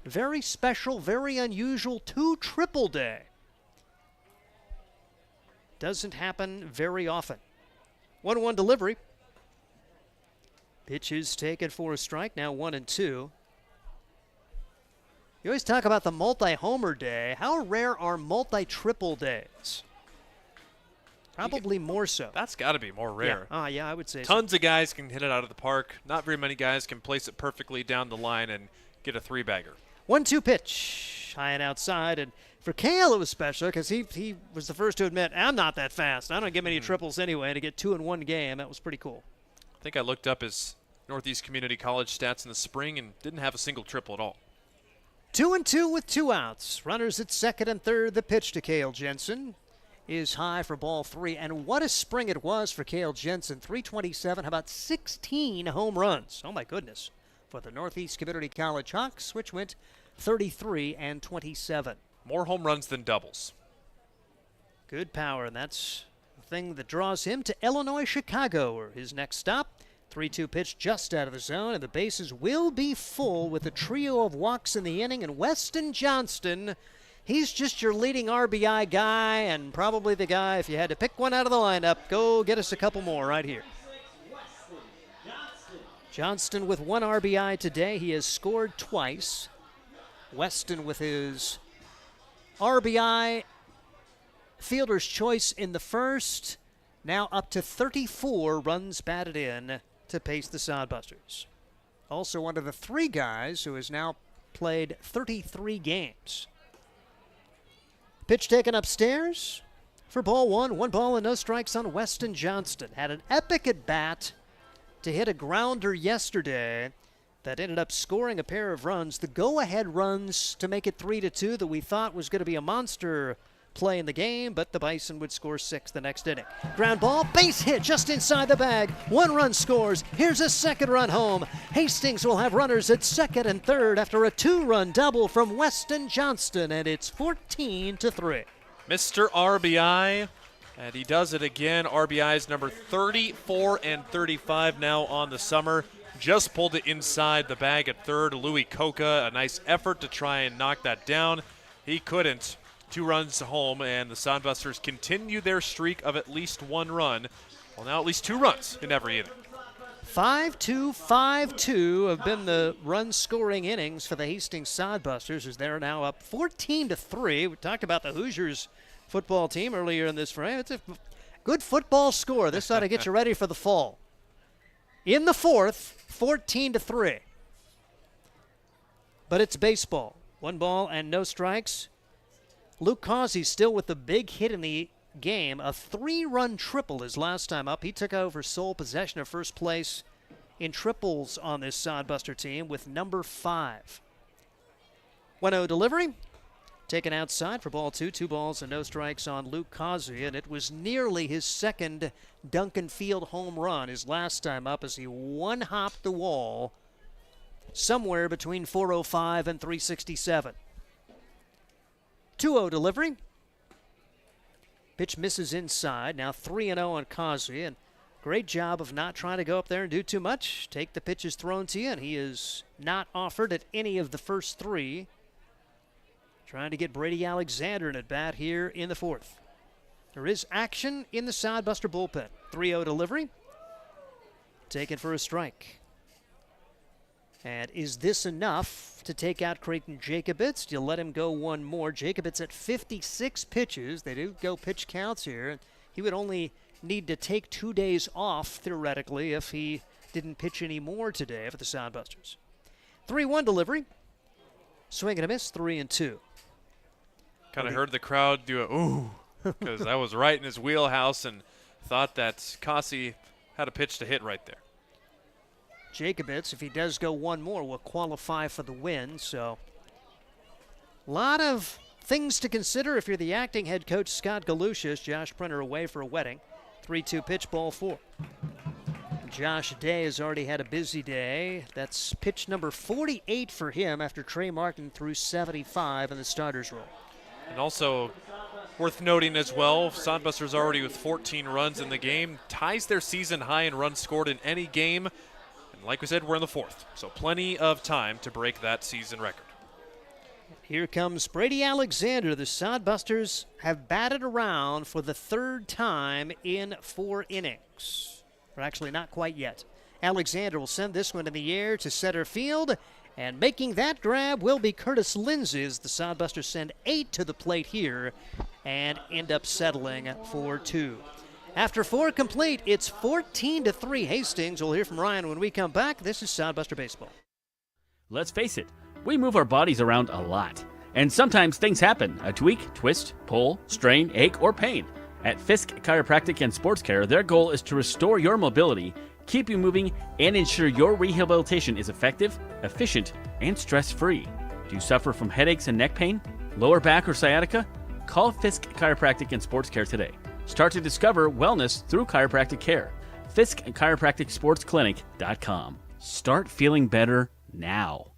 very special, very unusual 2 triple day. Doesn't happen very often. 1-1 delivery. Pitch is taken for a strike, now 1-2. You always talk about the multi-homer day. How rare are multi-triple days? Probably more so. That's got to be more rare. Yeah, I would say Tons of guys can hit it out of the park. Not very many guys can place it perfectly down the line and get a 3-bagger. 1-2 pitch, high and outside. And for Cale, it was special because he was the first to admit, I'm not that fast. I don't get many triples anyway. To get 2 in one game, that was pretty cool. I think I looked up his Northeast Community College stats in the spring and didn't have a single triple at all. 2-2 with 2 outs. Runners at second and third. The pitch to Cale Jensen is high for ball 3. And what a spring it was for Cale Jensen. 327, how about 16 home runs? Oh, my goodness. For the Northeast Community College Hawks, which went 33 and 27. More home runs than doubles. Good power, and that's the thing that draws him to Illinois, Chicago, or his next stop. 3-2 pitch just out of the zone, and the bases will be full with a trio of walks in the inning. And Weston Johnston, he's just your leading RBI guy, and probably the guy, if you had to pick one out of the lineup, go get us a couple more right here. Johnston with 1 RBI today. He has scored twice. Weston with his RBI fielder's choice in the first. Now up to 34 runs batted in to pace the Sodbusters. Also one of the 3 guys who has now played 33 games. Pitch taken upstairs for ball 1. 1 ball and no strikes on Weston Johnston. Had an epic at bat to hit a grounder yesterday that ended up scoring a pair of runs. The go-ahead runs to make it 3-2 that we thought was going to be a monster play in the game, but the Bison would score 6 the next inning. Ground ball, base hit just inside the bag. 1 run scores. Here's a 2nd run home. Hastings will have runners at second and third after a 2-run double from Weston Johnston, and it's 14-3. Mr. RBI, and he does it again. RBIs number 34 and 35 now on the summer. Just pulled it inside the bag at third. Louis Coca, a nice effort to try and knock that down. He couldn't. 2 runs home, and the Sodbusters continue their streak of at least 1 run. Well, now at least 2 runs in every inning. 5-2, 5-2 have been the run-scoring innings for the Hastings Sodbusters, as they're now up 14-3. We talked about the Hoosiers football team earlier in this frame. It's a good football score. This ought to get you ready for the fall. In the 4th, 14-3. But it's baseball. 1 ball and no strikes. Luke Causey still with the big hit in the game. A 3-run triple his last time up. He took over sole possession of first place in triples on this Sodbuster team with number 5. 1-0 delivery. Taken outside for ball 2. 2 balls and no strikes on Luke Causey, and it was nearly his 2nd Duncan Field home run his last time up as he one-hopped the wall somewhere between 405 and 367. 2-0 delivery. Pitch misses inside. Now 3-0 on Causey, and great job of not trying to go up there and do too much. Take the pitches thrown to you, and he is not offered at any of the first 3. Trying to get Brady Alexander in at bat here in the 4th. There is action in the Sodbuster bullpen. 3-0 delivery. Taken for a strike. And is this enough to take out Creighton Jacobitz? Do you let him go 1 more? Jacobitz at 56 pitches. They do go pitch counts here. He would only need to take 2 days off, theoretically, if he didn't pitch any more today for the Sodbusters. 3-1 delivery. Swing and a miss, 3-2. Kind of heard the crowd do a ooh, because that was right in his wheelhouse, and thought that Causey had a pitch to hit right there. Jacobitz, if he does go 1 more, will qualify for the win. So a lot of things to consider if you're the acting head coach, Scott Galushis. Josh Printer away for a wedding. 3-2 pitch, ball 4. Josh Day has already had a busy day. That's pitch number 48 for him after Trey Martin threw 75 in the starter's role. And also worth noting as well, Sodbusters already with 14 runs in the game, ties their season high in runs scored in any game. And like we said, we're in the 4th, so plenty of time to break that season record. Here comes Brady Alexander. The Sodbusters have batted around for the 3rd time in 4 innings. Or actually, not quite yet. Alexander will send this one in the air to center field, and making that grab will be Curtis Lindsay as the Sodbusters send 8 to the plate here and end up settling for 2. After 4 complete, it's 14-3 Hastings. We'll hear from Ryan when we come back. This is Sodbuster Baseball. Let's face it, we move our bodies around a lot. And sometimes things happen. A tweak, twist, pull, strain, ache, or pain. At Fisk Chiropractic and Sports Care, their goal is to restore your mobility, keep you moving, and ensure your rehabilitation is effective, efficient, and stress-free. Do you suffer from headaches and neck pain, lower back, or sciatica? Call Fisk Chiropractic and Sports Care today. Start to discover wellness through chiropractic care. Fisk Chiropractic Sports Clinic.com. Start feeling better now.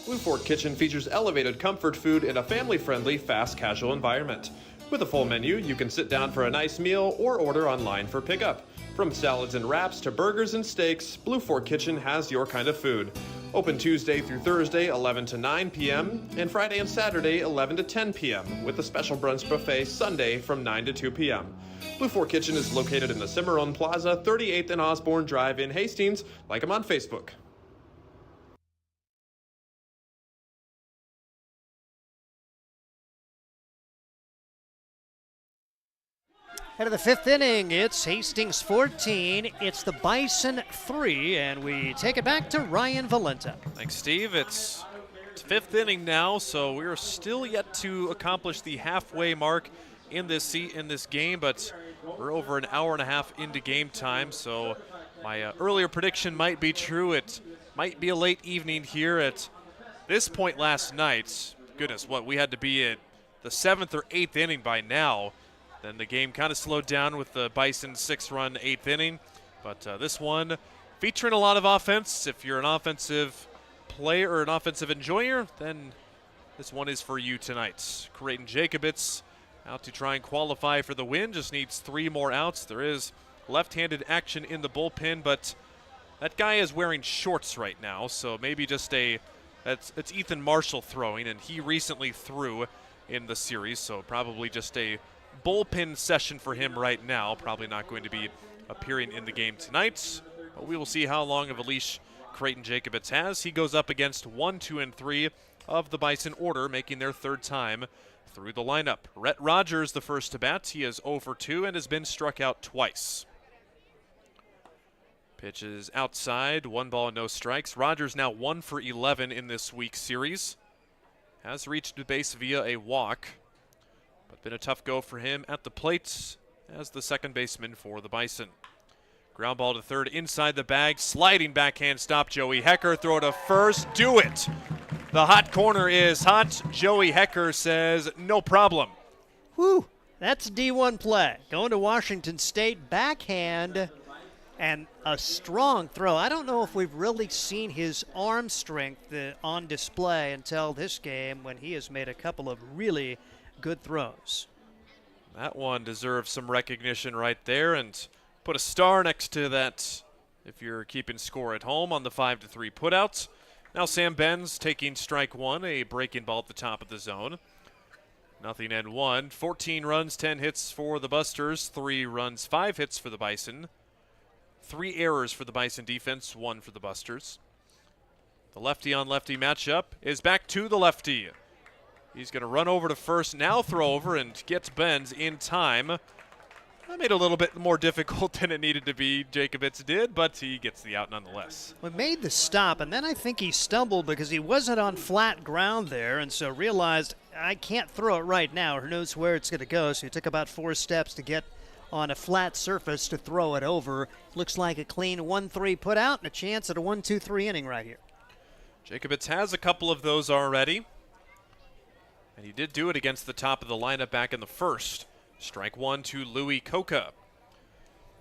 Blue Fork Kitchen features elevated comfort food in a family-friendly, fast casual environment. With a full menu, you can sit down for a nice meal or order online for pickup. From salads and wraps to burgers and steaks, Blue Fork Kitchen has your kind of food. Open Tuesday through Thursday, 11 to 9 p.m., and Friday and Saturday, 11 to 10 p.m., with a special brunch buffet Sunday from 9 to 2 p.m. Blue Fork Kitchen is located in the Cimarron Plaza, 38th and Osborne Drive in Hastings. Like them on Facebook. Head of the 5th inning, it's Hastings 14, it's the Bison 3, and we take it back to Ryan Valenta. Thanks, Steve. It's 5th inning now, so we are still yet to accomplish the halfway mark in this game, but we're over an hour and a half into game time, so my earlier prediction might be true. It might be a late evening here. At this point last night, goodness, we had to be at the 7th or 8th inning by now. Then the game kind of slowed down with the Bison 6-run 8th inning. But this one featuring a lot of offense. If you're an offensive player or an offensive enjoyer, then this one is for you tonight. Creighton Jacobitz out to try and qualify for the win. Just needs 3 more outs. There is left-handed action in the bullpen, but that guy is wearing shorts right now. So maybe just it's Ethan Marshall throwing, and he recently threw in the series. So probably just a bullpen session for him right now. Probably not going to be appearing in the game tonight, but we will see how long of a leash Creighton Jacobitz has. He goes up against 1, 2, and 3 of the Bison order, making their 3rd time through the lineup. Rhett Rogers, the first to bat. He is 0 for 2 and has been struck out twice. Pitch is outside, 1 ball, no strikes. Rogers now 1 for 11 in this week's series. Has reached the base via a walk, but been a tough go for him at the plate as the second baseman for the Bison. Ground ball to third inside the bag. Sliding backhand stop. Joey Hecker. Throw to first. Do it. The hot corner is hot. Joey Hecker says no problem. Whew. That's D1 play. Going to Washington State. Backhand and a strong throw. I don't know if we've really seen his arm strength on display until this game when he has made a couple of really good throws. That one deserves some recognition right there, and put a star next to that if you're keeping score at home on the 5-3 putouts. Now Sam Benz taking strike 1, a breaking ball at the top of the zone. 0-1. 14 runs, 10 hits for the Busters, 3 runs, 5 hits for the Bison. 3 errors for the Bison defense, 1 for the Busters. The lefty-on-lefty matchup is back to the lefty. He's going to run over to first, now throw over, and gets Benz in time. That made it a little bit more difficult than it needed to be, Jacobitz did, but he gets the out nonetheless. We made the stop, and then I think he stumbled because he wasn't on flat ground there, and so realized I can't throw it right now. Who knows where it's going to go, so he took about 4 steps to get on a flat surface to throw it over. Looks like a clean 1-3 put out and a chance at a 1-2-3 inning right here. Jacobitz has a couple of those already, and he did do it against the top of the lineup back in the first. Strike 1 to Louis Coca.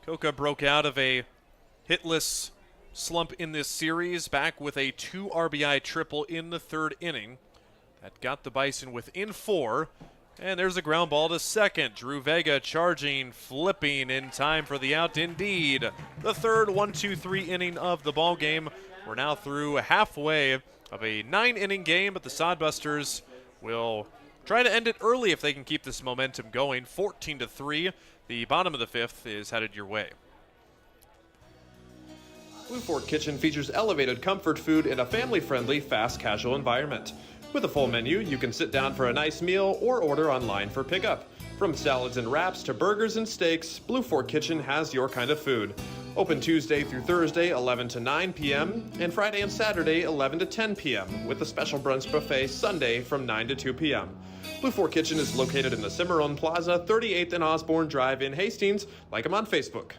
Coca broke out of a hitless slump in this series, back with a 2 RBI triple in the 3rd inning. That got the Bison within 4. And there's a ground ball to second. Drew Vega charging, flipping in time for the out. Indeed, the 3rd 1-2-3 inning of the ball game. We're now through halfway of a 9-inning game, but the Sodbusters will try to end it early if they can keep this momentum going. 14-3. The bottom of the 5th is headed your way. Blue Fork Kitchen features elevated comfort food in a family-friendly, fast casual environment. With a full menu, you can sit down for a nice meal or order online for pickup. From salads and wraps to burgers and steaks, Blue Fork Kitchen has your kind of food. Open Tuesday through Thursday, 11 to 9 p.m., and Friday and Saturday, 11 to 10 p.m., with a special brunch buffet Sunday from 9 to 2 p.m. Blue Fork Kitchen is located in the Cimarron Plaza, 38th and Osborne Drive in Hastings. Like them on Facebook.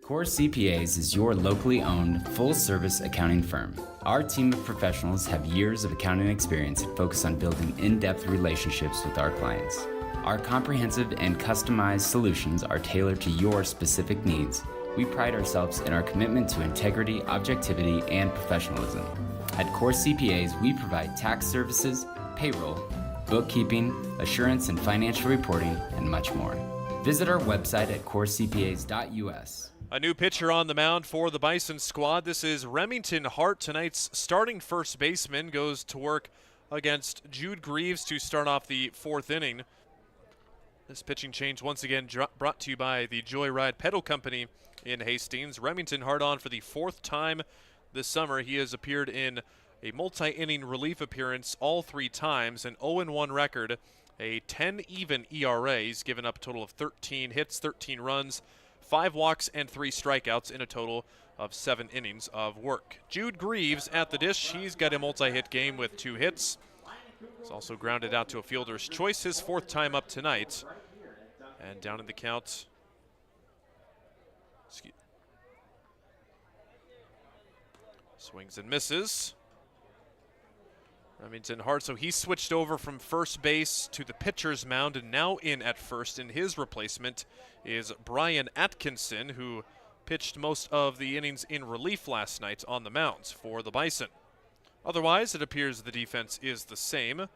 Core CPAs is your locally owned, full-service accounting firm. Our team of professionals have years of accounting experience and focus on building in-depth relationships with our clients. Our comprehensive and customized solutions are tailored to your specific needs. We pride ourselves in our commitment to integrity, objectivity, and professionalism. At Core CPAs, we provide tax services, payroll, bookkeeping, assurance and financial reporting, and much more. Visit our website at corecpas.us. A new pitcher on the mound for the Bison squad. This is Remington Hart, tonight's starting first baseman, goes to work against Jude Greaves to start off the 4th inning. This pitching change once again brought to you by the Joyride Pedal Company in Hastings. Remington Hart on for the 4th time this summer. He has appeared in a multi-inning relief appearance all 3 times, an 0-1 record, a 10-even ERA. He's given up a total of 13 hits, 13 runs, 5 walks, and 3 strikeouts in a total of 7 innings of work. Jude Greaves at the dish. He's got a multi-hit game with 2 hits. He's also grounded out to a fielder's choice, his 4th time up tonight. And down in the count. Swings and misses. Remington Hart, so he switched over from first base to the pitcher's mound and now in at first, and his replacement is Brian Atkinson, who pitched most of the innings in relief last night on the mounds for the Bison. Otherwise, it appears the defense is the same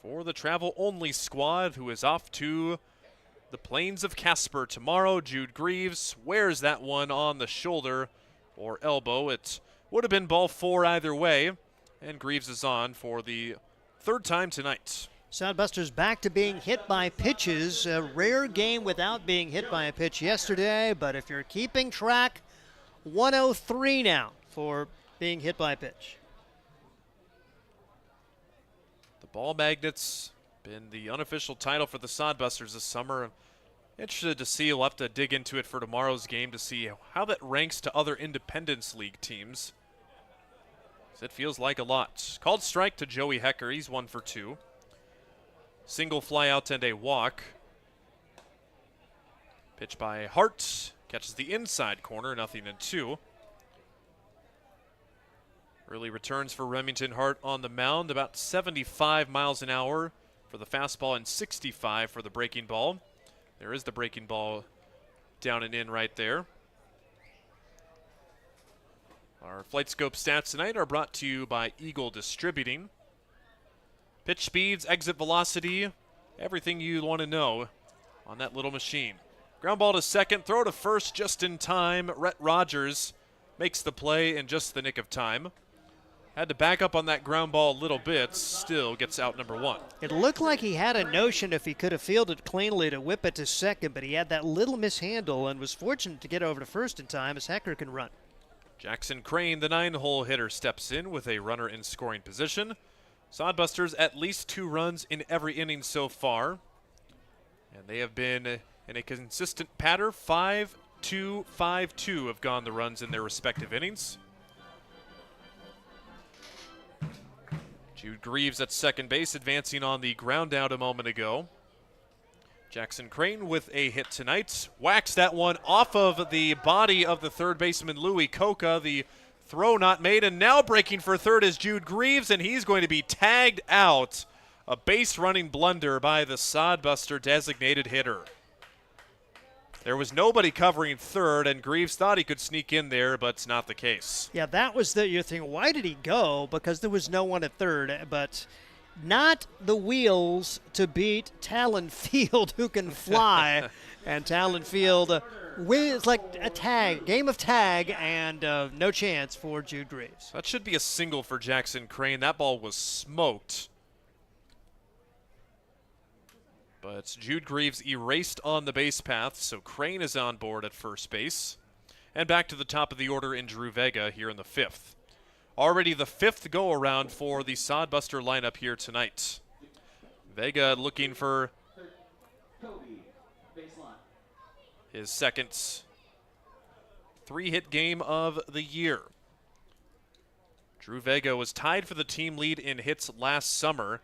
for the travel-only squad, who is off to the Plains of Casper tomorrow. Jude Greaves wears that one on the shoulder or elbow. It would have been ball 4 either way. And Greaves is on for the 3rd time tonight. Sodbusters back to being hit by pitches. A rare game without being hit by a pitch yesterday, but if you're keeping track, 103 now for being hit by a pitch. The Ball Magnets been the unofficial title for the Sodbusters this summer. Interested to see, we'll have to dig into it for tomorrow's game to see how that ranks to other Independence League teams. It feels like a lot. Called strike to Joey Hecker. He's 1 for 2. Single fly out and a walk. Pitch by Hart. Catches the inside corner. 0-2. Early returns for Remington Hart on the mound. About 75 miles an hour for the fastball and 65 for the breaking ball. There is the breaking ball down and in right there. Our Flight Scope stats tonight are brought to you by Eagle Distributing. Pitch speeds, exit velocity, everything you want to know on that little machine. Ground ball to second, throw to first just in time. Rhett Rogers makes the play in just the nick of time. Had to back up on that ground ball a little bit, still gets out number 1. It looked like he had a notion if he could have fielded cleanly to whip it to second, but he had that little mishandle and was fortunate to get over to first in time as Hecker can run. Jackson Crane, the 9-hole hitter, steps in with a runner in scoring position. Sodbusters at least 2 runs in every inning so far. And they have been in a consistent pattern. 5-2, 5-2 have gone the runs in their respective innings. Jude Greaves at second base, advancing on the ground out a moment ago. Jackson Crane with a hit tonight. Waxed that one off of the body of the third baseman, Louis Coca. The throw not made, and now breaking for third is Jude Greaves, and he's going to be tagged out. A base running blunder by the Sodbuster designated hitter. There was nobody covering third, and Greaves thought he could sneak in there, but it's not the case. Yeah, that was you're thinking, why did he go? Because there was no one at third, but not the wheels to beat Talon Field, who can fly. And Talon Field wins like a game of tag, and no chance for Jude Greaves. That should be a single for Jackson Crane. That ball was smoked. But Jude Greaves erased on the base path, so Crane is on board at first base. And back to the top of the order in Drew Vega here in the fifth. Already the fifth go-around for the Sodbuster lineup here tonight. Vega looking for his second 3-hit game of the year. Drew Vega was tied for the team lead in hits last summer.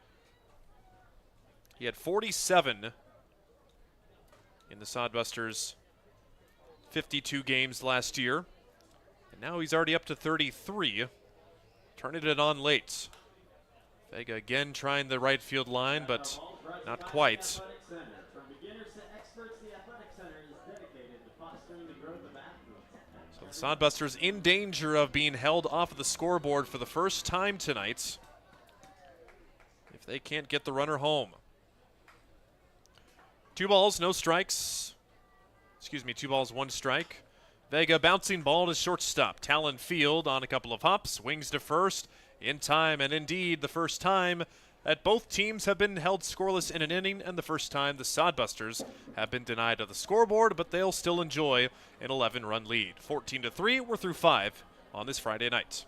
He had 47 in the Sodbusters' 52 games last year. And now he's already up to 33. Turning it on late. Vega again trying the right field line, but not quite. So the Sodbusters in danger of being held off of the scoreboard for the first time tonight if they can't get the runner home. 2 balls, no strikes. 2 balls, 1 strike. Vega bouncing ball to shortstop. Talon Field on a couple of hops, swings to first in time, and indeed the first time that both teams have been held scoreless in an inning, and the first time the Sodbusters have been denied of the scoreboard, but they'll still enjoy an 11-run lead. 14-3, we're through 5 on this Friday night.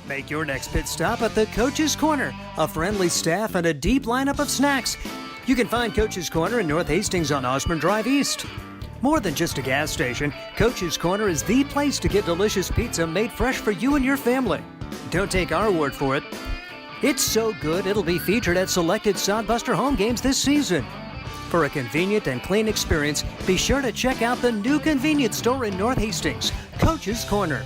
Make your next pit stop at the Coach's Corner. A friendly staff and a deep lineup of snacks. You can find Coach's Corner in North Hastings on Osborne Drive East. More than just a gas station, Coach's Corner is the place to get delicious pizza made fresh for you and your family. Don't take our word for it. It's so good it'll be featured at selected Sodbuster home games this season. For a convenient and clean experience, be sure to check out the new convenience store in North Hastings, Coach's Corner.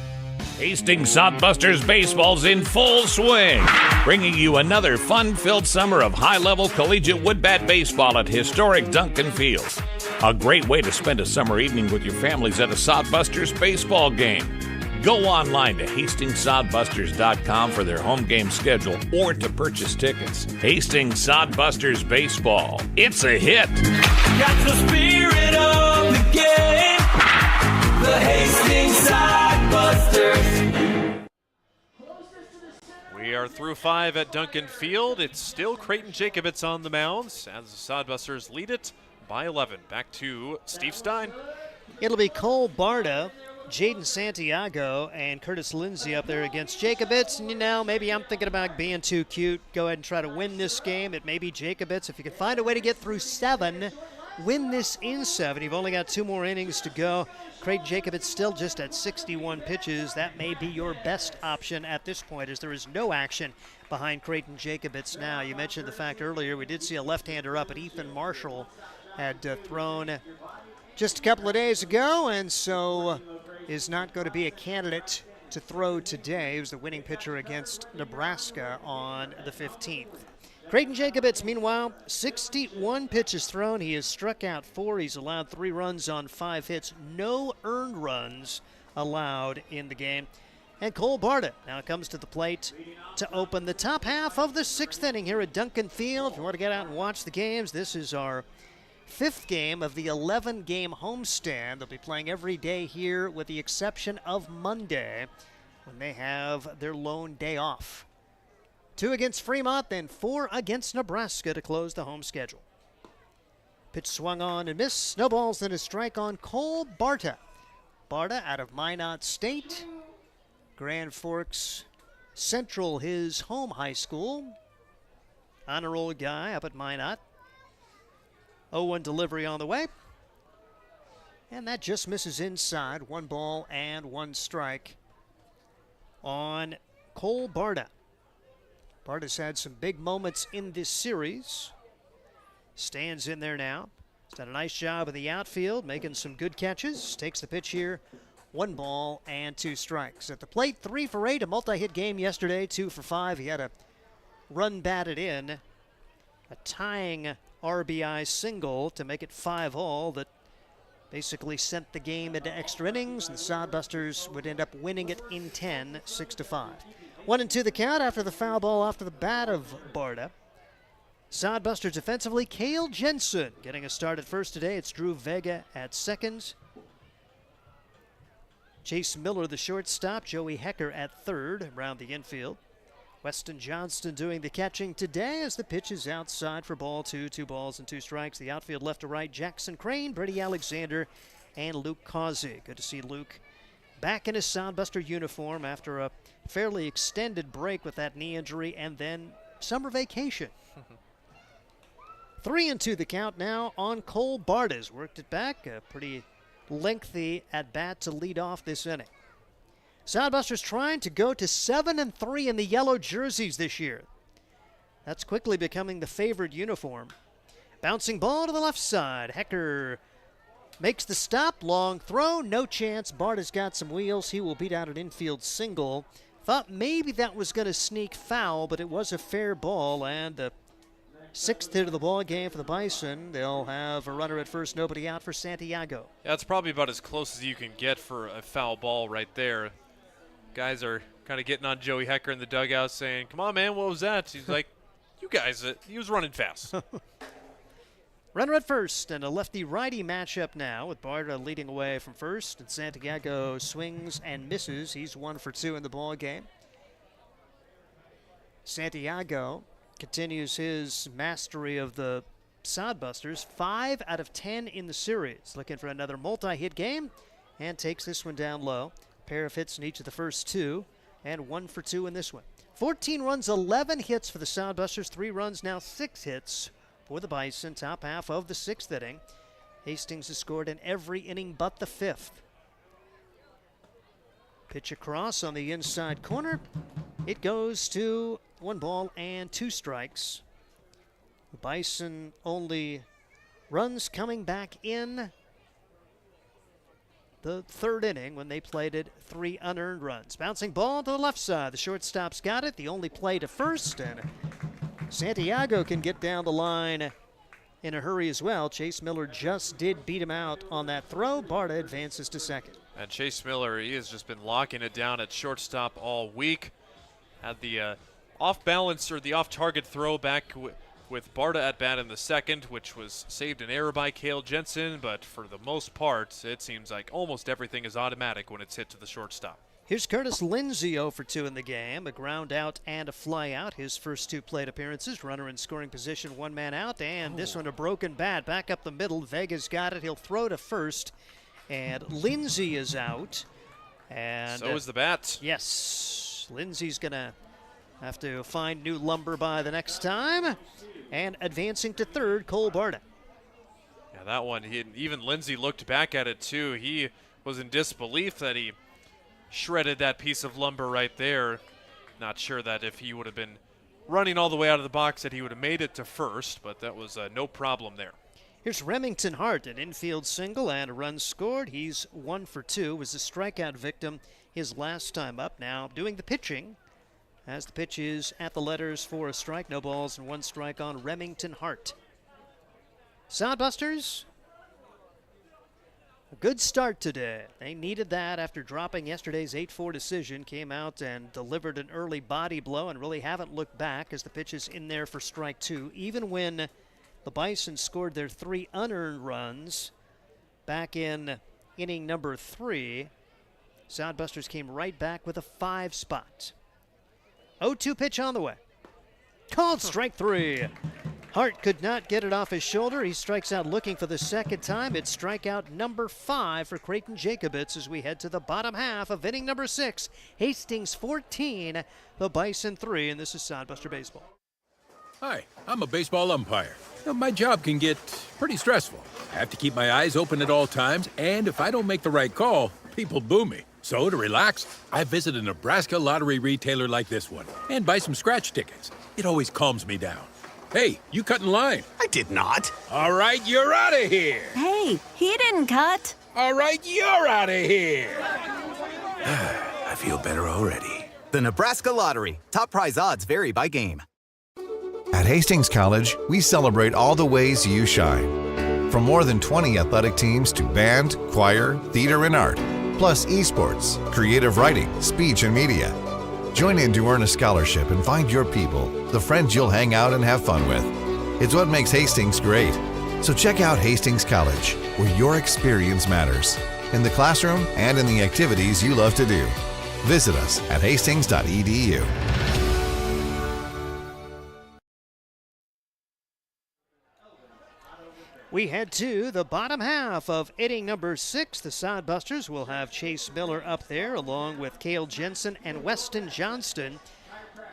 Hastings Sodbusters baseball's in full swing, bringing you another fun-filled summer of high-level collegiate wood-bat baseball at historic Duncan Field. A great way to spend a summer evening with your families at a Sodbusters baseball game. Go online to HastingsSodbusters.com for their home game schedule or to purchase tickets. Hastings Sodbusters baseball. It's a hit. Got the spirit of the game. The Hastings Sodbusters. We are through 5 at Duncan Field. It's still Creighton Jacobitz on the mounds as the Sodbusters lead it by 11. Back to Steve Stein. It'll be Cole Barta, Jaden Santiago, and Curtis Lindsay up there against Jacobitz. And maybe I'm thinking about being too cute. Go ahead and try to win this game. It may be Jacobitz. If you can find a way to get through 7, win this in 7. You've only got 2 more innings to go. Craig Jacobitz still just at 61 pitches. That may be your best option at this point, as there is no action behind Creighton Jacobitz now. You mentioned the fact earlier we did see a left-hander up, but Ethan Marshall had thrown just a couple of days ago, and so is not going to be a candidate to throw today. He was the winning pitcher against Nebraska on the 15th. Creighton Jacobitz, meanwhile, 61 pitches thrown. He has struck out 4. He's allowed 3 runs on 5 hits. No earned runs allowed in the game. And Cole Barta now comes to the plate to open the top half of the 6th inning here at Duncan Field. If you want to get out and watch the games, this is our 5th game of the 11-game homestand. They'll be playing every day here with the exception of Monday when they have their lone day off. 2 against Fremont, then 4 against Nebraska to close the home schedule. Pitch swung on and missed. No balls, then a strike on Cole Barta. Barta out of Minot State. Grand Forks Central, his home high school. Honor roll guy up at Minot. 0-1 delivery on the way. And that just misses inside. 1 ball and 1 strike on Cole Barda. Barda's had some big moments in this series. Stands in there now. He's done a nice job in the outfield, making some good catches. Takes the pitch here. 1 ball and 2 strikes. At the plate, 3 for 8, a multi-hit game yesterday, 2 for 5. He had a run batted in, a tying RBI single to make it 5-all that basically sent the game into extra innings, and the Sodbusters would end up winning it in 10, 6-5. 1-2 the count after the foul ball off to the bat of Barda. Sodbusters defensively, Cale Jensen getting a start at first today. It's Drew Vega at second. Chase Miller, the shortstop. Joey Hecker at third around the infield. Weston Johnston doing the catching today as the pitch is outside for ball 2, 2 balls and 2 strikes. The outfield left to right, Jackson Crane, Brady Alexander, and Luke Causey. Good to see Luke back in his Sodbuster uniform after a fairly extended break with that knee injury and then summer vacation. 3-2 the count now on Cole Barda's. Worked it back, a pretty lengthy at bat to lead off this inning. Sodbusters trying to go to 7-3 in the yellow jerseys this year. That's quickly becoming the favored uniform. Bouncing ball to the left side. Hecker makes the stop. Long throw. No chance. Barda's got some wheels. He will beat out an infield single. Thought maybe that was going to sneak foul, but it was a fair ball. And the 6th hit of the ball game for the Bison. They'll have a runner at first, nobody out for Santiago. Yeah, it's probably about as close as you can get for a foul ball right there. Guys are kind of getting on Joey Hecker in the dugout saying, come on, man, what was that? He's like, you guys, he was running fast. Runner at first, and a lefty-righty matchup now with Barda leading away from first, and Santiago swings and misses. He's 1 for 2 in the ball game. Santiago continues his mastery of the Sodbusters. 5 out of 10 in the series. Looking for another multi-hit game, and takes this one down low. Pair of hits in each of the first 2, and 1 for 2 in this one. 14 runs, 11 hits for the Sodbusters. 3 runs, now 6 hits for the Bison. Top half of the 6th inning. Hastings has scored in every inning but the 5th. Pitch across on the inside corner. It goes to 1 ball and 2 strikes. The Bison only runs coming back in the 3rd inning when they played it 3 unearned runs. Bouncing ball to the left side. The shortstop's got it. The only play to first, and Santiago can get down the line in a hurry as well. Chase Miller just did beat him out on that throw. Barda advances to second. And Chase Miller, he has just been locking it down at shortstop all week. Had the off-balance or the off-target throw back with Barda at bat in the 2nd, which was saved an error by Cale Jensen, but for the most part, it seems like almost everything is automatic when it's hit to the shortstop. Here's Curtis Lindsay 0 for 2 in the game. A ground out and a fly out. His first 2 plate appearances. Runner in scoring position, 1 man out. And this one a broken bat. Back up the middle. Vega's got it. He'll throw to first. And Lindsay is out. And so is the bat. Yes. Lindsay's going to have to find new lumber by the next time. And advancing to 3rd, Cole Barda. Yeah, that one, even Lindsay looked back at it too. He was in disbelief that he shredded that piece of lumber right there. Not sure that if he would have been running all the way out of the box that he would have made it to first, but that was no problem there. Here's Remington Hart, an infield single and a run scored. He's 1 for 2, was the strikeout victim his last time up. Now doing the pitching as the pitch is at the letters for a strike. No balls and 1 strike on Remington Hart. Sodbusters, a good start today. They needed that after dropping yesterday's 8-4 decision. Came out and delivered an early body blow and really haven't looked back as the pitch is in there for strike 2. Even when the Bison scored their 3 unearned runs back in inning number 3, Sodbusters came right back with a 5 spot. 0-2 pitch on the way. Called strike 3. Hart could not get it off his shoulder. He strikes out looking for the 2nd time. It's strikeout number 5 for Creighton Jacobitz as we head to the bottom half of inning number 6. Hastings 14, the Bison 3, and this is Sodbuster Baseball. Hi, I'm a baseball umpire. My job can get pretty stressful. I have to keep my eyes open at all times, and if I don't make the right call, people boo me. So to relax, I visit a Nebraska lottery retailer like this one and buy some scratch tickets. It always calms me down. Hey, you cut in line. I did not. All right, you're out of here. Hey, he didn't cut. All right, you're out of here. I feel better already. The Nebraska Lottery. Top prize odds vary by game. At Hastings College, we celebrate all the ways you shine. From more than 20 athletic teams to band, choir, theater, and art, plus esports, creative writing, speech, and media. Join in to earn a scholarship and find your people, the friends you'll hang out and have fun with. It's what makes Hastings great. So check out Hastings College, where your experience matters, in the classroom and in the activities you love to do. Visit us at hastings.edu. We head to the bottom half of inning number 6. The Sodbusters will have Chase Miller up there along with Cale Jensen and Weston Johnston.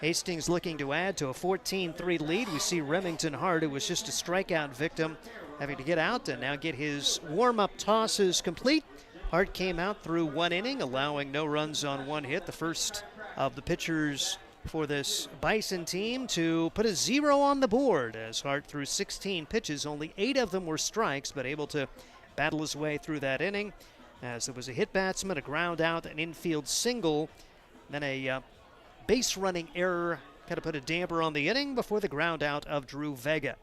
Hastings looking to add to a 14-3 lead. We see Remington Hart, who was just a strikeout victim, having to get out and now get his warm-up tosses complete. Hart came out through 1 inning, allowing no runs on 1 hit. The first of the pitchers for this Bison team to put a 0 on the board, as Hart threw 16 pitches. Only 8 of them were strikes, but able to battle his way through that inning, as there was a hit batsman, a ground out, an infield single, then a base running error kind of put a damper on the inning before the ground out of Drew Vega.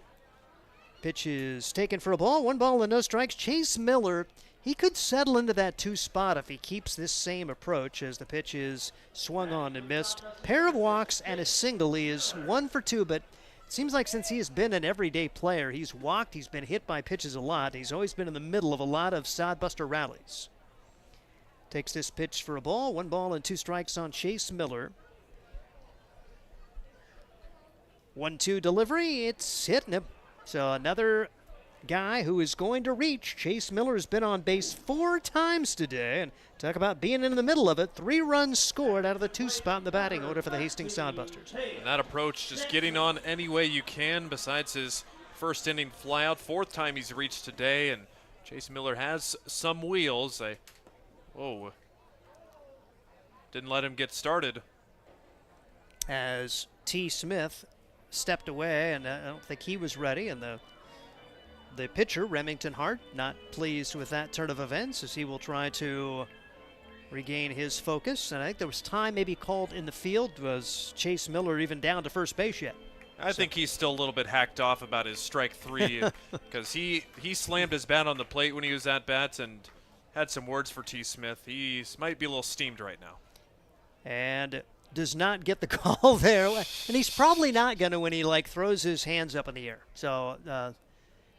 Pitch is taken for a ball, 1 ball and no strikes. Chase Miller, he could settle into that 2 spot if he keeps this same approach, as the pitch is swung on and missed. Pair of walks and a single. He is 1 for 2, but it seems like since he has been an everyday player, he's walked, he's been hit by pitches a lot. He's always been in the middle of a lot of Sodbuster rallies. Takes this pitch for a ball, 1 ball and 2 strikes on Chase Miller. 1-2 delivery, it's hitting him. So another guy who is going to reach. Chase Miller has been on base 4 times today, and talk about being in the middle of it. 3 runs scored out of the 2 spot in the batting order for the Hastings Sodbusters. And that approach, just getting on any way you can, besides his first inning flyout. 4th time he's reached today, and Chase Miller has some wheels. Didn't let him get started. As T. Smith stepped away, and I don't think he was ready, and the pitcher, Remington Hart, not pleased with that turn of events, as he will try to regain his focus. And I think there was time maybe called in the field. Was Chase Miller even down to first base yet? I think he's still a little bit hacked off about his strike 3, because he slammed his bat on the plate when he was at bats and had some words for T. Smith. He might be a little steamed right now. And does not get the call there. And he's probably not going to when he throws his hands up in the air. So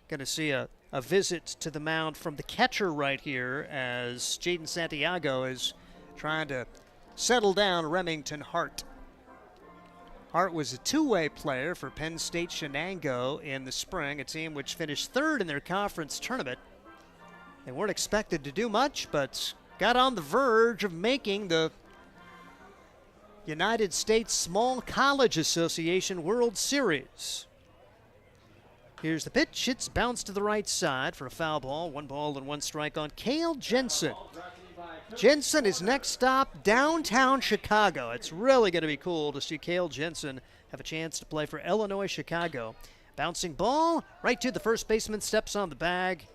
going to see a visit to the mound from the catcher right here, as Jaden Santiago is trying to settle down Remington Hart. Hart was a 2-way player for Penn State Shenango in the spring, a team which finished 3rd in their conference tournament. They weren't expected to do much, but got on the verge of making the United States Small College Association World Series. Here's the pitch. It's bounced to the right side for a foul ball. 1 ball and 1 strike on Cale Jensen. Jensen is next stop downtown Chicago. It's really going to be cool to see Cale Jensen have a chance to play for Illinois Chicago. Bouncing ball right to the first baseman, steps on the bag,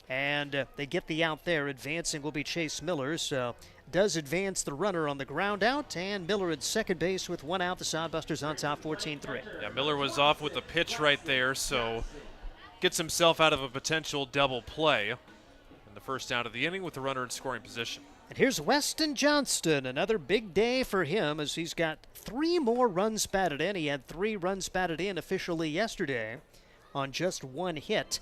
and they get the out there. Advancing will be Chase Miller, so does advance the runner on the ground out, and Miller at second base with 1 out. The Sodbusters on top 14-3. Yeah, Miller was off with a pitch right there, so gets himself out of a potential double play. And the first out of the inning with the runner in scoring position. And here's Weston Johnston, another big day for him, as he's got 3 more runs batted in. He had 3 runs batted in officially yesterday on just 1 hit.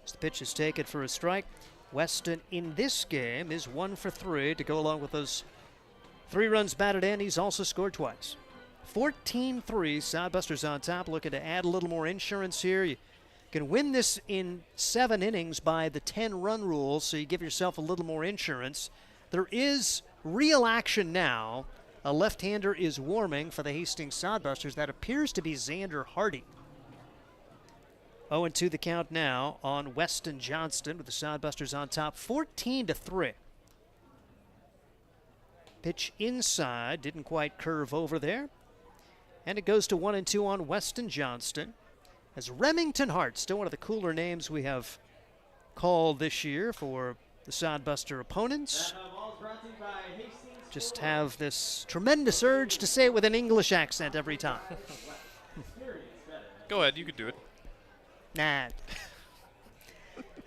As the pitch is taken for a strike, Weston in this game is 1 for 3 to go along with those 3 runs batted in. He's also scored twice. 14-3, Sodbusters on top, looking to add a little more insurance here. You can win this in 7 innings by the 10-run rule, so you give yourself a little more insurance. There is real action now. A left-hander is warming for the Hastings Sodbusters. That appears to be Xander Hardy. 0-2 the count now on Weston Johnston with the Sodbusters on top 14-3. Pitch inside, didn't quite curve over there. And it goes to 1-2 on Weston Johnston. As Remington Hart, still one of the cooler names we have called this year for the Sodbuster opponents. Just have this tremendous urge to say it with an English accent every time. Go ahead, you can do it. Nah.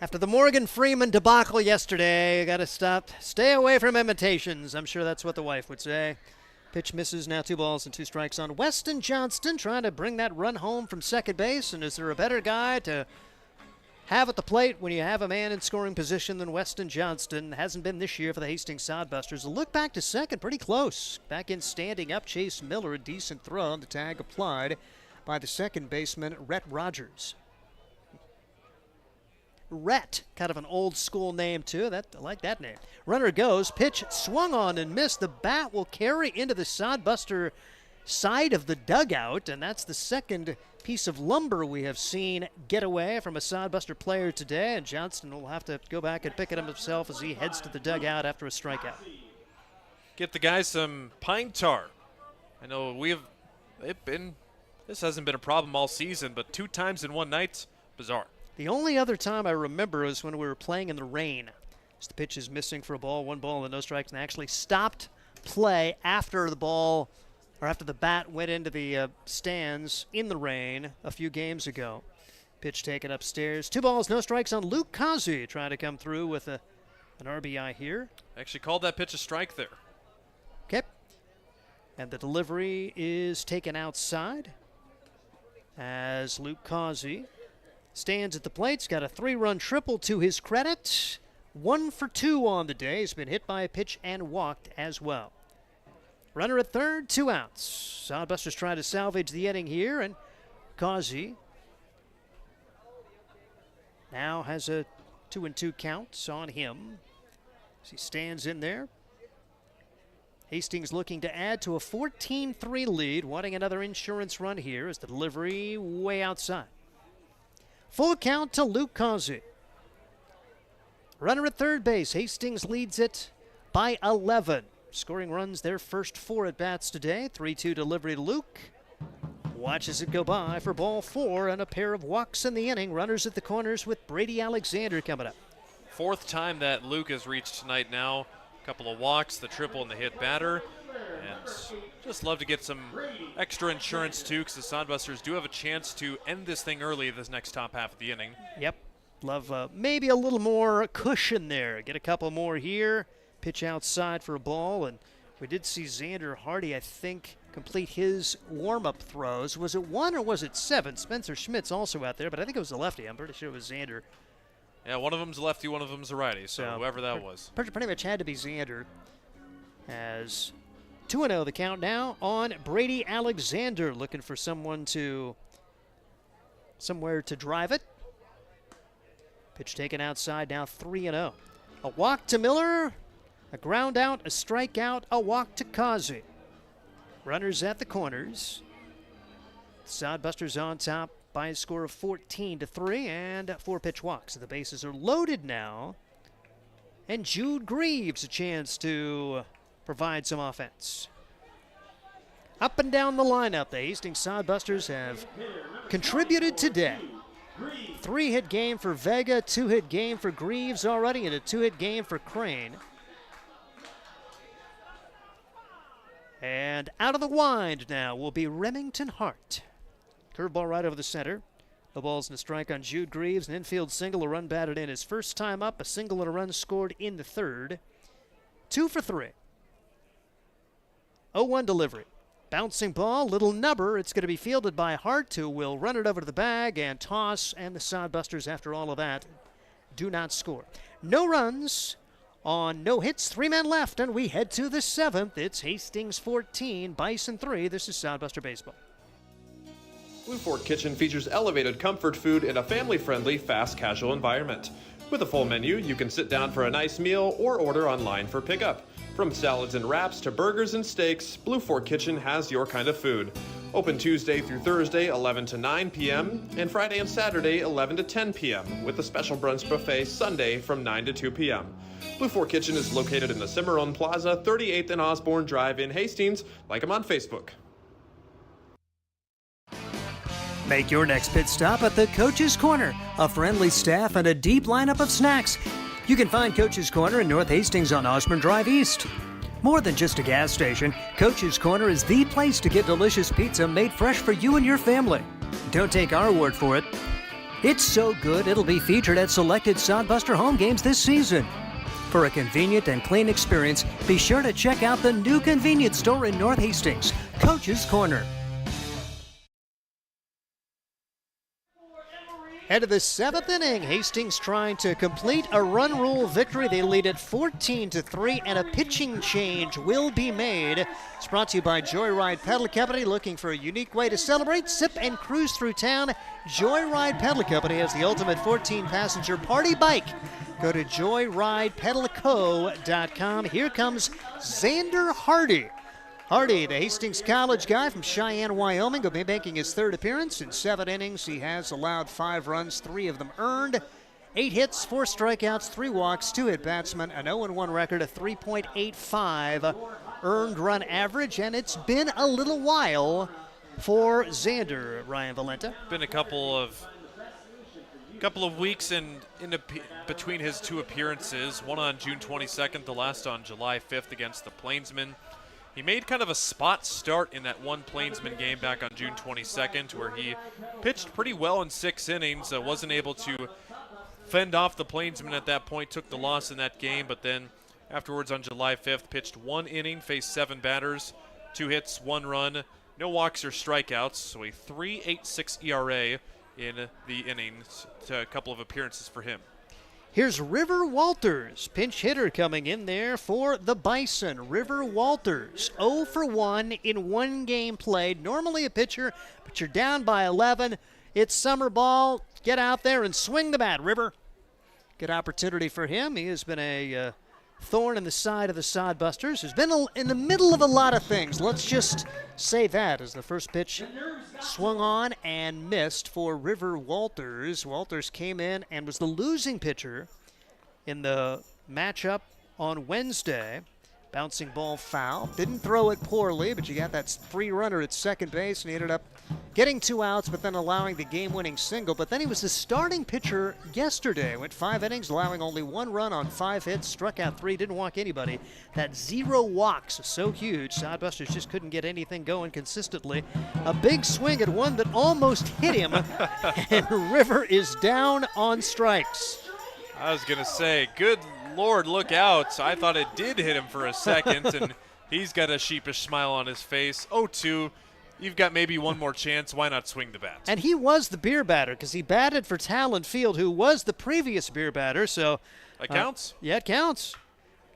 After the Morgan Freeman debacle yesterday, you got to stay away from imitations. I'm sure that's what the wife would say. Pitch misses, now 2 balls and 2 strikes on Weston Johnston, trying to bring that run home from second base. And is there a better guy to have at the plate when you have a man in scoring position than Weston Johnston? Hasn't been this year for the Hastings Sodbusters. A look back to second, pretty close. Back in standing up, Chase Miller, a decent throw on the tag applied by the second baseman, Rhett Rogers. Rhett, kind of an old school name too. I like that name. Runner goes, pitch swung on and missed. The bat will carry into the Sodbuster side of the dugout, and that's the second piece of lumber we have seen get away from a Sodbuster player today, and Johnston will have to go back and pick it up himself as he heads to the dugout after a strikeout. Get the guys some pine tar. I know this hasn't been a problem all season, but 2 times in one night, bizarre. The only other time I remember is when we were playing in the rain. The pitch is missing for a ball, 1 ball and no strikes, and actually stopped play after the ball, or after the bat went into the stands in the rain a few games ago. Pitch taken upstairs. 2 balls, no strikes on Luke Kazi, trying to come through with an RBI here. Actually called that pitch a strike there. Okay. And the delivery is taken outside as Luke Kazi stands at the plate. He's got a 3-run triple to his credit. 1 for 2 on the day. He's been hit by a pitch and walked as well. Runner at third, 2 outs. Sodbusters trying to salvage the inning here, and Kazi now has a 2-2 count on him as he stands in there. Hastings looking to add to a 14-3 lead, wanting another insurance run here as the delivery way outside. Full count to Luke Kazi. Runner at third base. Hastings leads it by 11. Scoring runs their first 4 at-bats today. 3-2 delivery to Luke. Watches it go by for ball 4 and a pair of walks in the inning. Runners at the corners with Brady Alexander coming up. 4th time that Luke has reached tonight now. A couple of walks, the triple and the hit batter. And just love to get some extra insurance too, because the Sodbusters do have a chance to end this thing early this next top half of the inning. Yep. Love maybe a little more cushion there. Get a couple more here. Pitch outside for a ball. And we did see Xander Hardy, I think, complete his warm-up throws. Was it 1 or was it 7? Spencer Schmidt's also out there, but I think it was a lefty. I'm pretty sure it was Xander. Yeah, one of them's a lefty, one of them's a righty, so whoever that was. Pretty much had to be Xander. As 2-0 the count now on Brady Alexander, looking for somewhere to drive it. Pitch taken outside, now 3-0. A walk to Miller, a ground out, a strikeout, a walk to Kazi. Runners at the corners. Sodbusters on top by a score of 14-3 and 4 pitch walks. The bases are loaded now. And Jude Greaves a chance to provide some offense. Up and down the lineup, the Hastings Sodbusters have contributed today. 3-hit game for Vega, 2-hit game for Greaves already, and a 2-hit game for Crane. And out of the wind now will be Remington Hart. Curveball right over the center. The ball's in a strike on Jude Greaves. An infield single, a run batted in his first time up. A single and a run scored in the third. 2 for 3. 0-1 delivery. Bouncing ball, little nubber. It's going to be fielded by Hart, who will run it over to the bag and toss. And the Sodbusters, after all of that, do not score. No runs on no hits, 3 men left, and we head to the 7th. It's Hastings 14, Bison 3. This is Sodbuster Baseball. Blue Fork Kitchen features elevated comfort food in a family-friendly, fast casual environment. With a full menu, you can sit down for a nice meal or order online for pickup. From salads and wraps to burgers and steaks, Blue Fork Kitchen has your kind of food. Open Tuesday through Thursday, 11 to 9 p.m., and Friday and Saturday, 11 to 10 p.m., with a special brunch buffet Sunday from 9 to 2 p.m. Blue Fork Kitchen is located in the Cimarron Plaza, 38th and Osborne Drive in Hastings. Like them on Facebook. Make your next pit stop at the Coach's Corner, a friendly staff and a deep lineup of snacks. You can find Coach's Corner in North Hastings on Osborne Drive East. More than just a gas station, Coach's Corner is the place to get delicious pizza made fresh for you and your family. Don't take our word for it. It's so good it'll be featured at selected Sodbuster home games this season. For a convenient and clean experience, be sure to check out the new convenience store in North Hastings, Coach's Corner. Head of the 7th inning, Hastings trying to complete a run rule victory. They lead it 14-3, and a pitching change will be made. It's brought to you by Joyride Pedal Company. Looking for a unique way to celebrate, sip, and cruise through town? Joyride Pedal Company has the ultimate 14-passenger party bike. Go to joyridepedalco.com. Here comes Xander Hardy. Hardy, the Hastings College guy from Cheyenne, Wyoming, will be making his 3rd appearance. In 7 innings, he has allowed 5 runs, 3 of them earned. 8 hits, 4 strikeouts, 3 walks, 2 at-batsmen, an 0-1 record, a 3.85 earned run average, and it's been a little while for Xander, Ryan Valenta. Been a couple of weeks between his 2 appearances, one on June 22nd, the last on July 5th against the Plainsmen. He made kind of a spot start in that one Plainsman game back on June 22nd where he pitched pretty well in 6 innings, wasn't able to fend off the Plainsmen at that point, took the loss in that game, but then afterwards on July 5th pitched 1 inning, faced 7 batters, 2 hits, 1 run, no walks or strikeouts, so a 3.86 ERA in the innings, a couple of appearances for him. Here's River Walters, pinch hitter coming in there for the Bison. River Walters, 0 for 1 in 1 game played. Normally a pitcher, but you're down by 11. It's summer ball. Get out there and swing the bat, River. Good opportunity for him. He has been a thorn in the side of the Sodbusters. Has been in the middle of a lot of things. Let's just say that as the first pitch swung on and missed for River Walters. Walters came in and was the losing pitcher in the matchup on Wednesday. Bouncing ball foul. Didn't throw it poorly, but you got that free runner at second base, and he ended up getting 2 outs, but then allowing the game-winning single. But then he was the starting pitcher yesterday. Went 5 innings, allowing only 1 run on 5 hits, struck out 3, didn't walk anybody. That 0 walks is so huge. Sodbusters just couldn't get anything going consistently. A big swing at one that almost hit him, and River is down on strikes. I was going to say, good Lord, look out. I thought it did hit him for a second, and he's got a sheepish smile on his face. 0-2. You've got maybe one more chance. Why not swing the bat? And he was the beer batter because he batted for Duncan Field, who was the previous beer batter. So that counts? Yeah, it counts.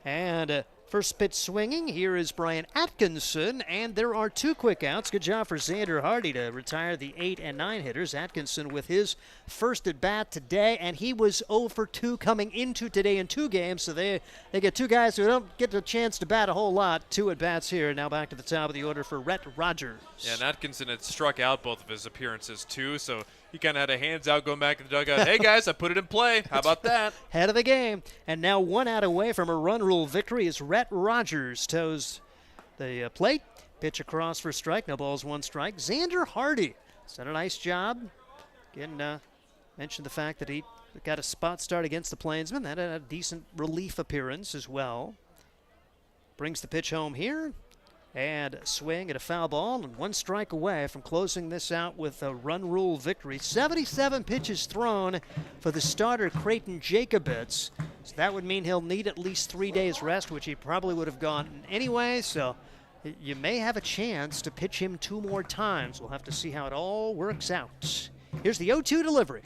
And first pitch swinging. Here is Brian Atkinson, and there are 2 quick outs. Good job for Xander Hardy to retire the 8 and 9 hitters. Atkinson with his first at bat today, and he was 0 for 2 coming into today in 2 games. So they get 2 guys who don't get the chance to bat a whole lot. 2 at bats here. Now back to the top of the order for Rhett Rogers. Yeah, and Atkinson had struck out both of his appearances too, so he kind of had a hands out going back to the dugout. Hey guys, I put it in play. How about that? Head of the game. And now 1 out away from a run rule victory is Rhett Rogers. Toes the plate. Pitch across for strike. No balls, 1 strike. Xander Hardy has done a nice job. Again, mentioned the fact that he got a spot start against the Plainsmen. That had a decent relief appearance as well. Brings the pitch home here. And a swing at a foul ball, and 1 strike away from closing this out with a run rule victory. 77 pitches thrown for the starter, Creighton Jacobitz. So that would mean he'll need at least 3 days rest, which he probably would have gotten anyway. So you may have a chance to pitch him 2 more times. We'll have to see how it all works out. Here's the 0-2 delivery.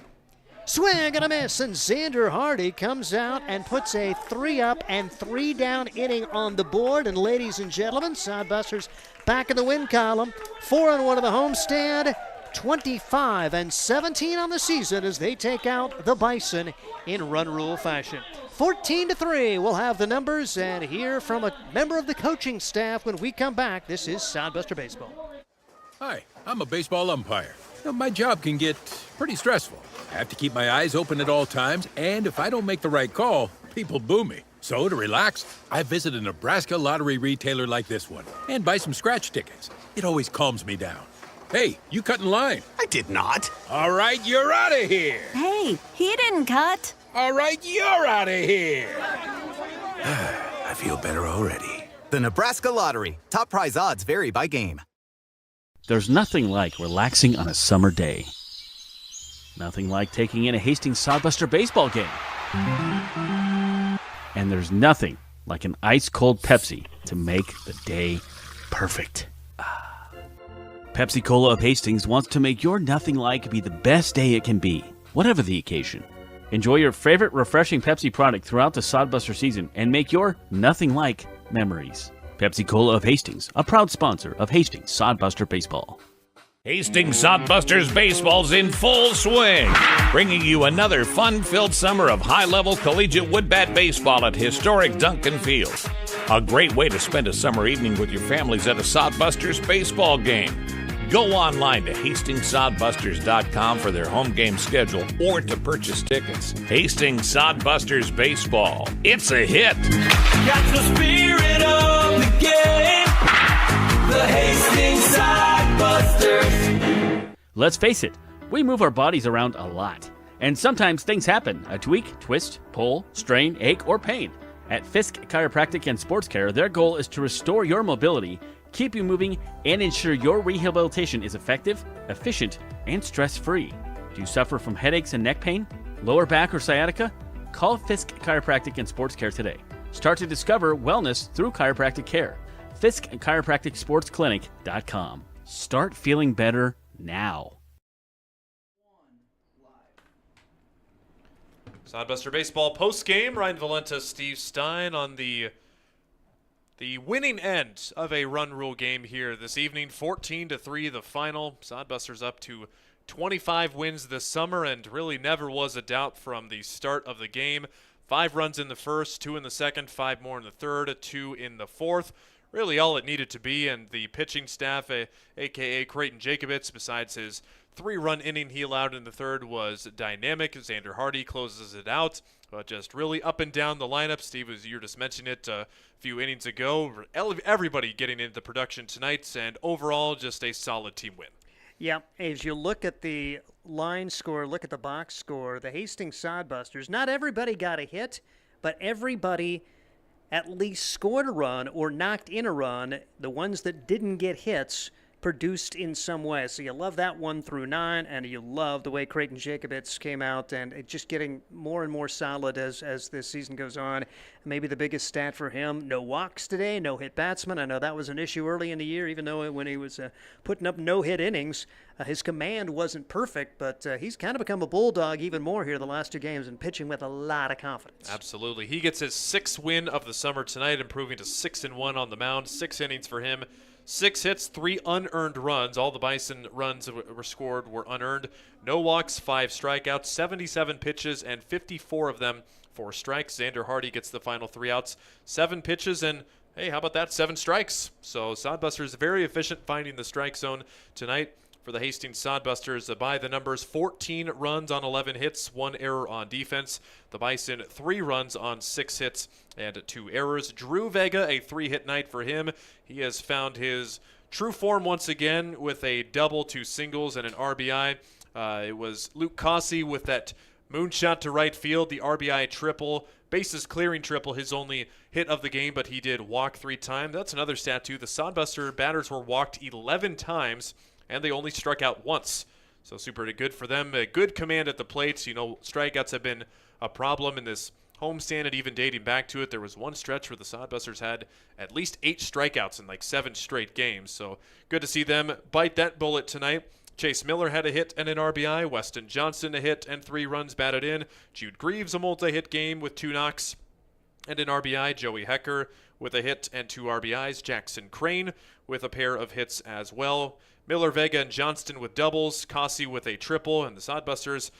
Swing and a miss, and Xander Hardy comes out and puts a 3-up and 3-down inning on the board. And ladies and gentlemen, Sodbusters back in the win column. 4-1 of the homestand, 25-17 on the season as they take out the Bison in run rule fashion. 14-3, we'll have the numbers and hear from a member of the coaching staff when we come back. This is Sodbuster Baseball. Hi, I'm a baseball umpire. My job can get pretty stressful. I have to keep my eyes open at all times, and if I don't make the right call, people boo me. So to relax, I visit a Nebraska lottery retailer like this one and buy some scratch tickets. It always calms me down. Hey, you cut in line. I did not. All right, you're out of here. Hey, he didn't cut. All right, you're out of here. I feel better already. The Nebraska Lottery. Top prize odds vary by game. There's nothing like relaxing on a summer day. Nothing like taking in a Hastings Sodbuster baseball game. And there's nothing like an ice-cold Pepsi to make the day perfect. Pepsi Cola of Hastings wants to make your nothing like be the best day it can be, whatever the occasion. Enjoy your favorite refreshing Pepsi product throughout the Sodbuster season and make your nothing like memories. Pepsi Cola of Hastings, a proud sponsor of Hastings Sodbuster Baseball. Hastings Sodbusters baseball's in full swing, bringing you another fun-filled summer of high-level collegiate woodbat baseball at historic Duncan Field. A great way to spend a summer evening with your families at a Sodbusters baseball game. Go online to HastingsSodbusters.com for their home game schedule or to purchase tickets. Hastings Sodbusters baseball. It's a hit. Got the spirit of the game. The Hastings Sodbusters. Let's face it, we move our bodies around a lot. And sometimes things happen. A tweak, twist, pull, strain, ache, or pain. At Fisk Chiropractic and Sports Care, their goal is to restore your mobility, keep you moving, and ensure your rehabilitation is effective, efficient, and stress-free. Do you suffer from headaches and neck pain, lower back or sciatica? Call Fisk Chiropractic and Sports Care today. Start to discover wellness through chiropractic care. Fisk Chiropractic Sports Clinic.com. Start feeling better now. Sodbuster Baseball post-game. Ryan Valenta, Steve Stein on the winning end of a run rule game here this evening. 14-3 the final. Sodbusters up to 25 wins this summer, and really never was a doubt from the start of the game. 5 runs in the first, 2 in the second, 5 more in the third, 2 in the fourth. Really all it needed to be, and the pitching staff, a.k.a. Creighton Jacobitz, besides his 3-run inning he allowed in the third, was dynamic. Xander Hardy closes it out, but just really up and down the lineup. Steve, as you were just mentioning it a few innings ago, everybody getting into production tonight, and overall just a solid team win. Yeah, as you look at the line score, look at the box score, the Hastings Sodbusters, not everybody got a hit, but everybody at least scored a run or knocked in a run. The ones that didn't get hits produced in some way. So you love that 1 through 9, and you love the way Creighton Jacobitz came out, and it just getting more and more solid as this season goes on. Maybe the biggest stat for him, no walks today, no hit batsman. I know that was an issue early in the year, even though when he was putting up no-hit innings, his command wasn't perfect, but he's kind of become a bulldog even more here the last 2 games and pitching with a lot of confidence. Absolutely. He gets his 6th win of the summer tonight, improving to 6-1 on the mound. 6 innings for him. 6 hits, 3 unearned runs. All the Bison runs were scored were unearned. No walks, 5 strikeouts, 77 pitches, and 54 of them for strikes. Xander Hardy gets the final 3 outs, 7 pitches, and hey, how about that? 7 strikes. So Sodbusters very efficient finding the strike zone tonight. For the Hastings Sodbusters, by the numbers, 14 runs on 11 hits, 1 error on defense. The Bison, 3 runs on 6 hits and 2 errors. Drew Vega, a 3-hit night for him. He has found his true form once again with a double, 2 singles, and an RBI. It was Luke Cossey with that moonshot to right field, the RBI triple, bases clearing triple, his only hit of the game, but he did walk 3 times. That's another stat, too. The Sodbuster batters were walked 11 times, and they only struck out once. So super good for them. A good command at the plate. You know, strikeouts have been a problem in this homestand, and even dating back to it. There was one stretch where the Sodbusters had at least 8 strikeouts in like 7 straight games. So good to see them bite that bullet tonight. Chase Miller had a hit and an RBI. Weston Johnson a hit and 3 runs batted in. Jude Greaves a multi-hit game with 2 knocks and an RBI. Joey Hecker with a hit and 2 RBIs. Jackson Crane with a pair of hits as well. Miller, Vega, and Johnston with doubles. Cossey with a triple. And the Sodbusters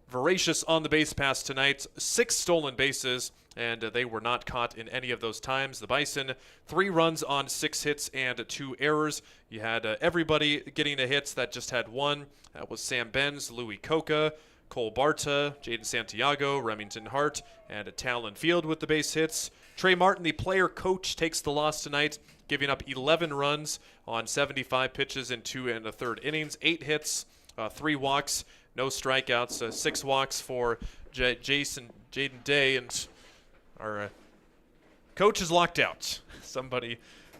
voracious on the base pass tonight. 6 stolen bases and they were not caught in any of those times. The Bison, 3 runs on 6 hits and 2 errors. You had everybody getting a hit that just had 1. That was Sam Benz, Louis Coca, Cole Barta, Jaden Santiago, Remington Hart, and Talon Field with the base hits. Trey Martin, the player coach, takes the loss tonight, giving up 11 runs on 75 pitches in 2 1/3 innings, 8 hits, 3 walks, no strikeouts, 6 walks for Jaden Day, and our coach is locked out. Somebody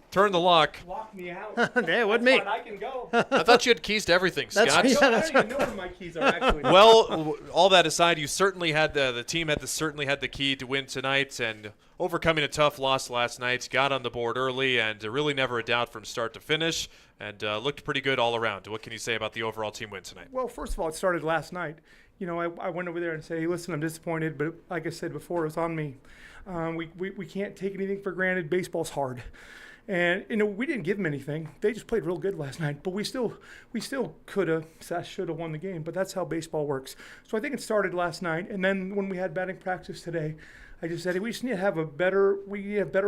turn the lock. Lock me out. Yeah, it wasn't me. I can go. I thought you had keys to everything, Scott. I don't even know where my keys are, actually. Well, all that aside, you certainly had the team certainly had the key to win tonight, and overcoming a tough loss last night, got on the board early, and really never a doubt from start to finish, and looked pretty good all around. What can you say about the overall team win tonight? Well, first of all, it started last night. I went over there and said, hey, listen, I'm disappointed, but like I said before, it was on me. We can't take anything for granted. Baseball's hard. And, we didn't give them anything. They just played real good last night. But we still could have, should have won the game. But that's how baseball works. So I think it started last night. And then when we had batting practice today, I just said, hey, we just need to have a better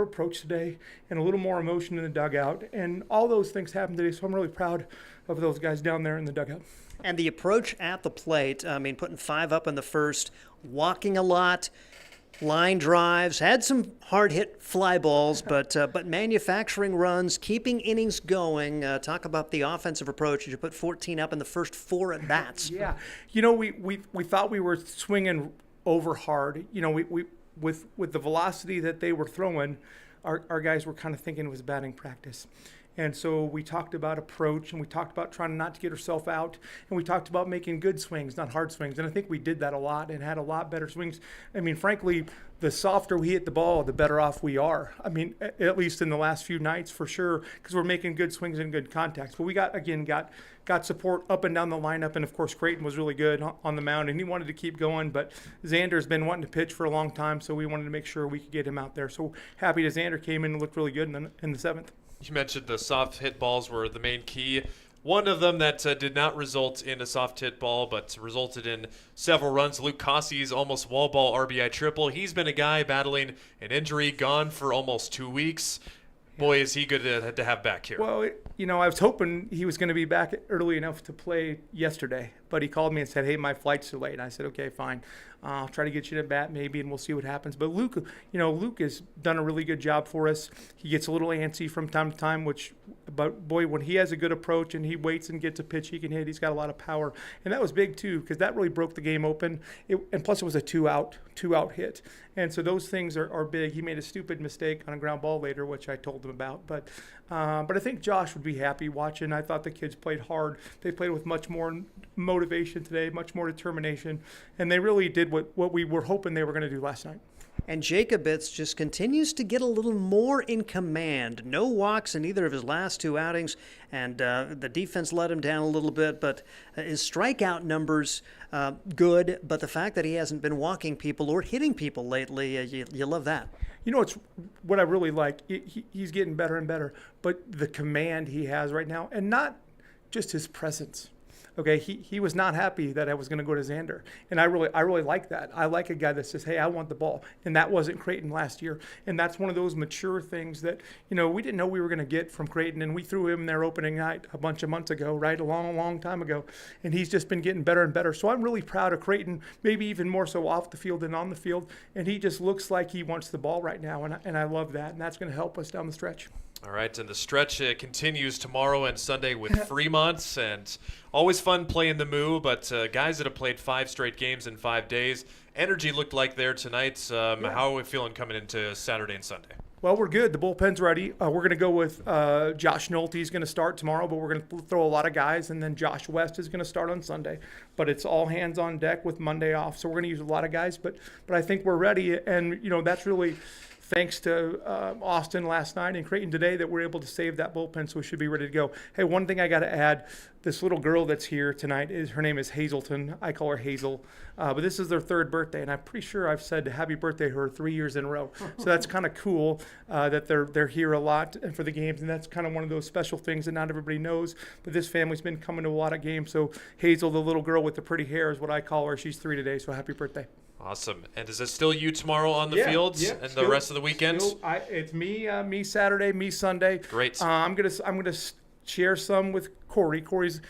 approach today and a little more emotion in the dugout. And all those things happened today. So I'm really proud of those guys down there in the dugout. And the approach at the plate, putting 5 up in the first, walking a lot, line drives, had some hard-hit fly balls, but manufacturing runs, keeping innings going. Talk about the offensive approach. You put 14 up in the first 4 at-bats. Yeah. We thought we were swinging over hard. With the velocity that they were throwing, our guys were kind of thinking it was batting practice. And so we talked about approach, and we talked about trying not to get ourselves out, and we talked about making good swings, not hard swings. And I think we did that a lot and had a lot better swings. Frankly, the softer we hit the ball, the better off we are. At least in the last few nights for sure, because we're making good swings and good contacts. But we got support up and down the lineup, and of course Creighton was really good on the mound, and he wanted to keep going. But Xander's been wanting to pitch for a long time, so we wanted to make sure we could get him out there. So happy that Xander came in and looked really good in the 7th. You mentioned the soft hit balls were the main key. One of them that did not result in a soft hit ball, but resulted in several runs. Luke Cossey's almost wall ball RBI triple. He's been a guy battling an injury, gone for almost 2 weeks. Boy, is he good to have back here. Well, I was hoping he was going to be back early enough to play yesterday, but he called me and said, hey, my flight's delayed. And I said, okay, fine. I'll try to get you to bat maybe, and we'll see what happens. But Luke has done a really good job for us. He gets a little antsy from time to time, but boy, when he has a good approach and he waits and gets a pitch he can hit, he's got a lot of power. And that was big too, because that really broke the game open. And plus it was a two out hit. And so those things are big. He made a stupid mistake on a ground ball later, which I told him about. But I think Josh would be happy watching. I thought the kids played hard. They played with much more motivation today, much more determination, and they really did what we were hoping they were going to do last night. And Jacobitz just continues to get a little more in command. No walks in either of his last 2 outings, and the defense let him down a little bit, but his strikeout numbers good, but the fact that he hasn't been walking people or hitting people lately, you love that. It's what I really like. He's getting better and better, but the command he has right now, and not just his presence. Okay, he was not happy that I was going to go to Xander, and I really like that. I like a guy that says, "Hey, I want the ball," and that wasn't Creighton last year. And that's one of those mature things that we didn't know we were going to get from Creighton, and we threw him their opening night a bunch of months ago, right, a long time ago, and he's just been getting better and better. So I'm really proud of Creighton, maybe even more so off the field than on the field, and he just looks like he wants the ball right now, and I love that, and that's going to help us down the stretch. All right, and the stretch continues tomorrow and Sunday with Fremont, and always fun playing the Moo, but guys that have played 5 straight games in 5 days, energy looked like there tonight. How are we feeling coming into Saturday and Sunday? Well, we're good. The bullpen's ready. We're going to go with Josh Nolte. He's going to start tomorrow, but we're going to throw a lot of guys, and then Josh West is going to start on Sunday. But it's all hands on deck with Monday off, so we're going to use a lot of guys. But I think we're ready, and that's really thanks to Austin last night and Creighton today that we're able to save that bullpen, so we should be ready to go. Hey, one thing I got to add, this little girl that's here tonight, her name is Hazelton. I call her Hazel. But this is their 3rd birthday, and I'm pretty sure I've said happy birthday to her 3 years in a row. So that's kind of cool that they're here a lot and for the games, and that's kind of one of those special things that not everybody knows. But this family's been coming to a lot of games. So Hazel, the little girl with the pretty hair, is what I call her. She's 3 today, so happy birthday. Awesome. And is it still you tomorrow on the fields and the rest of the weekend? It's me Saturday, me Sunday. Great. I'm gonna share some with Corey. Corey's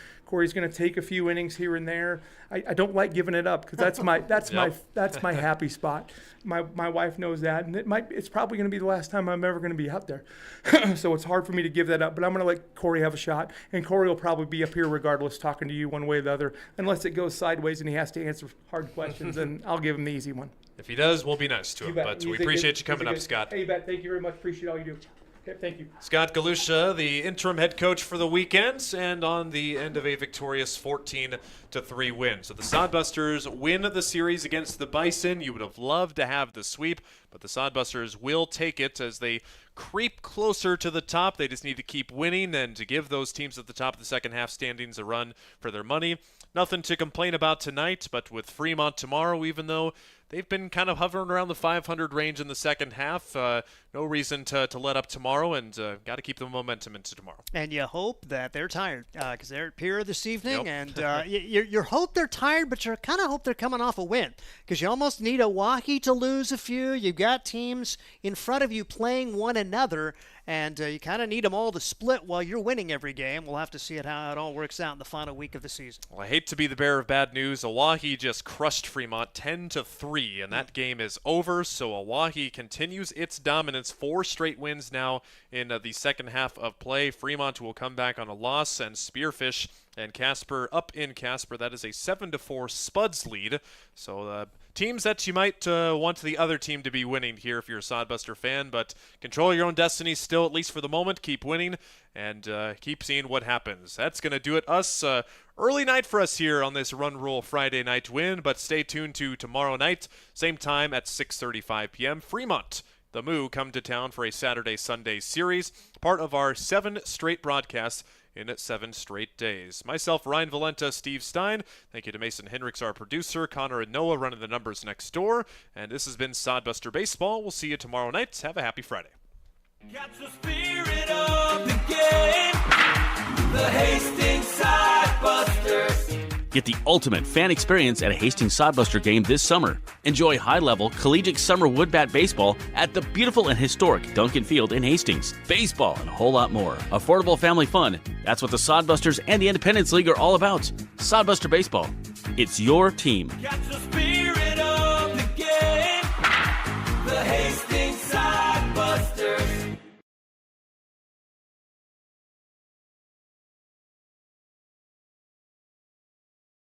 going to take a few innings here and there. I don't like giving it up because that's my happy spot. My wife knows that, and it's probably going to be the last time I'm ever going to be out there. So it's hard for me to give that up. But I'm going to let Corey have a shot, and Corey will probably be up here regardless, talking to you one way or the other, unless it goes sideways and he has to answer hard questions, and I'll give him the easy one. If he does, we'll be nice to him. But we appreciate you coming up, Scott. Hey, you bet. Thank you very much. Appreciate all you do. Okay, thank you. Scott Galusha, the interim head coach for the weekends, and on the end of a victorious 14-3 win. So the Sodbusters win the series against the Bison. You would have loved to have the sweep, but the Sodbusters will take it as they creep closer to the top. They just need to keep winning and to give those teams at the top of the second half standings a run for their money. Nothing to complain about tonight, but with Fremont tomorrow, even though they've been kind of hovering around the 500 range in the second half, no reason to let up tomorrow, and got to keep the momentum into tomorrow. And you hope that they're tired because they're at Pier this evening, and you hope they're tired, but you kind of hope they're coming off a win because you almost need a Waukee to lose a few. You've got teams in front of you playing one another, and you kind of need them all to split while you're winning every game. We'll have to see how it all works out in the final week of the season. Well, I hate to be the bearer of bad news. Oahe just crushed Fremont 10-3, and that game is over. So Oahe continues its dominance, 4 straight wins now in the second half of play. Fremont will come back on a loss, and Spearfish and Casper up in Casper. That is a 7-4 Spuds lead. So teams that you might want the other team to be winning here if you're a Sodbuster fan, but control your own destiny still, at least for the moment. Keep winning and keep seeing what happens. That's going to do it. Early night for us here on this Run Rule Friday night win, but stay tuned to tomorrow night, same time at 6:35 p.m. Fremont, the Moo, come to town for a Saturday-Sunday series, part of our 7 straight broadcasts in 7 straight days. Myself, Ryan Valenta, Steve Stein. Thank you to Mason Hinrichs, our producer, Connor and Noah running the numbers next door. And this has been Sodbuster Baseball. We'll see you tomorrow night. Have a happy Friday. Catch the spirit of the game. The Hastings Sodbusters. Get the ultimate fan experience at a Hastings Sodbuster game this summer. Enjoy high-level collegiate summer wood bat baseball at the beautiful and historic Duncan Field in Hastings. Baseball and a whole lot more. Affordable family fun. That's what the Sodbusters and the Independence League are all about. Sodbuster Baseball. It's your team. Catch the